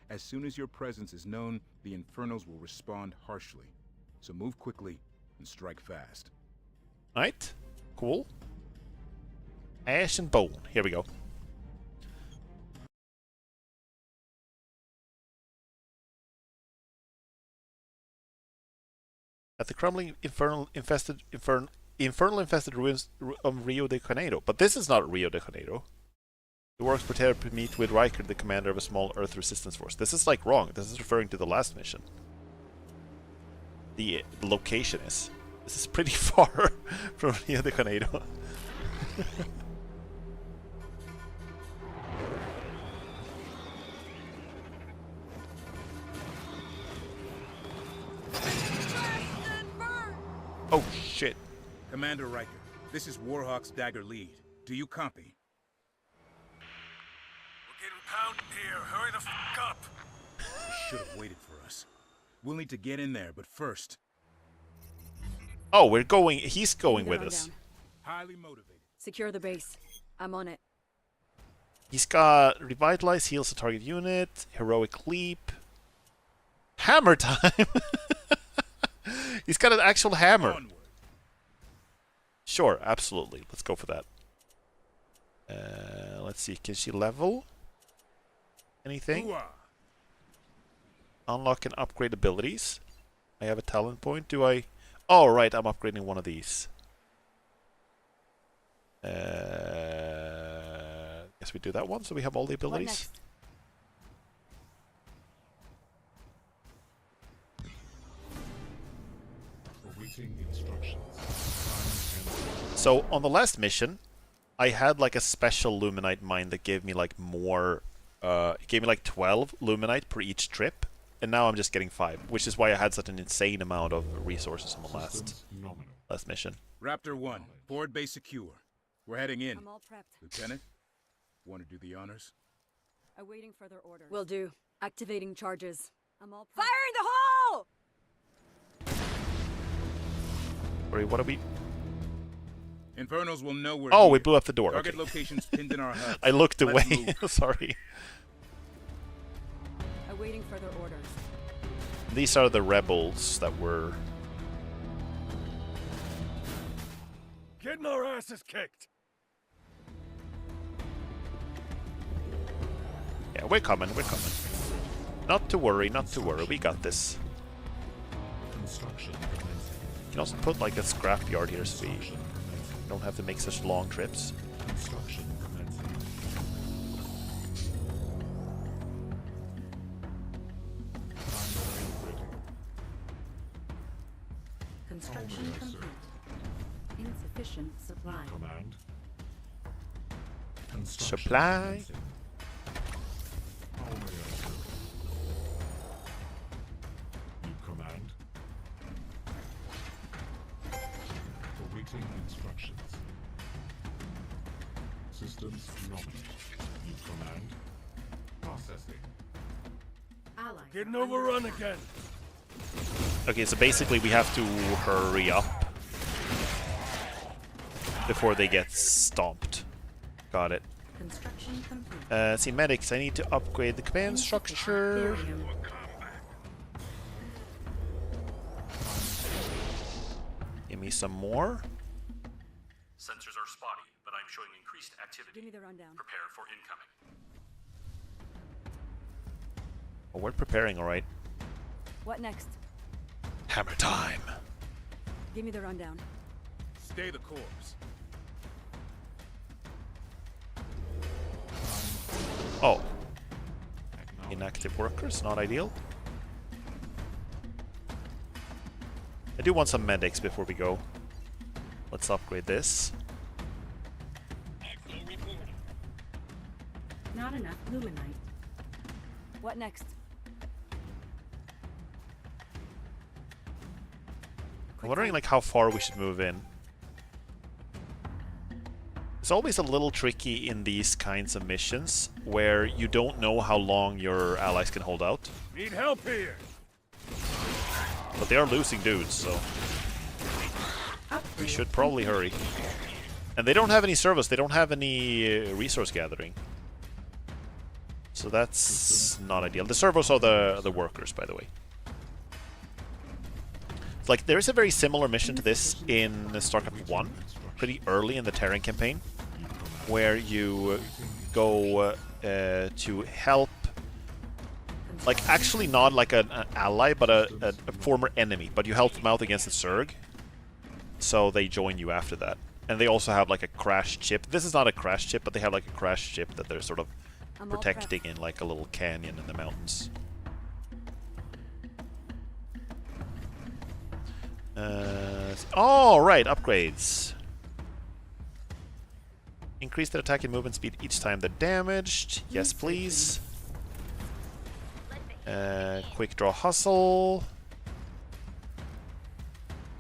As soon as your presence is known, the Infernals will respond harshly. So move quickly and strike fast. Right? Cool. Ash and Bone. Here we go. At the crumbling infernal-infested ruins of Rio de Janeiro. But this is not Rio de Janeiro. The Warhawks prepare to meet with Riker, the commander of a small Earth resistance force. This is like wrong. This is referring to the last mission. The location is. This is pretty far from Rio de Janeiro. Oh shit. Commander Riker, this is Warhawk's Dagger Lead. Do you copy? We're getting pounded here. Hurry the f*** up. You should have waited for us. We'll need to get in there, but first... Oh, we're going... He's going with us. Down. Highly motivated. Secure the base. I'm on it. He's got Revitalize, heals the target unit, Heroic Leap... Hammer time! He's got an actual hammer. Onward. Sure, absolutely. Let's go for that. Let's see. Can she level anything? Hooah. Unlock and upgrade abilities. I have a talent point. Do I? Oh, right. I'm upgrading one of these. Guess we do that one. So we have all the abilities. So on the last mission, I had like a special Luminite mine that gave me like more, it gave me like 12 Luminite per each trip, and now I'm just getting 5, which is why I had such an insane amount of resources on the last mission. Raptor 1, forward base secure. We're heading in. I'm all prepped. Lieutenant, want to do the honors? Awaiting further orders. Will do. Activating charges. I'm all prepped. Fire in the hole! Sorry, what are we? Infernals will know we're Oh, here. we blew up the door. Target Okay. locations pinned in our hubs. I looked Let's away. move. Sorry. Awaiting further orders. These are the rebels that were... Getting our asses kicked. Yeah, we're coming, we're coming. Not to worry, not to worry. We got this. Construction. You can also put like a scrapyard here so we don't have to make such long trips. Construction commencing. Construction complete. Insufficient supply. Command. Supply. New command. Awaiting instructions. Systems nominal. New command. Processing. Allies. Getting overrun again. Okay, so basically we have to hurry up before they get stomped. Got it. Construction complete. See, medics, I need to upgrade the command structure. Barium. Give me some more. Sensors are spotty, but I'm showing increased activity. Give me the rundown. Prepare for incoming. Oh, we're preparing, alright. What next? Hammer time! Give me the rundown. Stay the course. Oh. Inactive workers, not ideal. I do want some medics before we go. Let's upgrade this. Not enough luminite. What next? I'm wondering like how far we should move in. It's always a little tricky in these kinds of missions where you don't know how long your allies can hold out. Need help here. But they are losing dudes, so we should probably hurry. And they don't have any service, they don't have any resource gathering. So that's not ideal. The servos are the workers, by the way. Like, there is a very similar mission to this in StarCraft 1, pretty early in the Terran campaign, where you go to help, like, actually not like an ally, but a former enemy, but you help them out against the Zerg, so they join you after that. And they also have, like, a crash chip. This is not a crash chip, but they have, like, a crash chip that they're sort of protecting in, like, a little canyon in the mountains. Oh, right, upgrades. Increase their attack and movement speed each time they're damaged. Yes, please. Quick draw hustle.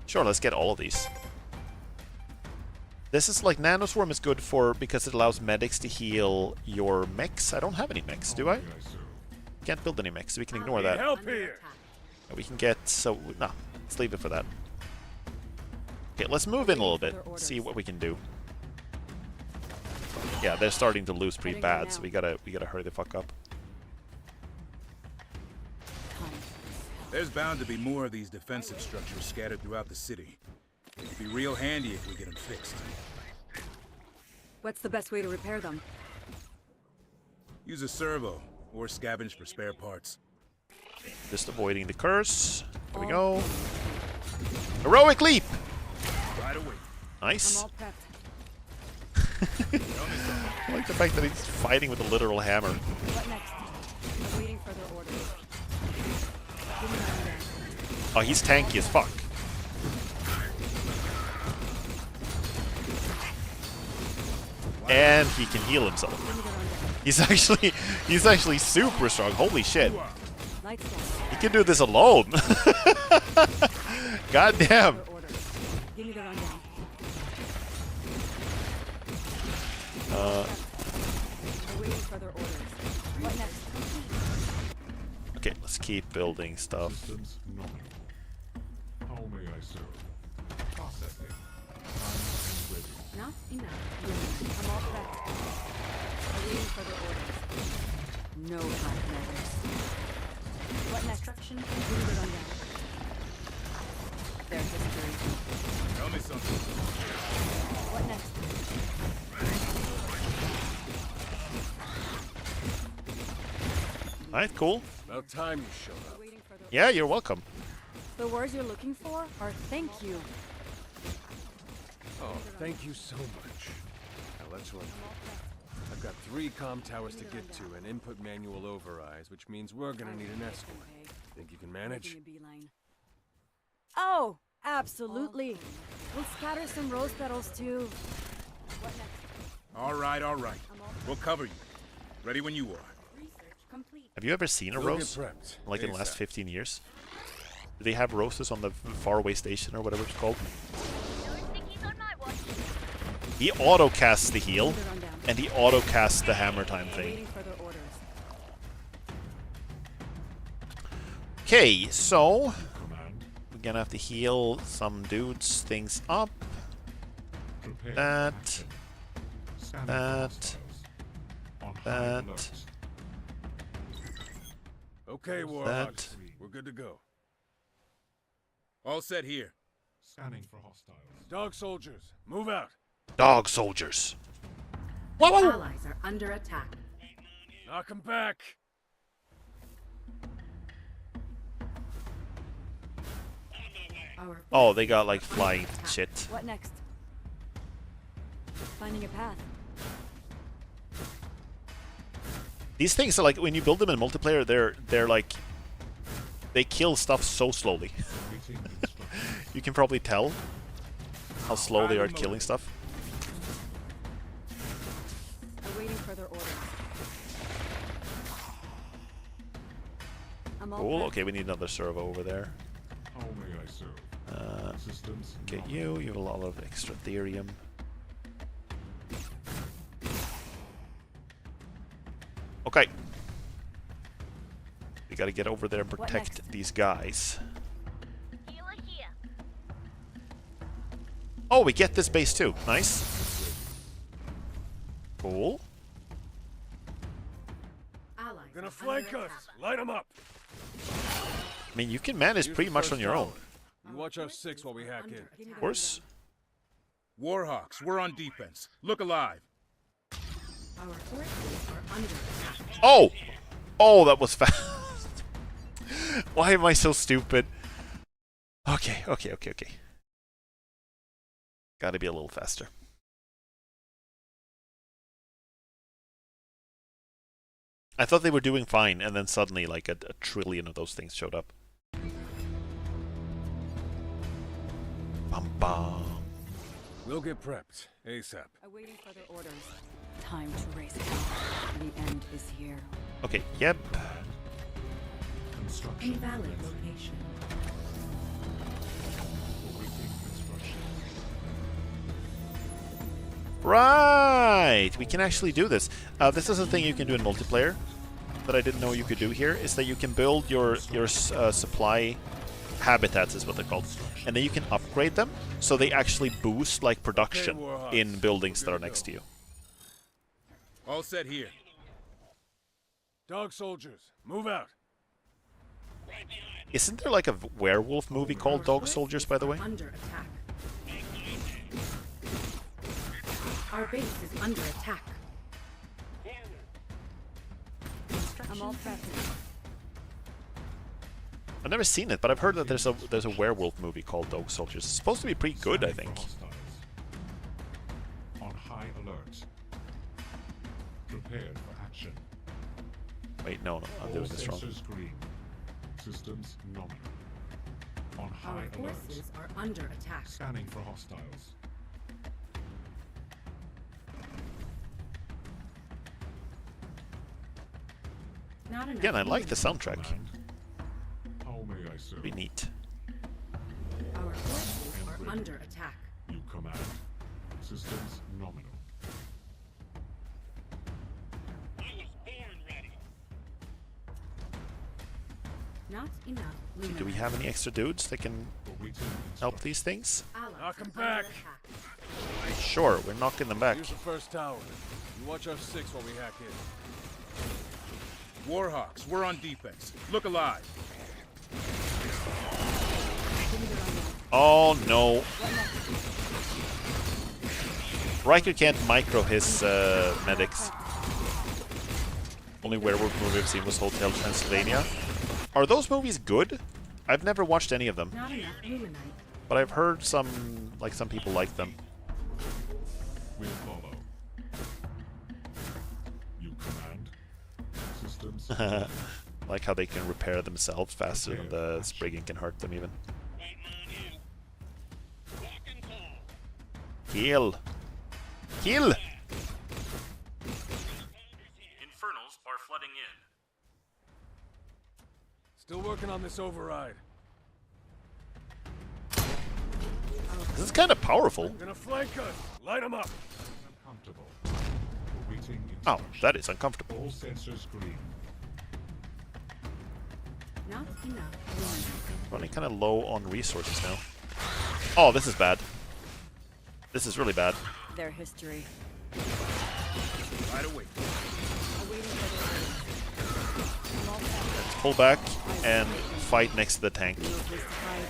Sure, let's get all of these. This is like Nanoswarm is good for because it allows medics to heal your mechs. I don't have any mechs, do I? Can't build any mechs, so we can ignore that. Help here. We can get so no. Let's leave it for that. Okay, let's move in a little bit. See what we can do. Yeah, they're starting to lose pretty bad, so we gotta hurry the fuck up. There's bound to be more of these defensive structures scattered throughout the city. It'd be real handy if we get them fixed. What's the best way to repair them? Use a servo or scavenge for spare parts. Just avoiding the curse. Here we go. Heroic leap! Right away. Nice. I'm all prepped. I like the fact that he's fighting with a literal hammer. What next? I'm waiting for their orders. Give me the rundown. Oh, he's tanky as fuck. And he can heal himself. He's actually super strong. Holy shit. He can do this alone. God damn. Give me the rundown. Waiting for their orders. What next? Okay, let's keep building stuff. How may I serve? Processing. Not enough. I'm all prepped. I'm waiting for their orders. No hot measures. What next? Construction Give me the rundown. Their history. Tell me something. What next? Alright, cool. About time you showed up. Waiting for their Yeah, you're welcome. The words you're looking for are thank you. Oh, thank you so much. Now let's run. I've got 3 comm towers to get to and input manual overrides, which means we're gonna need an escort. Think you can manage? Oh, absolutely. We'll scatter some rose petals too. What next? All right. We'll cover you. Ready when you are. Complete. Have you ever seen a We'll get rose? prepped. Like in the last ASAP. 15 years? Do they have roses on the faraway station or whatever it's called? He auto-casts the heal, and he auto-casts the hammer time thing. Waiting for their orders. Okay, so we're gonna have to heal some dudes things up. That. Okay, Warhawks. That. We're good to go. All set here. Scanning for hostiles. Dog soldiers, move out. Dog soldiers. Allies are under attack. Knock 'em back. Oh, they got like flying shit. What next? Finding a path. These things are like when you build them in multiplayer, they're like they kill stuff so slowly. You can probably tell how slow they are at killing stuff. Awaiting further orders. I'm all Cool. prepped. Okay, we need another servo over there. How may I serve? Systems Get you. You have a lot of extra therium. Okay. We gotta get over there and What protect next? these guys. Oh, we get this base too. Nice. Cool. Gonna flank us. Light them up. I mean, you can manage Here's pretty the much first on your own. tower. You watch our 6 while we hack in. Of course. Warhawks, we're on defense. Look alive. Our forces are under attack. Oh! Oh, that was fast. Why am I so stupid? Okay. Gotta be a little faster. I thought they were doing fine, and then suddenly, like, a trillion of those things showed up. Bum bum. We'll get prepped ASAP. Awaiting further orders. Time to raise hell. The end is here. Okay, yep. construction. Invalid location. Awaiting construction. Right! We can actually do this. This is a thing you can do in multiplayer that I didn't know you could do here, is that you can build your supply habitats, is what they're called, and then you can upgrade them so they actually boost like production in buildings that are next to you. All set here. Dog soldiers, move out. Isn't there like a werewolf movie called Dog Soldiers, by the way? Under attack. Our base is under attack. I'm all prepped. I've never seen it, but I've heard that there's a werewolf movie called Dog Soldiers. It's supposed to be pretty good, I think. On high alert. Prepared for action. Wait, no, I'm doing this wrong. Sensors green. Systems nominal. On Our high alert. forces are under attack. Scanning for hostiles. Not enough. Again, I like the soundtrack. Command. How may I serve? Pretty neat. Our forces are under attack. You command. Systems nominal. Not enough. Do we have any extra dudes that can Awaiting help these things? Knock 'em back. Sure, we're knocking them back. Here's the first tower. You watch our 6 while we hack in. Warhawks, we're on defense. Look alive. Oh no. Riker can't micro his medics. Only werewolf movie I've seen was Hotel Transylvania. Are those movies good? I've never watched any of them, Not enough luminite. but I've heard some people like them. Will follow. You command. Systems. Like how they can repair themselves faster than the Spriggan can hurt them even. Kill! Kill! Infernals are flooding in. Still working on this override. This is kind of powerful. Gonna flank us. Light 'em up. Uncomfortable. Awaiting Oh, instruction. that is uncomfortable. All sensors green. Not enough luminite. Running kind of low on resources now. Oh, this is bad. This is really bad. Their history. Right away. Awaiting further orders. I'm all prepped. Pull back and fight next to the tank. No place to hide.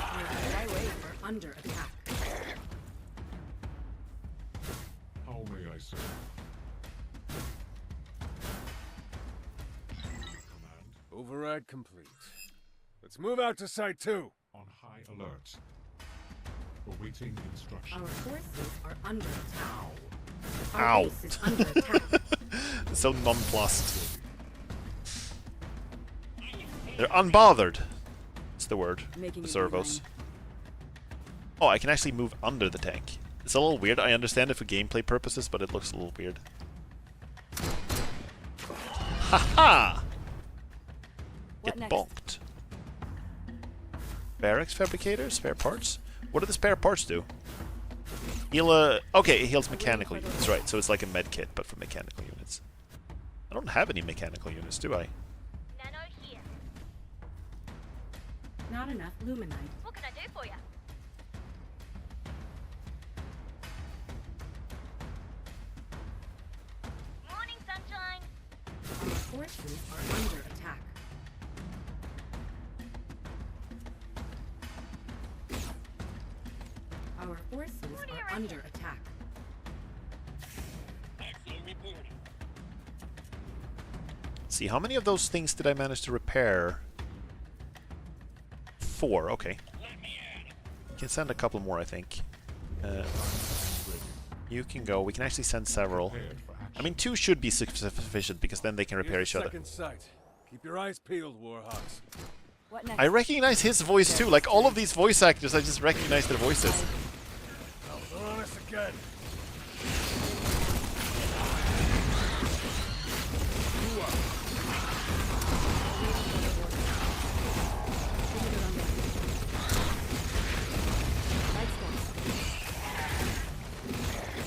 Our forces are under attack. How may I serve? Command. Override complete. Let's move out to Site 2. On high alert. Awaiting instruction. Our forces are under attack. Ow. Our base is under attack. So nonplussed. They're unbothered. That's the word. Making The a servos. beeline. Oh, I can actually move under the tank. It's a little weird. I understand it for gameplay purposes, but it looks a little weird. Haha! What Get next? bonked. Barracks fabricator? Spare parts? What do the spare parts do? Heal, okay, it heals mechanical units, right. So it's like a med kit, but for mechanical units. I don't have any mechanical units, do I? Nano here. Not enough luminite. What can I do for you? Morning, sunshine. Our forces are under attack. Our forces are under attack. See, how many of those things did I manage to repair? 4, okay. Can send a couple more, I think. You can go. We can actually send several. I mean, 2 should be sufficient because then they can repair Here's each the other. second sight. Keep your eyes peeled, Warhawks. What next? I recognize his voice too. Like all of these voice actors, I just recognize their voices. Oh, they're on us again.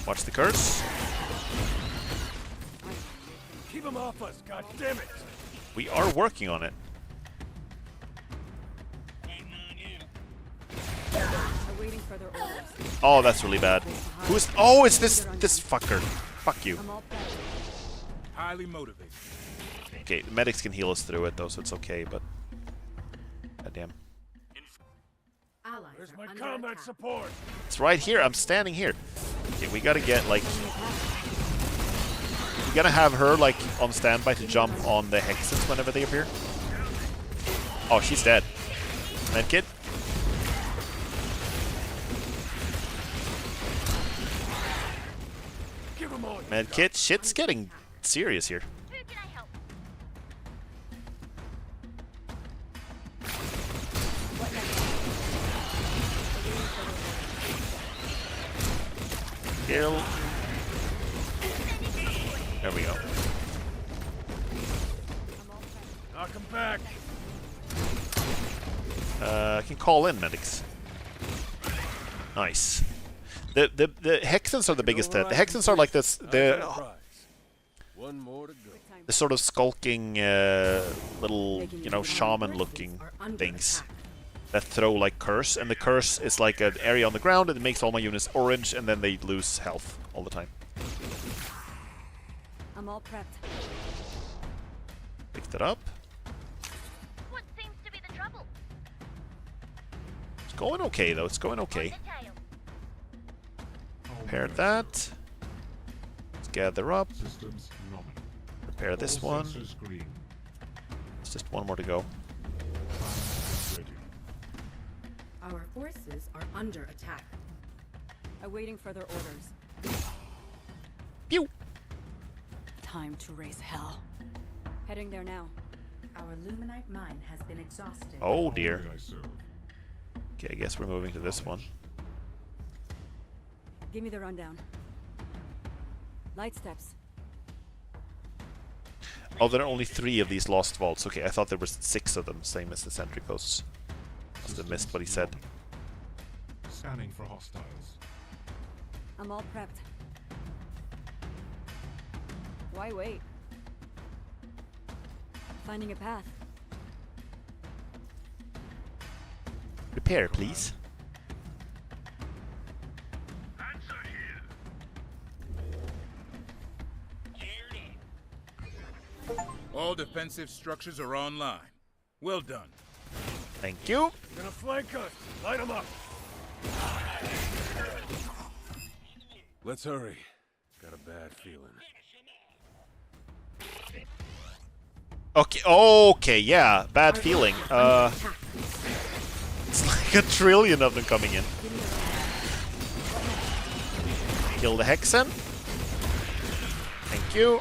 Watch the curse. Keep them off us, god damn it! We are working on it. Awaiting further orders. Oh, that's really bad. Who's? Oh, it's this fucker. Fuck you. I'm all prepped. Highly motivated. Okay, the medics can heal us through it though, so it's okay. But goddamn, Allies Where's are my under combat attack. support? it's right here. I'm standing here. Okay, we gotta get like. We gotta have her like on standby to jump on the hexes whenever they appear. Oh, she's dead. Medkit. Give them all. Medkit. Shit's getting serious here. Who can I help? What next? Kill. There we go. Knock them back. I can call in medics. Nice. The hexens are the biggest threat. The hexens are like this. One more to go. The sort of skulking little, you know, shaman-looking things that throw like curse, and the curse is like an area on the ground, and it makes all my units orange, and then they lose health all the time. I'm all prepped. Picked it up. What seems to be the trouble? It's going okay though. It's going okay. The tail. Repair that. Let's gather up. Systems nominal. Repair this All one. sensors green. It's just one more to go. Ready. Our forces are under attack. Awaiting further orders. Pew! Time to raise hell. Heading there now. Our luminite mine has been exhausted. Oh dear. Only I serve. Okay, I guess we're moving to this one. Give me the rundown. Light steps. Oh, there are only 3 of these lost vaults. Okay, I thought there was 6 of them, same as the sentry posts. Must have missed what he said. Scanning for hostiles. I'm all prepped. Why wait? Finding a path. Repair, please. Answer here. All defensive structures are online. Well done. Thank you. Gonna flank us. Light them up. Let's hurry. Got a bad feeling. Okay, okay, yeah, bad feeling. It's like a trillion of them coming in. Kill the Hexen. Thank you.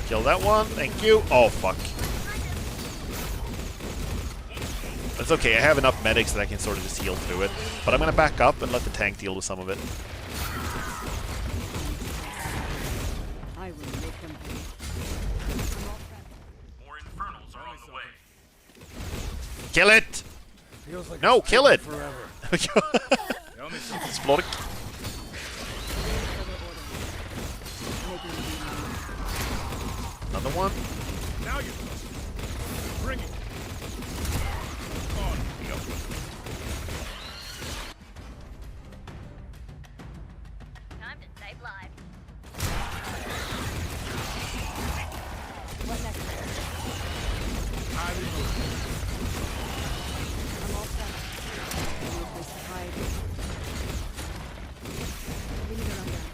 Kill that one, thank you. Oh, fuck. That's okay, I have enough medics that I can sort of just heal through it. But I'm gonna back up and let the tank deal with some of it. I will make them pay. More infernals are on the way. Kill it! Feels like No, it's kill taken it! Forever. Explode. Another one. Now you bring it. On we go. Time to save lives. What next? I remove. I'm all set. No place to hide. We need to run down.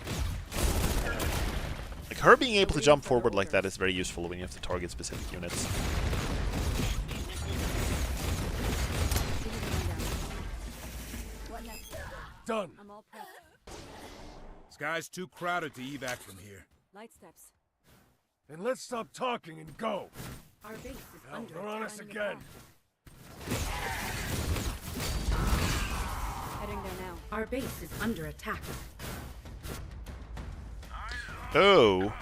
Like, her being able to jump forward like that is very useful when you have to target specific units. What next? Done. I'm all prepped. Sky's too crowded to evac from here. Light steps. Then let's stop talking and go. Our base is Now, under they're on us attack. again. Heading there now. Our base is under attack. Oh.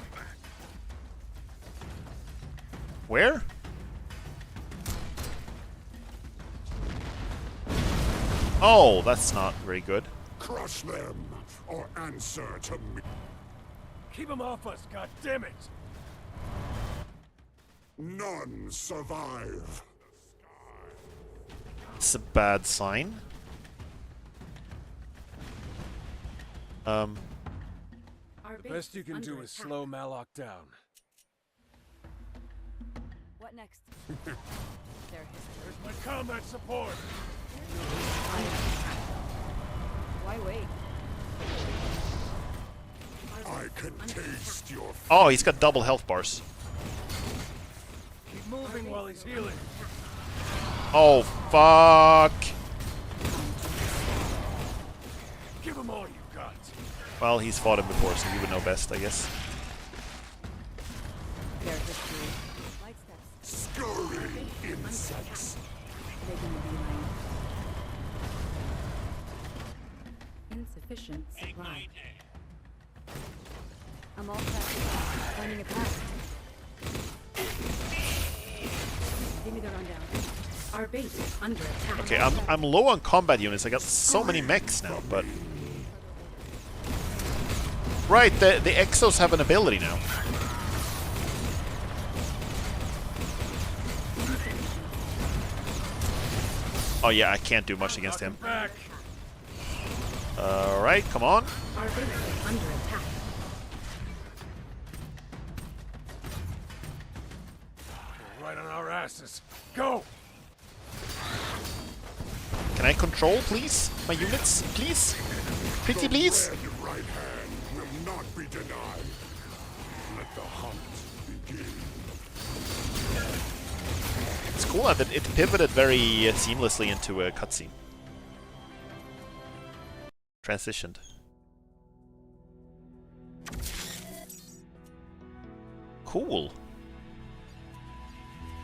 Where? Oh, that's not very good. Crush them, or answer to me. Keep them off us, goddammit! None survive. It's a bad sign. Our The base best you can under do is attack. slow Malok down. What next? Their history. Where's my combat support? Why wait? I can taste your Oh, he's got double health bars. Keep moving while he's healing. Oh, fuck. Give him all you got. Well, he's fought him before, so he would know best, I guess. Their history. Light steps. scurrying insects. Making the beeline. Insufficient supply. I'm all set. Finding a path. Give me the rundown. Our base is under attack. Okay, I'm low on combat units. I got so many mechs now, but... Right, the Exos have an ability now. Oh yeah, I can't do much against him. Alright, come on. Our base is under attack. Right on our asses. Go! Can I control, please? My units, please? Pretty please? The red right hand will not be denied. Let the hunt begin. It's cool that it pivoted very seamlessly into a cutscene. Transitioned. Cool.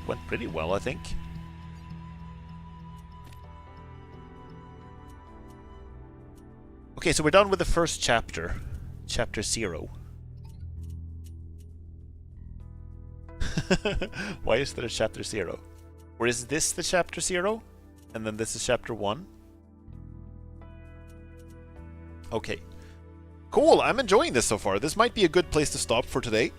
Went pretty well, I think. Okay, so we're done with the first chapter. Chapter 0. Why is there a chapter 0? Or is this the chapter 0? And then this is chapter 1? Okay. Cool, I'm enjoying this so far. This might be a good place to stop for today.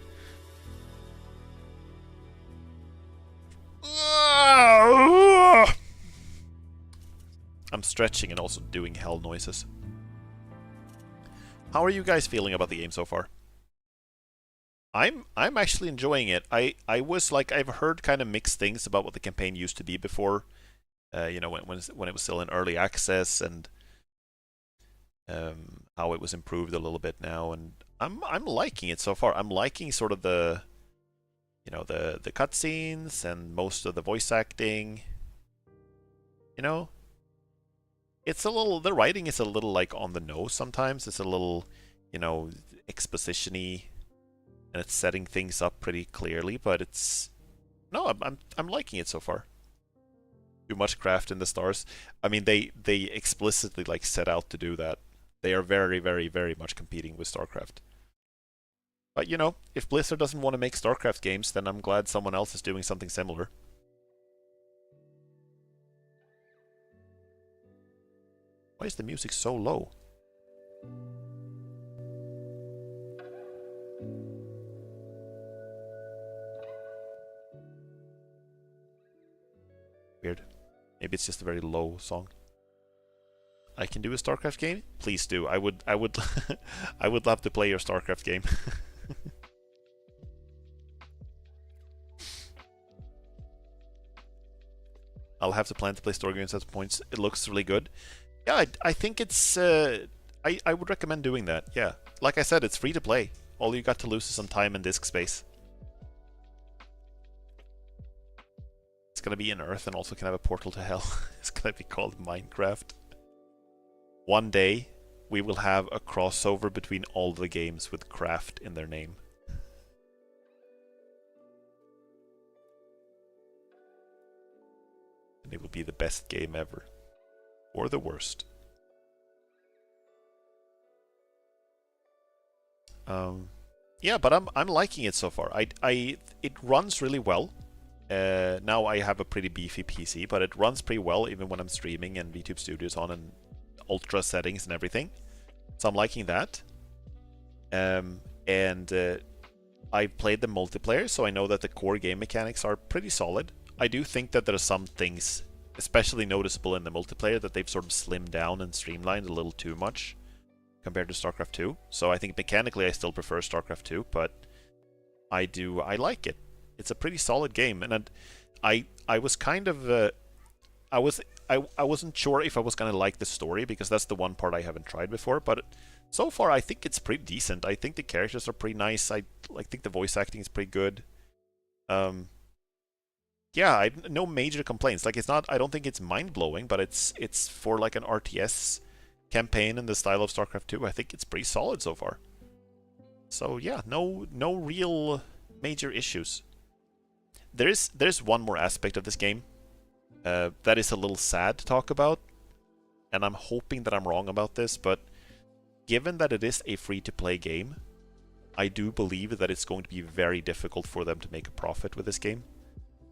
I'm stretching and also doing hell noises. How are you guys feeling about the game so far? I'm actually enjoying it. I was like, I've heard kind of mixed things about what the campaign used to be before. You know, when it was still in early access, and how it was improved a little bit now, and I'm liking it so far. I'm liking sort of the, you know, the cutscenes and most of the voice acting. You know, it's a little, the writing is a little like on the nose sometimes. It's a little, you know, exposition-y, and it's setting things up pretty clearly. But it's, no, I'm liking it so far. Too much craft in the stars. I mean, they explicitly like set out to do that. They are very, very, very much competing with StarCraft. But you know, if Blizzard doesn't want to make StarCraft games, then I'm glad someone else is doing something similar. Why is the music so low? Weird. Maybe it's just a very low song. I can do a StarCraft game? Please do. I would I would love to play your StarCraft game. I'll have to plan to play story games at some points. It looks really good. Yeah, I think it's I would recommend doing that. Yeah. Like I said, it's free to play. All you got to lose is some time and disk space. It's gonna be in Earth and also can have a portal to hell. It's gonna be called Minecraft. One day, we will have a crossover between all the games with craft in their name. And it will be the best game ever. Or the worst. Yeah, but I'm liking it so far. It runs really well. Now I have a pretty beefy PC, but it runs pretty well even when I'm streaming and VTube Studio's on and ultra settings and everything. So I'm liking that. I've played the multiplayer, so I know that the core game mechanics are pretty solid. I do think that there are some things especially noticeable in the multiplayer that they've sort of slimmed down and streamlined a little too much compared to StarCraft 2. So I think mechanically I still prefer StarCraft 2, but I like it. It's a pretty solid game, and I was kind of I wasn't sure if I was gonna like the story, because that's the one part I haven't tried before, but so far I think it's pretty decent. I think the characters are pretty nice. I think the voice acting is pretty good. Yeah, no major complaints. Like, it's not, I don't think it's mind-blowing, but it's for like an RTS campaign in the style of StarCraft 2. I think it's pretty solid so far. So yeah, no real major issues. There's one more aspect of this game that is a little sad to talk about, and I'm hoping that I'm wrong about this, but given that it is a free-to-play game, I do believe that it's going to be very difficult for them to make a profit with this game.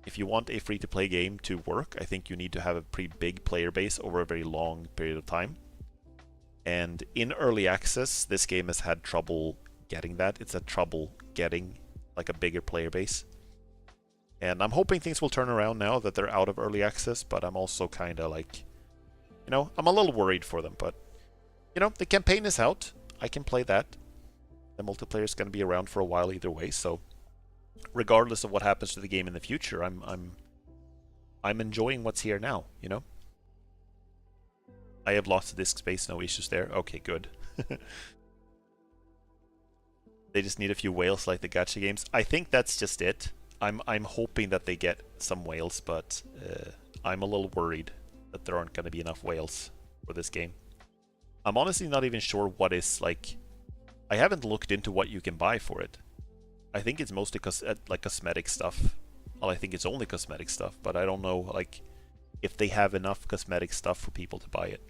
If you want a free-to-play game to work, I think you need to have a pretty big player base over a very long period of time. And in early access, this game has had trouble getting that. It's had trouble getting like a bigger player base. And I'm hoping things will turn around now that they're out of early access, but I'm also kind of like, you know, I'm a little worried for them. But, you know, the campaign is out. I can play that. The multiplayer is going to be around for a while either way, so regardless of what happens to the game in the future, I'm enjoying what's here now, you know? I have lots of disk space, no issues there. Okay, good. They just need a few whales like the gacha games. I think that's just it. I'm hoping that they get some whales, but I'm a little worried that there aren't going to be enough whales for this game. I'm honestly not even sure what is, like, I haven't looked into what you can buy for it. I think it's mostly like cosmetic stuff. Well, I think it's only cosmetic stuff, but I don't know, like, if they have enough cosmetic stuff for people to buy it.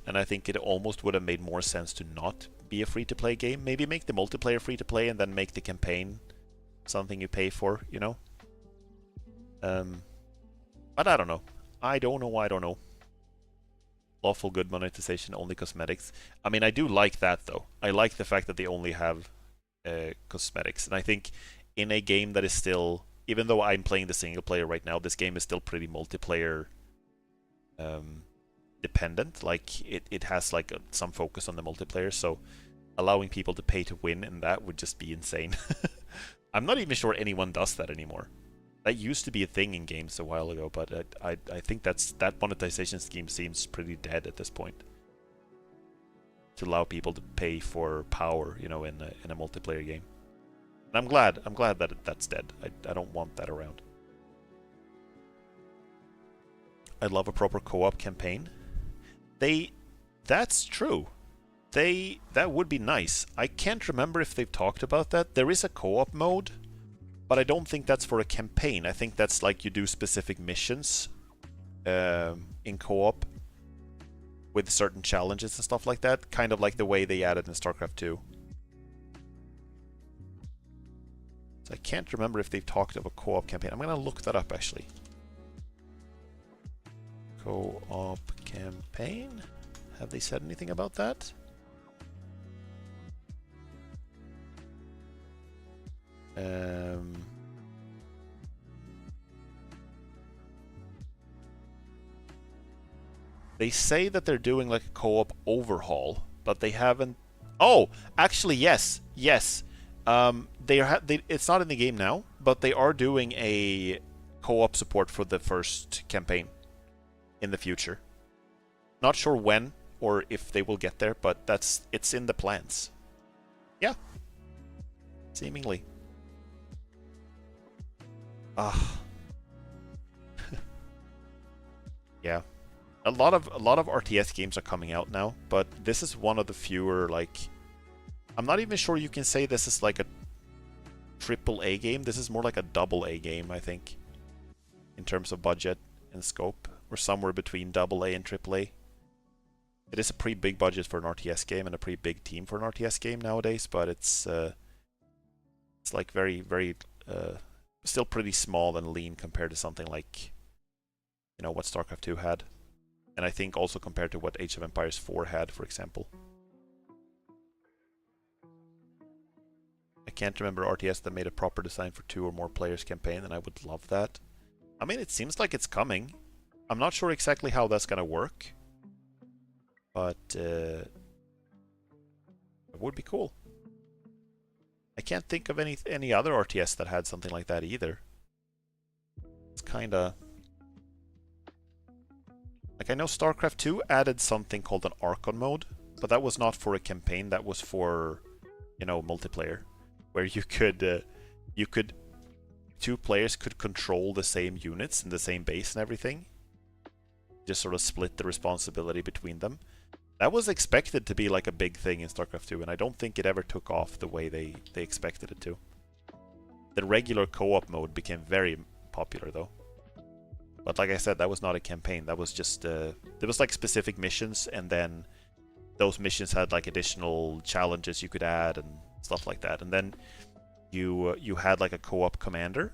And I think it almost would have made more sense to not be a free-to-play game. Maybe make the multiplayer free-to-play and then make the campaign something you pay for, you know? But I don't know. I don't know. Lawful good monetization, only cosmetics. I mean, I do like that, though. I like the fact that they only have cosmetics. And I think in a game that is still, even though I'm playing the single player right now, this game is still pretty multiplayer dependent. Like, it has like some focus on the multiplayer. So allowing people to pay to win, and that would just be insane. I'm not even sure anyone does that anymore. That used to be a thing in games a while ago, but I think that monetization scheme seems pretty dead at this point. To allow people to pay for power, you know, in a multiplayer game. And I'm glad that that's dead. I don't want that around. I love a proper co-op campaign. That's true. That would be nice. I can't remember if they've talked about that. There is a co-op mode, but I don't think that's for a campaign. I think that's like you do specific missions in co-op with certain challenges and stuff like that, kind of like the way they added in StarCraft 2. So I can't remember if they've talked of a co-op campaign. I'm gonna look that up actually. Co-op campaign? Have they said anything about that? They say that they're doing like a co-op overhaul, but they haven't. Oh, actually, yes. It's not in the game now, but they are doing a co-op support for the first campaign in the future. Not sure when or if they will get there, but it's in the plans. Yeah. Seemingly. Yeah. A lot of RTS games are coming out now, but this is one of the fewer, like, I'm not even sure you can say this is like a AAA game. This is more like a AA game, I think, in terms of budget and scope. We're somewhere between AA and AAA. It is a pretty big budget for an RTS game and a pretty big team for an RTS game nowadays, but it's like very, very still pretty small and lean compared to something like, you know, what StarCraft 2 had. And I think also compared to what Age of Empires 4 had, for example. I can't remember RTS that made a proper design for 2 or more players campaign, and I would love that. I mean, it seems like it's coming. I'm not sure exactly how that's gonna work, but it would be cool. I can't think of any other RTS that had something like that either. It's kinda... Like, I know StarCraft 2 added something called an Archon mode, but that was not for a campaign, that was for, you know, multiplayer. Where you could 2 players could control the same units in the same base and everything. Just sort of split the responsibility between them. That was expected to be like a big thing in StarCraft 2, and I don't think it ever took off the way they expected it to. The regular co-op mode became very popular though. But like I said, that was not a campaign. That was just there was like specific missions, and then those missions had like additional challenges you could add and stuff like that. And then you had like a co-op commander,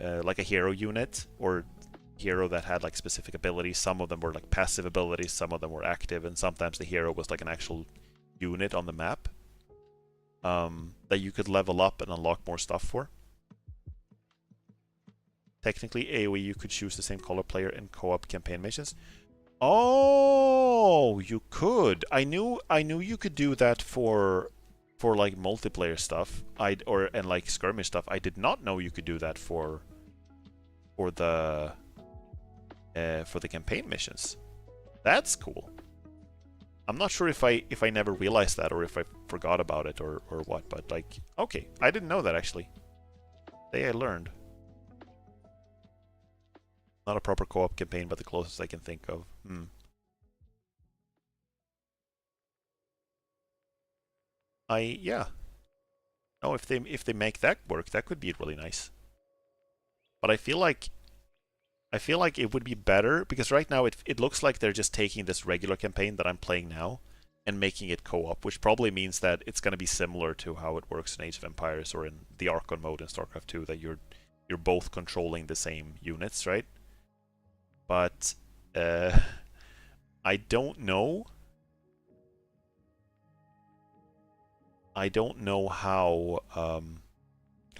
like a hero unit or hero that had like specific abilities. Some of them were like passive abilities, some of them were active, and sometimes the hero was like an actual unit on the map that you could level up and unlock more stuff for. Technically, AoE, you could choose the same color player in co-op campaign missions. Oh, you could. I knew you could do that for like multiplayer stuff. And like skirmish stuff. I did not know you could do that for the campaign missions. That's cool. I'm not sure if I never realized that or if I forgot about it or what, but like, okay, I didn't know that actually. Today I learned. Not a proper co-op campaign, but the closest I can think of. Yeah. No, if they make that work, that could be really nice. But I feel like it would be better, because right now it looks like they're just taking this regular campaign that I'm playing now and making it co-op, which probably means that it's going to be similar to how it works in Age of Empires or in the Archon mode in StarCraft 2, that you're both controlling the same units, right? But I don't know. I don't know how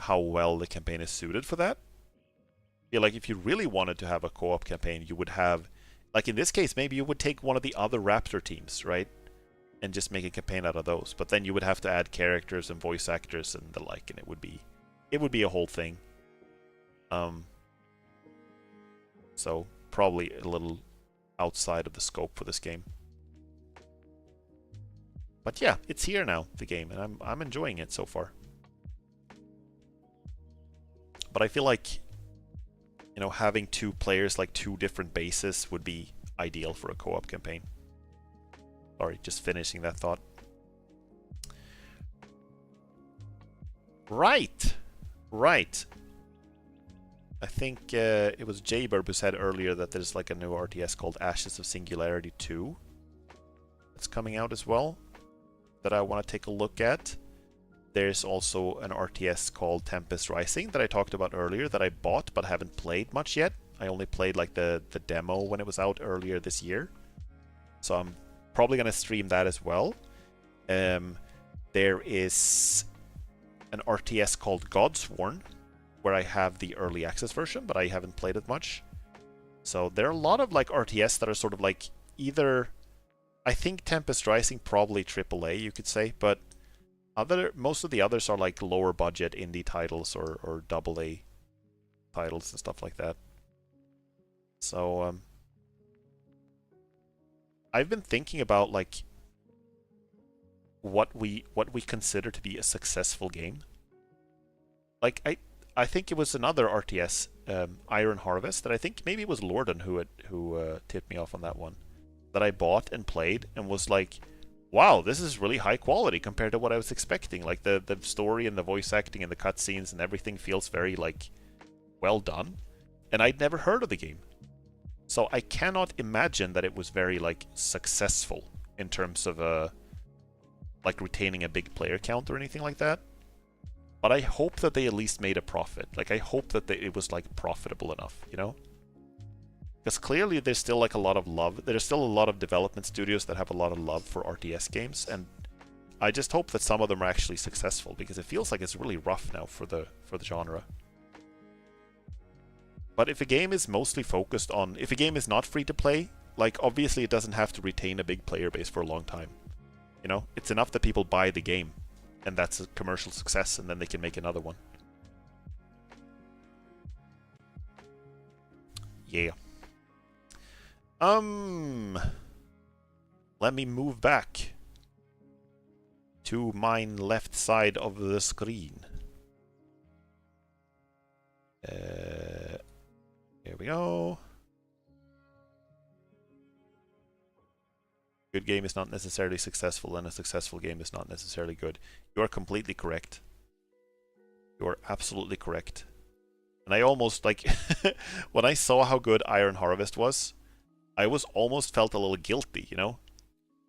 well the campaign is suited for that. Yeah, like if you really wanted to have a co-op campaign, you would have, like in this case, maybe you would take one of the other Raptor teams, right? and just make a campaign out of those. But then you would have to add characters and voice actors and the like, and it would be a whole thing. So probably a little outside of the scope for this game. But yeah, it's here now, the game, and I'm enjoying it so far. But I feel like, you know, having two players, like two different bases, would be ideal for a co-op campaign. Sorry, just finishing that thought. Right. I think it was Jayburb who said earlier that there's like a new RTS called Ashes of Singularity 2 that's coming out as well, that I want to take a look at. There's also an RTS called Tempest Rising that I talked about earlier that I bought but haven't played much yet. I only played like the demo when it was out earlier this year. So I'm probably going to stream that as well. There is an RTS called Godsworn, where I have the early access version, but I haven't played it much. So there are a lot of like RTS that are sort of like either, I think Tempest Rising probably AAA, you could say, but most of the others are like lower budget indie titles or AA titles and stuff like that. So I've been thinking about like what we consider to be a successful game. Like I think it was another RTS, Iron Harvest, that I think maybe it was Lorden who tipped me off on that one, that I bought and played and was like, wow, this is really high quality compared to what I was expecting. Like the story and the voice acting and the cutscenes and everything feels very like well done, and I'd never heard of the game, so I cannot imagine that it was very like successful in terms of like retaining a big player count or anything like that. But I hope that they at least made a profit. Like, I hope that it was, like, profitable enough, you know? Because clearly there's still, like, a lot of love. There's still a lot of development studios that have a lot of love for RTS games, and I just hope that some of them are actually successful, because it feels like it's really rough now for the genre. But if a game is mostly focused on... If a game is not free to play, like, obviously it doesn't have to retain a big player base for a long time. You know? It's enough that people buy the game, and that's a commercial success, and then they can make another one. Yeah. Let me move back to mine left side of the screen. Here we go. Good game is not necessarily successful, and a successful game is not necessarily good. You are completely correct. You are absolutely correct. And I almost, like, when I saw how good Iron Harvest was, I almost felt a little guilty, you know?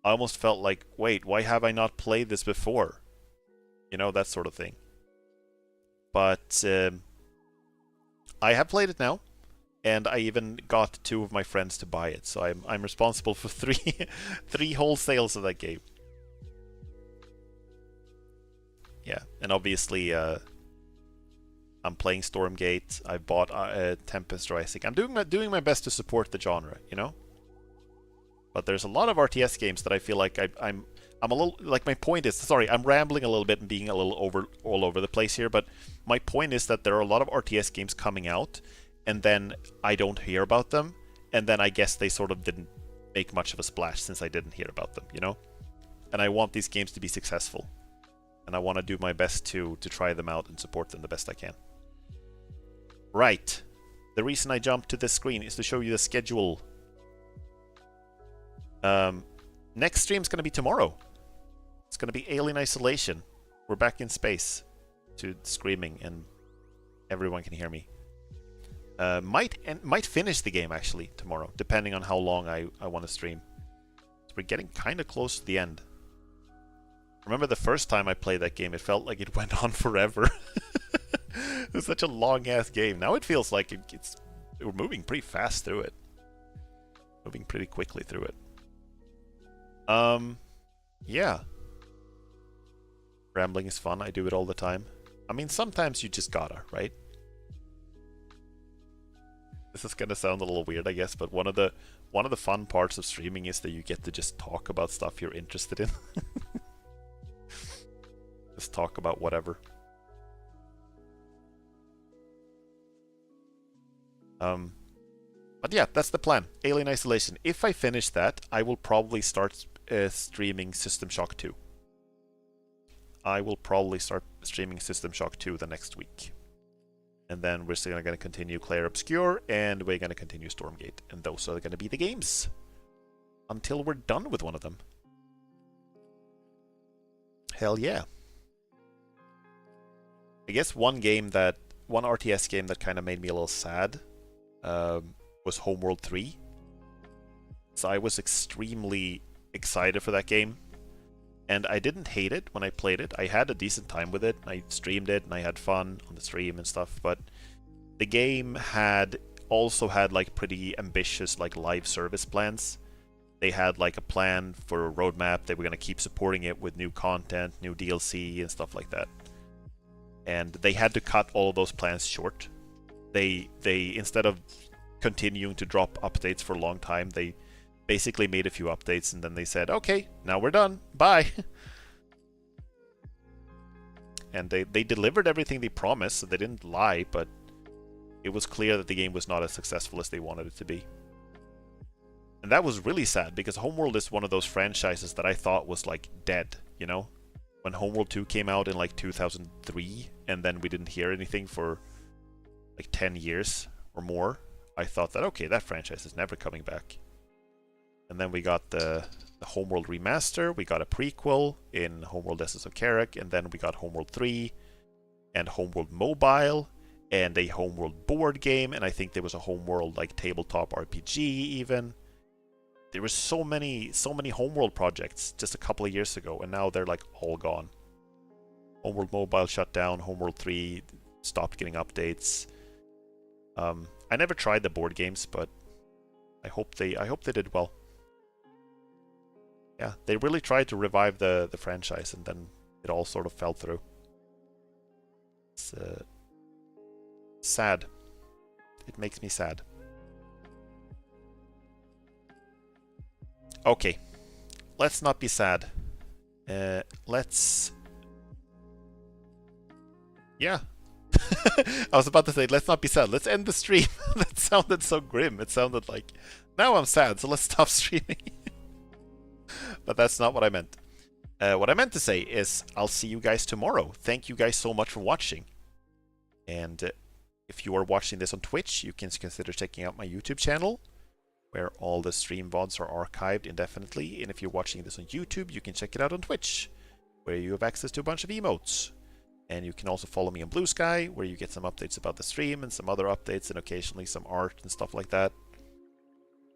I almost felt like, wait, why have I not played this before? You know, that sort of thing. But I have played it now. And I even got 2 of my friends to buy it, so I'm responsible for 3 wholesales of that game. Yeah, and obviously I'm playing Stormgate. I bought Tempest Rising. I'm doing my best to support the genre, you know. But there's a lot of RTS games that I feel like I'm a little, like, my point is, sorry, I'm rambling a little bit and being a little all over the place here, but my point is that there are a lot of RTS games coming out, and then I don't hear about them, and then I guess they sort of didn't make much of a splash since I didn't hear about them, you know? And I want these games to be successful. And I want to do my best to try them out and support them the best I can. Right. The reason I jumped to this screen is to show you the schedule. Next stream's going to be tomorrow. It's going to be Alien Isolation. We're back in space to screaming, and everyone can hear me. Might finish the game actually tomorrow, depending on how long I want to stream. So we're getting kind of close to the end. Remember the first time I played that game, it felt like it went on forever. It was such a long-ass game. Now it feels like we're moving pretty fast through it. Moving pretty quickly through it. Yeah. Rambling is fun. I do it all the time. I mean, sometimes you just gotta, right? This is gonna sound a little weird, I guess, but one of the fun parts of streaming is that you get to just talk about stuff you're interested in. Just talk about whatever. But yeah, that's the plan. Alien Isolation. If I finish that, I will probably start streaming System Shock 2. I will probably start streaming System Shock 2 the next week. And then we're still going to continue Clair Obscure, and we're going to continue Stormgate. And those are going to be the games. Until we're done with one of them. Hell yeah. I guess one RTS game that kind of made me a little sad was Homeworld 3. So I was extremely excited for that game. And I didn't hate it when I played it. I had a decent time with it. I streamed it and I had fun on the stream and stuff. But the game also had like pretty ambitious like live service plans. They had like a plan for a roadmap. They were going to keep supporting it with new content, new DLC and stuff like that. And they had to cut all of those plans short. They instead of continuing to drop updates for a long time, they basically made a few updates and then they said, okay, now we're done, bye. And they delivered everything they promised, so they didn't lie, but it was clear that the game was not as successful as they wanted it to be. And that was really sad, because Homeworld is one of those franchises that I thought was like dead, you know? When Homeworld 2 came out in like 2003, and then we didn't hear anything for like 10 years or more, I thought that, okay, that franchise is never coming back. And then we got the Homeworld remaster, we got a prequel in Homeworld Essence of Karak, and then we got Homeworld 3, and Homeworld Mobile, and a Homeworld board game, and I think there was a Homeworld like tabletop RPG even. There were so many Homeworld projects just a couple of years ago, and now they're like all gone. Homeworld Mobile shut down, Homeworld 3 stopped getting updates. I never tried the board games, but I hope they did well. Yeah, they really tried to revive the franchise, and then it all sort of fell through. It's sad. It makes me sad. Okay, let's not be sad. Yeah. I was about to say, let's not be sad. Let's end the stream. That sounded so grim. It sounded like, now I'm sad, so let's stop streaming. But that's not what I meant. What I meant to say is, I'll see you guys tomorrow. Thank you guys so much for watching. And if you are watching this on Twitch, you can consider checking out my YouTube channel, where all the stream VODs are archived indefinitely. And if you're watching this on YouTube, you can check it out on Twitch, where you have access to a bunch of emotes. And you can also follow me on Blue Sky, where you get some updates about the stream and some other updates and occasionally some art and stuff like that.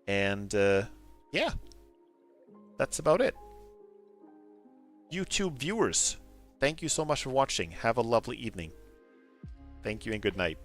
And yeah, that's about it. YouTube viewers, thank you so much for watching. Have a lovely evening. Thank you and good night.